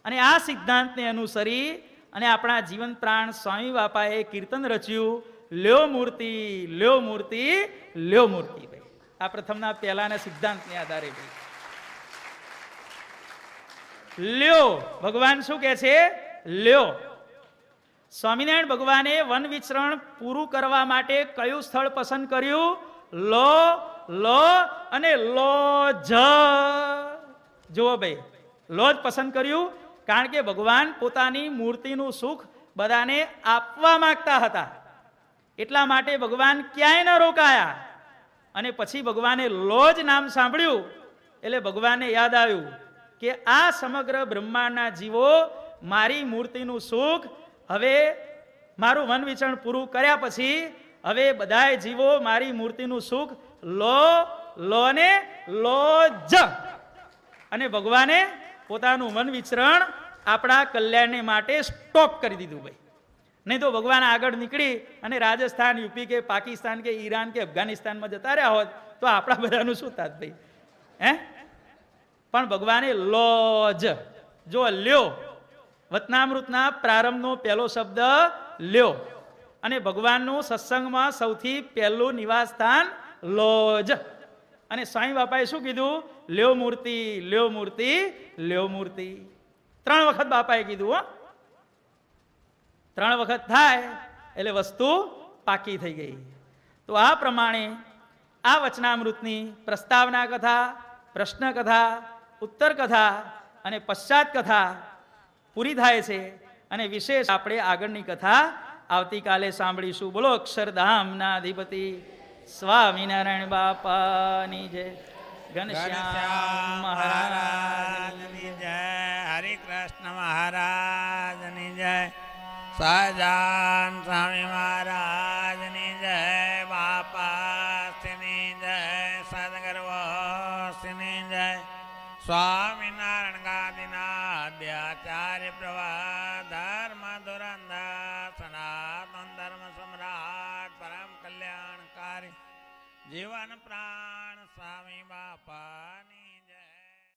અને આ સિદ્ધાંતને અનુસરી અને આપણા જીવન પ્રાણ સ્વામી બાપાએ કીર્તન રચ્યું, લ્યો મૂર્તિ, લ્યો મૂર્તિ, લ્યો મૂર્તિ. ભાઈ આ પ્રથમના પહેલાના સિદ્ધાંતને આધારે ભાઈ લ્યો. ભગવાન શું કહે છે? લ્યો. સ્વામિનારાયણ ભગવાને વન વિચરણ પૂરું કરવા માટે કયું સ્થળ પસંદ કર્યું? લો, લો અને લો જ. જુઓ ભાઈ, લો જ પસંદ કર્યું, કારણ કે ભગવાન પોતાની મૂર્તિનું સુખ બધાને આપવા માંગતા હતા. એટલા માટે ભગવાન ક્યાંય ન રોકાયા. અને પછી ભગવાને લો જ નામ સાંભળ્યું એટલે ભગવાનને યાદ આવ્યું કે આ સમગ્ર બ્રહ્માંડના જીવો મારી મૂર્તિનું સુખ, હવે મારું વન વિચરણ પૂરું કર્યા પછી હવે બધાય જીવો મારી મૂર્તિનું સુખ લો, લો ને લો જ. અને ભગવાને પોતાનું વન વિચરણ આપણા કલ્યાણને માટે સ્ટોપ કરી દીધું ભાઈ. નહીં તો ભગવાન આગળ નીકળી અને રાજસ્થાન, યુપી કે પાકિસ્તાન કે ઈરાન કે અફઘાનિસ્તાનમાં જતા રહ્યા હોત તો આપણા બધાનું શું થાત ભાઈ? હે? પણ ભગવાને લો જ. જો લ્યો, વતનામૃતના પ્રારંભનો પહેલો શબ્દ લ્યો. અને ભગવાનનું સત્સંગમાં સૌથી પહેલું નિવાસ સ્થાન લો જ. અને સ્વામી બાપાએ શું કીધું? લ્યો મૂર્તિ, લ્યો મૂર્તિ, લ્યો મૂર્તિ. 3 વખત બાપાએ કીધું. હો, 3 વખત થાય એટલે વસ્તુ પાકી થઈ ગઈ. તો આ પ્રમાણે આ વચનામૃતની પ્રસ્તાવના કથા, પ્રશ્ન કથા, ઉત્તર કથા અને પશ્ચાત કથા પૂરી થાય છે. અને વિશેષ આપણે આગળની કથા આવતીકાલે સાંભળીશું. બોલો અક્ષરધામના અધિપતિ સ્વામિનારાયણ બાપાની જય. ઘનશ્યામ મહારાજની જય. હરે કૃષ્ણ મહારાજની જય. સહજાન સ્વામી મહારાજની જય. બાપાની જય. સદગર્વની જય. સ્વામિનારાયણ ગાદીના અધ્યાચાર્ય પ્રવાહ ધર્મ ધુરંધર સનાતન ધર્મ સમ્રાટ પરમ કલ્યાણકારી જીવન પ્રાણ સ્વામી બાપાની